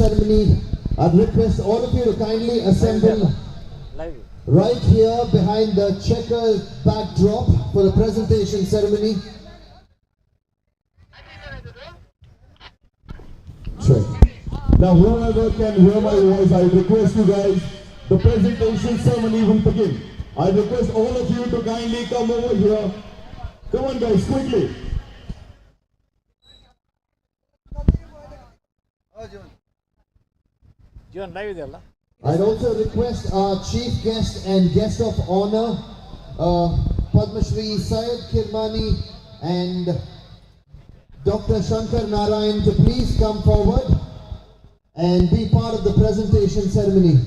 ceremony. I'd request all of you to kindly assemble right here behind the checker backdrop for the presentation ceremony. Check. Now whoever can hear my voice, I request you guys, the presentation ceremony will begin. I request all of you to kindly come over here. Come on guys, quickly. I'd also request our chief guest and guest of honor, Padma Shri Syed Kirmani and Dr. Shankar Narayan to please come forward and be part of the presentation ceremony.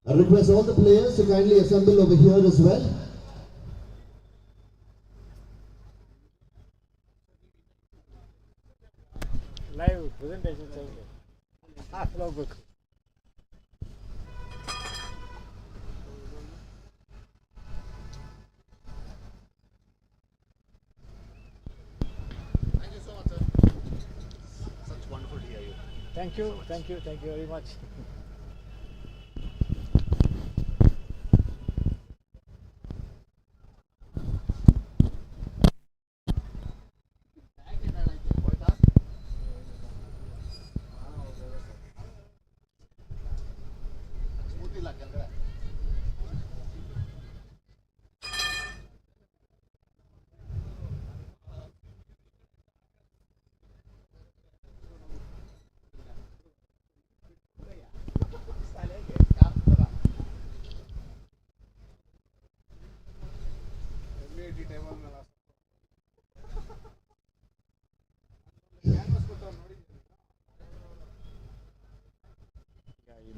I request all the players to kindly assemble over here as well. Live presentation ceremony. Thank you so much, sir. Such wonderful to hear you. Thank you very much.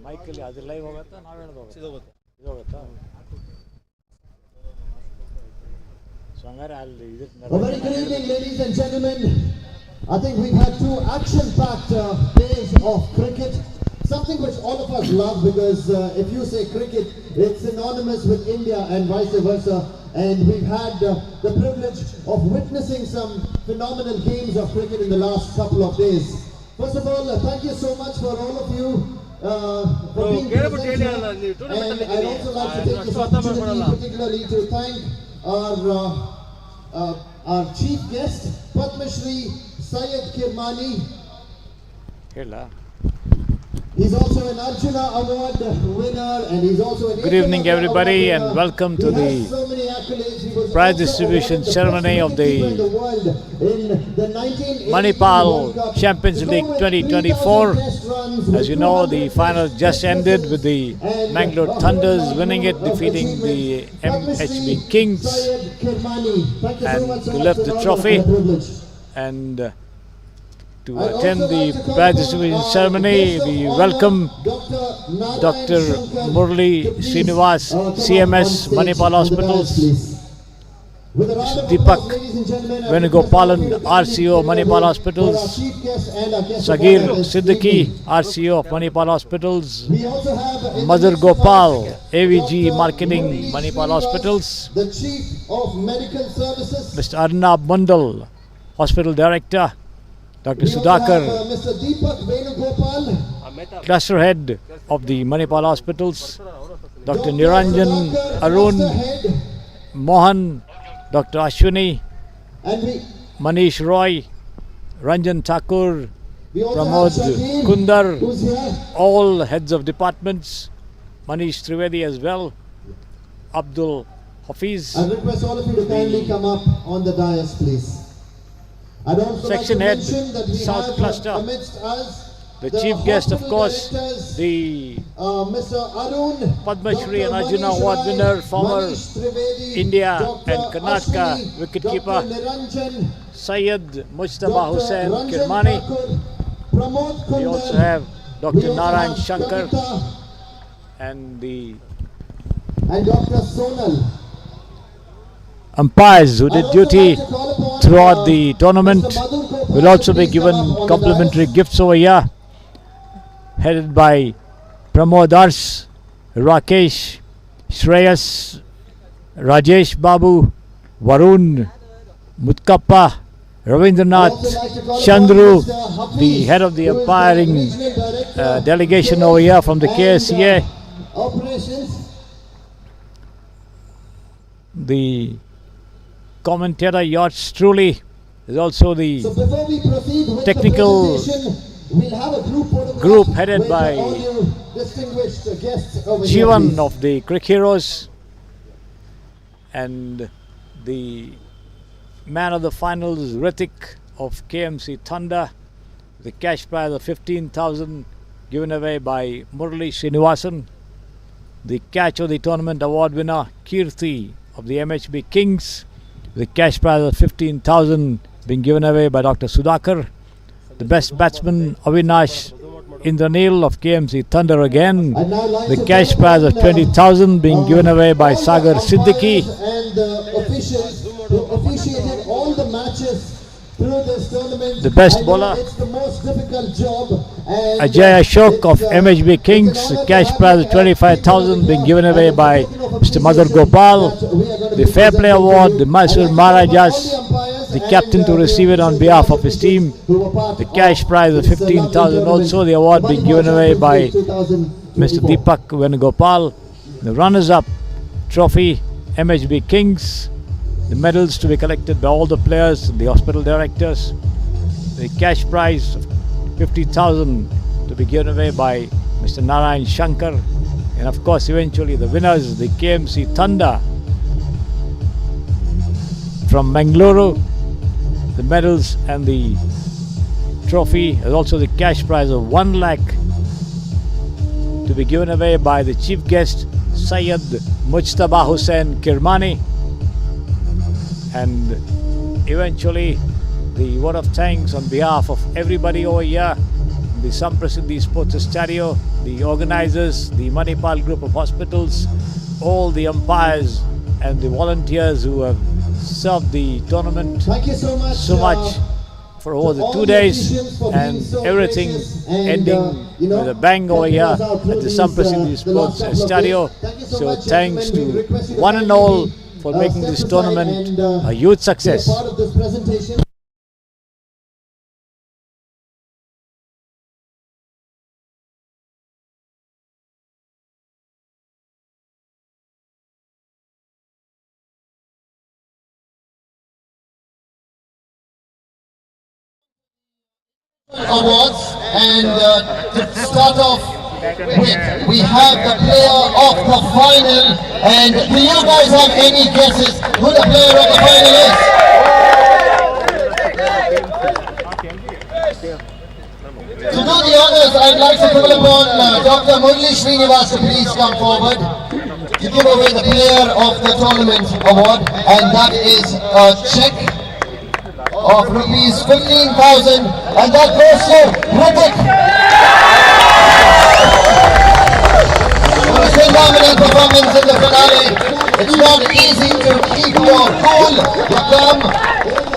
ಮೈಕಲ್ಲಿ ಅದು live ಹೋಗುತ್ತಾ ನಾವು ಹೇಳೋದು ಹೋಗುತ್ತೆ ಇದು ಹೋಗುತ್ತಾ so ಹಂಗಾರೆ ಅಲ್ಲಿ A very good evening, ladies and gentlemen. I think we've had two action-packed days of cricket. Something which all of us love because if you say cricket, it's synonymous with India and vice versa. And we've had the privilege of witnessing some phenomenal games of cricket in the last couple of days. First of all, thank you so much for all of you for being present here. And I'd also like to take this opportunity particularly to thank our chief guest, Padma Shri Syed Kirmani. He's also an Arjuna Award winner and he's also an Good evening everybody and welcome to the prize distribution ceremony of the Manipal Champions League 2024. As you know, the final just ended with the Mangalore Thunders winning it, defeating the MHB Kings and to lift the trophy. And to attend the prize distribution ceremony, we welcome Dr. Murli Srinivas, CMS, Manipal Hospitals, Mr. Deepak Venugopalan, RCO, Manipal Hospitals, Sagir Siddiqui, RCO of Manipal Hospitals, Madhur Gopal, AVG Marketing, Manipal Hospitals, Mr. Arnab Mandal, Hospital Director, Dr. Sudhakar, Cluster Head of the Manipal Hospitals, Dr. Niranjan Arun, Mohan, Dr. Ashwini, Manish Roy, Ranjan Thakur, Pramod Kundar, all heads of departments, Manish Trivedi as well, Abdul Hafiz. I request all of you to kindly come up on the dais, please. I'd also Section like to head, mention that we South have Cluster. amidst us The chief guest, of course, the Mr. Arun, Padma Shri and Dr. Arjuna Manish Award Rai, winner, former Manish Trivedi, India Dr. and Karnataka Ashwini, wicketkeeper Dr. Niranjan, Syed Mujtaba Dr. Hussain Ranjan Kirmani. Thakur, Pramod We Kundal, also have Dr. we also Narayan have Shankar Kavita and the and Dr. Sonal. umpires who did duty throughout the tournament will also be given complimentary gifts over here, headed by Pramodars, Rakesh, Shreyas, Rajesh Babu, Varun, Mutkappa, Ravindranath, Chandru, the head of the umpiring delegation over here from the KSCA. Operations. The commentator yours truly is also the So before we proceed with technical the presentation, we'll have a group photograph group headed with by all you distinguished guests over here, Jivan please. of the Crick Heroes and the man of the finals Ritik of KMC Thunder. The cash prize of 15,000 given away by Murali Srinivasan. The catch of the tournament award winner Kirti of the MHB Kings. The cash prize of 15,000 being given away by Dr. Sudhakar. The best batsman Avinash Indranil of KMC Thunder again. The cash prize of 20,000 being given away by Sagar Siddiqui. And the officials who officiated all the matches through this tournament. The best I know bowler it's the most difficult job. And Ajay Ashok of MHB Kings. The cash prize of 25,000 being given away by Mr. Madhur Gopal. The Fair Play Award, the Mysore Maharajas, the captain to receive it on behalf of his team. The cash prize of 15,000 also, the award being given away by Mr. Deepak Venugopal. The runners-up trophy, MHB Kings. The medals to be collected by all the players, the hospital directors. The cash prize of 50,000 to be given away by Mr. Narayan Shankar. And of course, eventually the winners, the KMC Thunder from Mangaluru. The medals and the trophy, and also the cash prize of 1 lakh to be given away by the chief guest Syed Mujtaba Hussain Kirmani. And eventually the word of thanks on behalf of everybody over here, the Samprasiddhi Sports Estadio, the organizers, the Manipal group of hospitals, all the umpires and the volunteers who have served the tournament Thank you so much, for over the all 2 the days, officials for and being so everything gracious and, ending you know, with a bang over helping here us out at through the these, Samprasiddhi the Sports last couple of Estadio. days. Thank you so So much, thanks gentlemen. We to request you to one and kindly, all for making step this aside tournament and, a huge be success. part of this presentation. Awards, and to start off with, we have the player of the final. And do you guys have any guesses who the player of the final is? To do the honors, I'd like to call upon Dr. Murali Srinivas to please come forward to give away the player of the tournament award, and that is a check of rupees 15,000, and that goes to Ritik. For his phenomenal performance in the finale. It's not easy to keep your cool, to come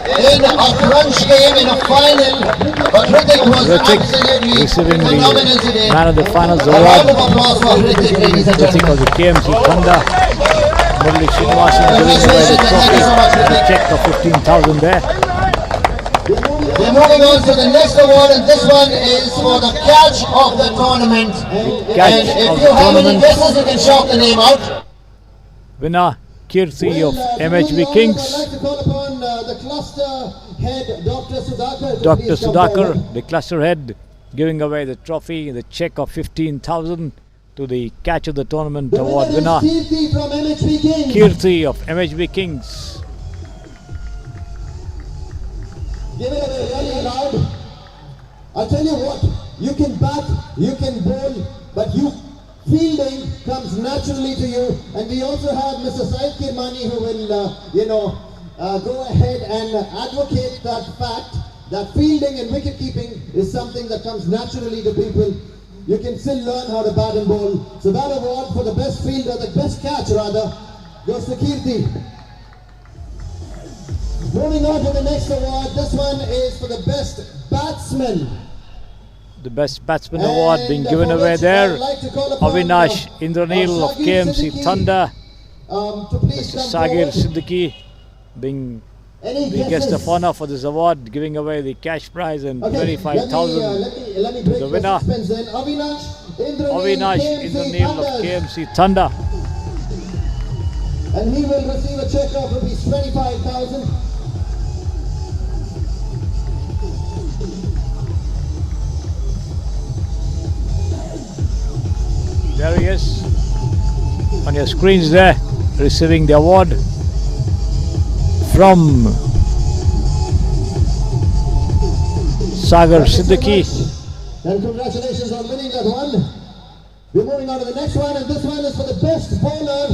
in a crunch game in a final, but Ritik was absolutely receiving phenomenal the today. man of the finals A round award. of applause for Ritik, ladies and Ritik of gentlemen. the KMC Thunder. Murali Srinivasan giving away the trophy, the check of 15,000 there. We're moving on to the next award, and this one is for the catch of the tournament. Catch And if of you the have any tournament. guesses, you can shout the name out. Winner Kirti of MHB I'd Kings. like to call upon the cluster head, Dr. Sudhakar. to Dr. please come Sudhakar, forward. the cluster head, giving away the trophy, the check of 15,000 to the catch of the tournament The award winner winner is Kirti from MHP Kings. Kirti of MHB Kings. Give it away really loud. I'll tell you what, You can bat, you can bowl, but fielding comes naturally to you. And we also have Mr. Syed Kirmani who will, go ahead and advocate that fact that fielding and wicket keeping is something that comes naturally to people. You can still learn how to bat and bowl. So that award for the best fielder, the best catch rather, goes to Kirti. Moving on to the next award, this one is for the best batsman. The best batsman award being given away there. Avinash Indranil of KMC Thunder. Mr. Sagir Siddiqui being the guest of honor for this award, giving away the cash prize and 25,000 to the winner. Avinash Indranil of KMC Thunder. And he will receive a check of rupees 25,000. There he is on your screens there, receiving the award from Sagar Siddiqui. And congratulations on winning that one. We're moving on to the next one, and this one is for the best bowler,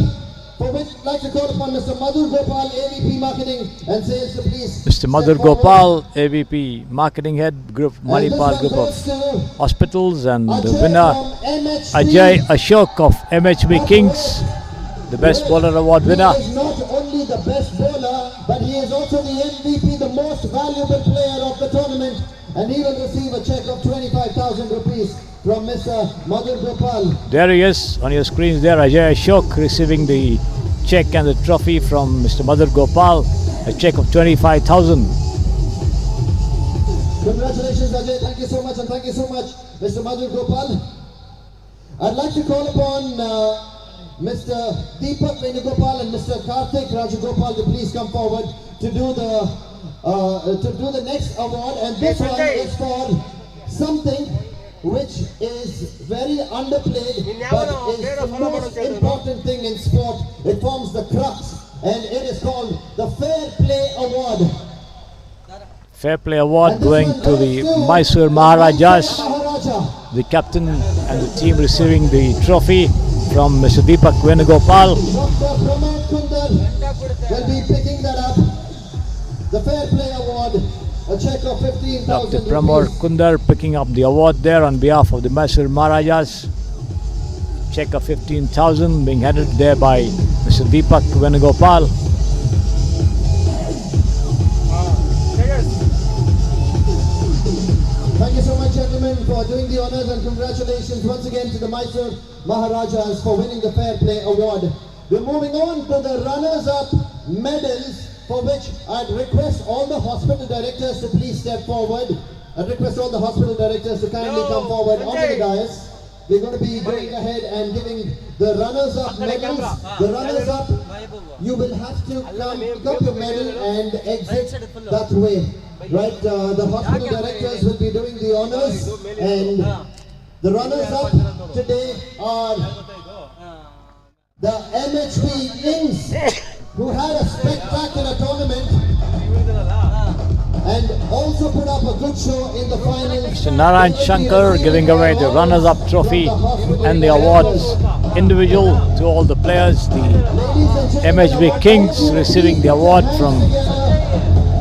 for which I'd like to call upon Mr. Madhur Gopal, AVP Marketing and Sales, to please. Mr. Madhur Gopal, AVP Marketing Head, Group Manipal Group of Hospitals, and the winner Ajay Ashok of MHB Kings, the Best Bowler Award winner. He is not only the best bowler, but he is also the MVP, the most valuable player of the tournament, and he will receive a check of 25,000 rupees from Mr. Madhur Gopal. There he is on your screens there, Ajay Ashok receiving the check and the trophy from Mr. Madhur Gopal, a check of 25,000. Congratulations, Ajay. Thank you so much, and thank you so much, Mr. Madhur Gopal. I'd like to call upon Mr. Deepak Venugopal and Mr. Karthik Rajagopal to please come forward to do the next award, and this one is for something which is very underplayed, but is the most important thing in sport. It forms the crux, and it is called the Fair Play Award. Fair Play Award going to the Mysore Maharajas, the captain and the team receiving the trophy from Mr. Deepak Venugopal. Dr. Pramod Kundar will be picking that up. The Fair Play Award, a check of 15,000 Dr. rupees. Pramod Kundar picking up the award there on behalf of the Mysore Maharajas. Check of 15,000 being handed there by Mr. Deepak Venugopal. Thank you so much, gentlemen, for doing the honors, and congratulations once again to the Mysore Maharajas for winning the Fair Play Award. We're moving on to the runners-up medals, for which I'd request all the hospital directors to please step forward. I'd request all the hospital directors to kindly come forward onto the dais. We're going to be going ahead and giving the runners-up medals. The runners-up, you will have to come pick up your medal and exit that way. Right, the hospital directors will be doing the honors, and the runners-up today are the MHB Kings, who had a spectacular tournament and also put up a good show in the finals. Mr. Narayan Shankar giving away the runners-up trophy and the awards individual to all the players. The MHB Kings receiving the award from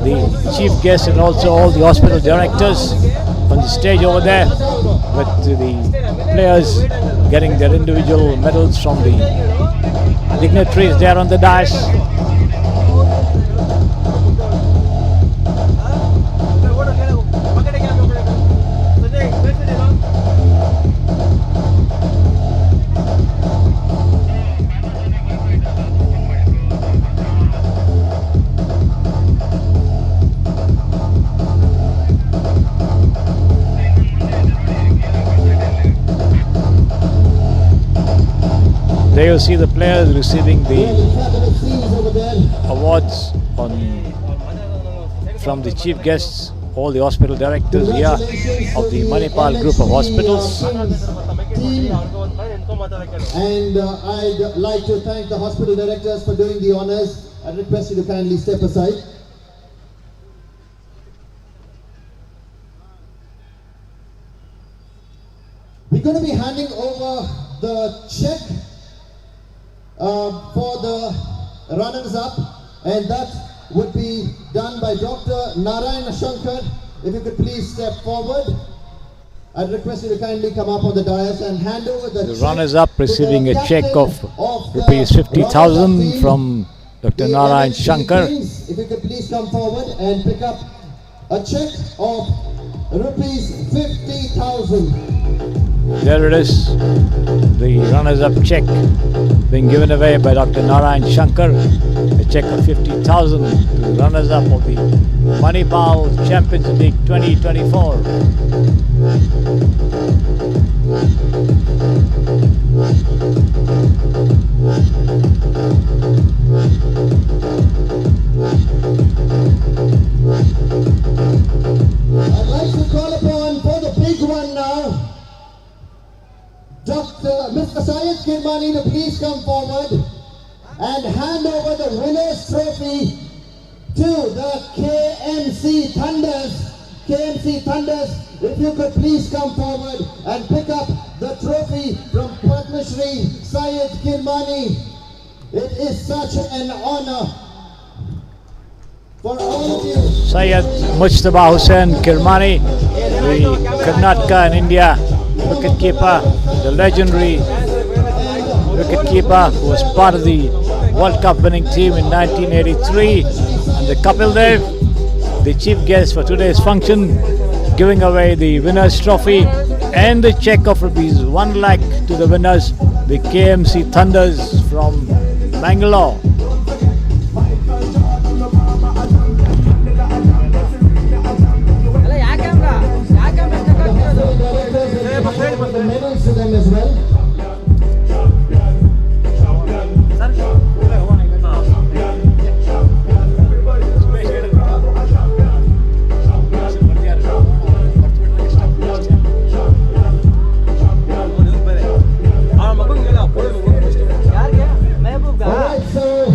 the chief guest and also all the hospital directors on the stage over there, with the players getting their individual medals from the dignitaries there on the dais. There you see the players receiving the awards from the chief guests, all the hospital directors here of the Manipal group of hospitals. And I'd like to thank the hospital directors for doing the honors. I request you to kindly step aside. We're going to be handing over the check for the runners-up, and that would be done by Dr. Narayana Shankar. If you could please step forward. I'd request you to kindly come up on the dais and hand over the check runners-up receiving to the a check captain of the rupees 50,000 runners-up from Dr. team, Narayan the MHP Shankar. teams. If you could please come forward and pick up a check of rupees 50,000. There it is, the runners-up check being given away by Dr. Narayan Shankar, a check of 50,000 to the runners-up of the Manipal Champions League 2024. I'd like to call upon for the big one now, Mr. Syed Kirmani to please come forward and hand over the winner's trophy to the KMC Thunders. KMC Thunders, if you could please come forward and pick up the trophy from Padma Shri Syed Kirmani. It is such an honor for all of you. Syed Mujtaba Hussain Kirmani, the Karnataka and India wicketkeeper, the legendary wicketkeeper who was part of the World Cup winning team in 1983, and the Kapil Dev, the chief guest for today's function, giving away the winner's trophy and the check of rupees 1 lakh to the winners, the KMC Thunders from Bangalore. The medals to them as well. Alright, so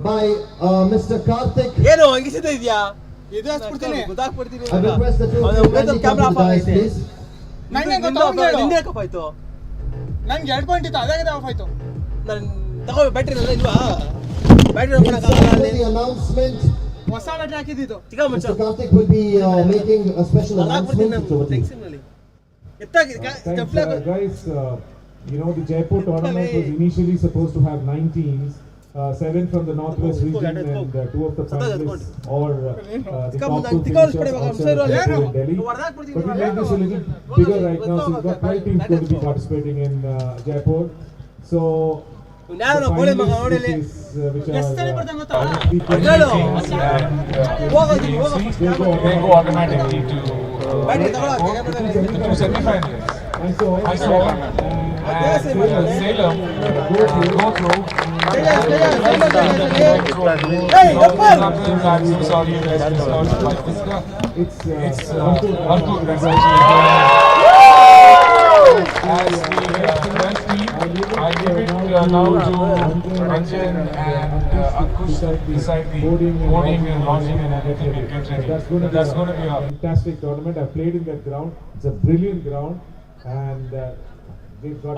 by Mr. Karthik. ಏನು ಹಂಗಿಸಿದ ಇದೆಯಾ ಇದು ಹಾಕ್ಬಿಡ್ತೀನಿ ಗೊತ್ತಾಗ್ಬಿಡ್ತೀನಿ I request the two of you kindly come to the dais, please. ನಂಗೆ ಗೊತ್ತಾಗ್ಲಿಲ್ಲ ನಿಂದೆ of ಆಯ್ತು ನಂಗೆ 2 point ಇತ್ತು ಅದಾಗದ ಆಫ್ ಆಯ್ತು ನಾನು ತಗೋ ಬ್ಯಾಟರಿ ಇಲ್ಲ ಇಲ್ವಾ battery It's time for the announcement. ಹೊಸ ಬ್ಯಾಟರಿ ಹಾಕಿದ್ದು ಚಿಕ್ಕ ಮಚ್ಚ Mr. Karthik will be making a special announcement. Tension ನಲ್ಲಿ ಎತ್ತಾಗಿ Guys, you know, the Jaipur tournament was initially supposed to have 9 teams, 7 from the northwest region and 2 of the finalists or the top 2 finishers outside of Jaipur in Delhi. But we made this a little bigger right now, so we've got 12 teams going to be participating in Jaipur. So the finalists which they go automatically to semi-finals. I saw Salem go through. Sorry, it's Arthur that's actually as the 12th team. I give it now to Ranjan and Ankush beside the boarding and launching and everything. That's going to be a fantastic tournament. I played in that ground. It's a brilliant ground, and they've got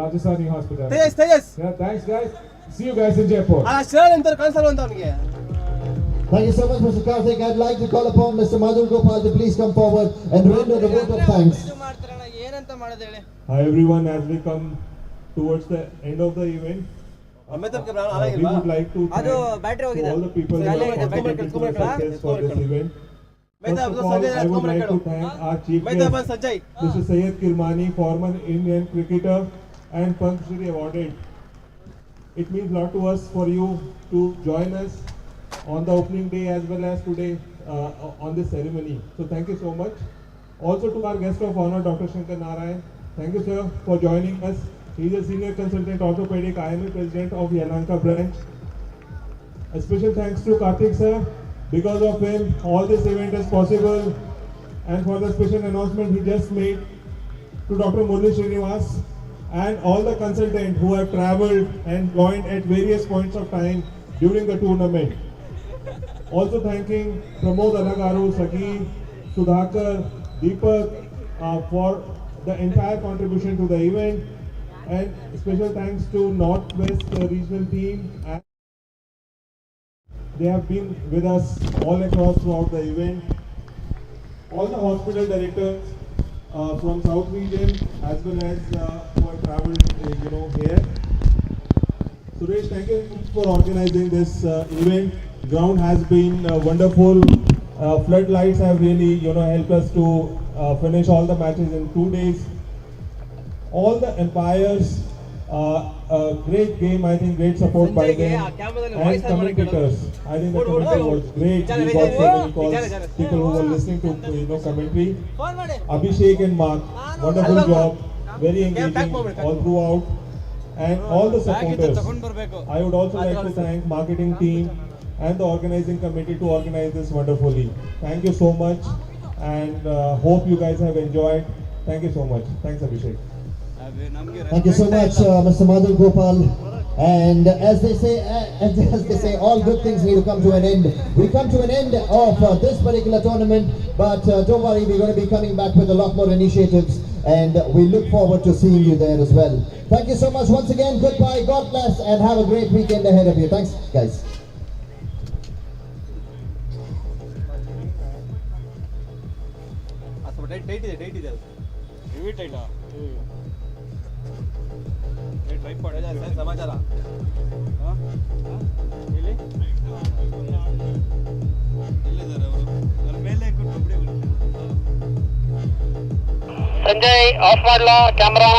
Rajasthani Hospital. Yeah, thanks guys. See you guys in Jaipur. Thank you so much, Mr. Karthik. I'd like to call upon Mr. Madhu Gopal to please come forward and render the vote of thanks. Hi everyone, as we come towards the end of the event, we would like to thank all the people who have contributed to the success for this event. First of all, I would like to thank our chief guest, Mr. Syed Kirmani, former Indian cricketer and Padma Shri awarded. It means a lot to us for you to join us on the opening day as well as today on this ceremony. So thank you so much. Also to our guest of honor, Dr. Shankar Narayan. Thank you, sir, for joining us. He is a senior consultant orthopedic IMA president of Yelahanka branch. A special thanks to Karthik, sir. Because of him, all this event is possible. And for the special announcement he just made to Dr. Murli Srinivas and all the consultants who have travelled and joined at various points of time during the tournament. Also thanking Pramod Alagaru, Sakir, Sudhakar, Deepak for the entire contribution to the event, and special thanks to Northwest regional team. And they have been with us all across throughout the event. All the hospital directors from South region as well as who have travelled here. Suresh, thank you for organizing this event. Ground has been wonderful. Floodlights have really helped us to finish all the matches in 2 days. All the umpires, great game, I think great support by them. And commentators, I think the commentary was great. We got so many calls, people who were listening to commentary. Abhishek and Mark, wonderful job, very engaging all throughout. And all the supporters. I would also like to thank marketing team and the organizing committee to organize this wonderfully. Thank you so much, and hope you guys have enjoyed. Thank you so much. Thanks, Abhishek. Thank you so much, Mr. Madhu Gopal. And as they say, all good things need to come to an end. We come to an end of this particular tournament, but don't worry, we're going to be coming back with a lot more initiatives, and we look forward to seeing you there as well. Thank you so much once again. Goodbye, God bless, and have a great weekend ahead of you. Thanks, guys. ಡೈಟ್ ಇದೆ ಅದು heavy ಟೈಟಾ try ಮಾಡಿ ಸಮಾಚಾರ ಎಲ್ಲಿದ್ದಾರೆ ಅವರು ನನ್ನ ಮೇಲೆ ಕೊಟ್ಟು Sanjay of ಮಾಡ್ಲಾ ಕ್ಯಾಮ್ರಾ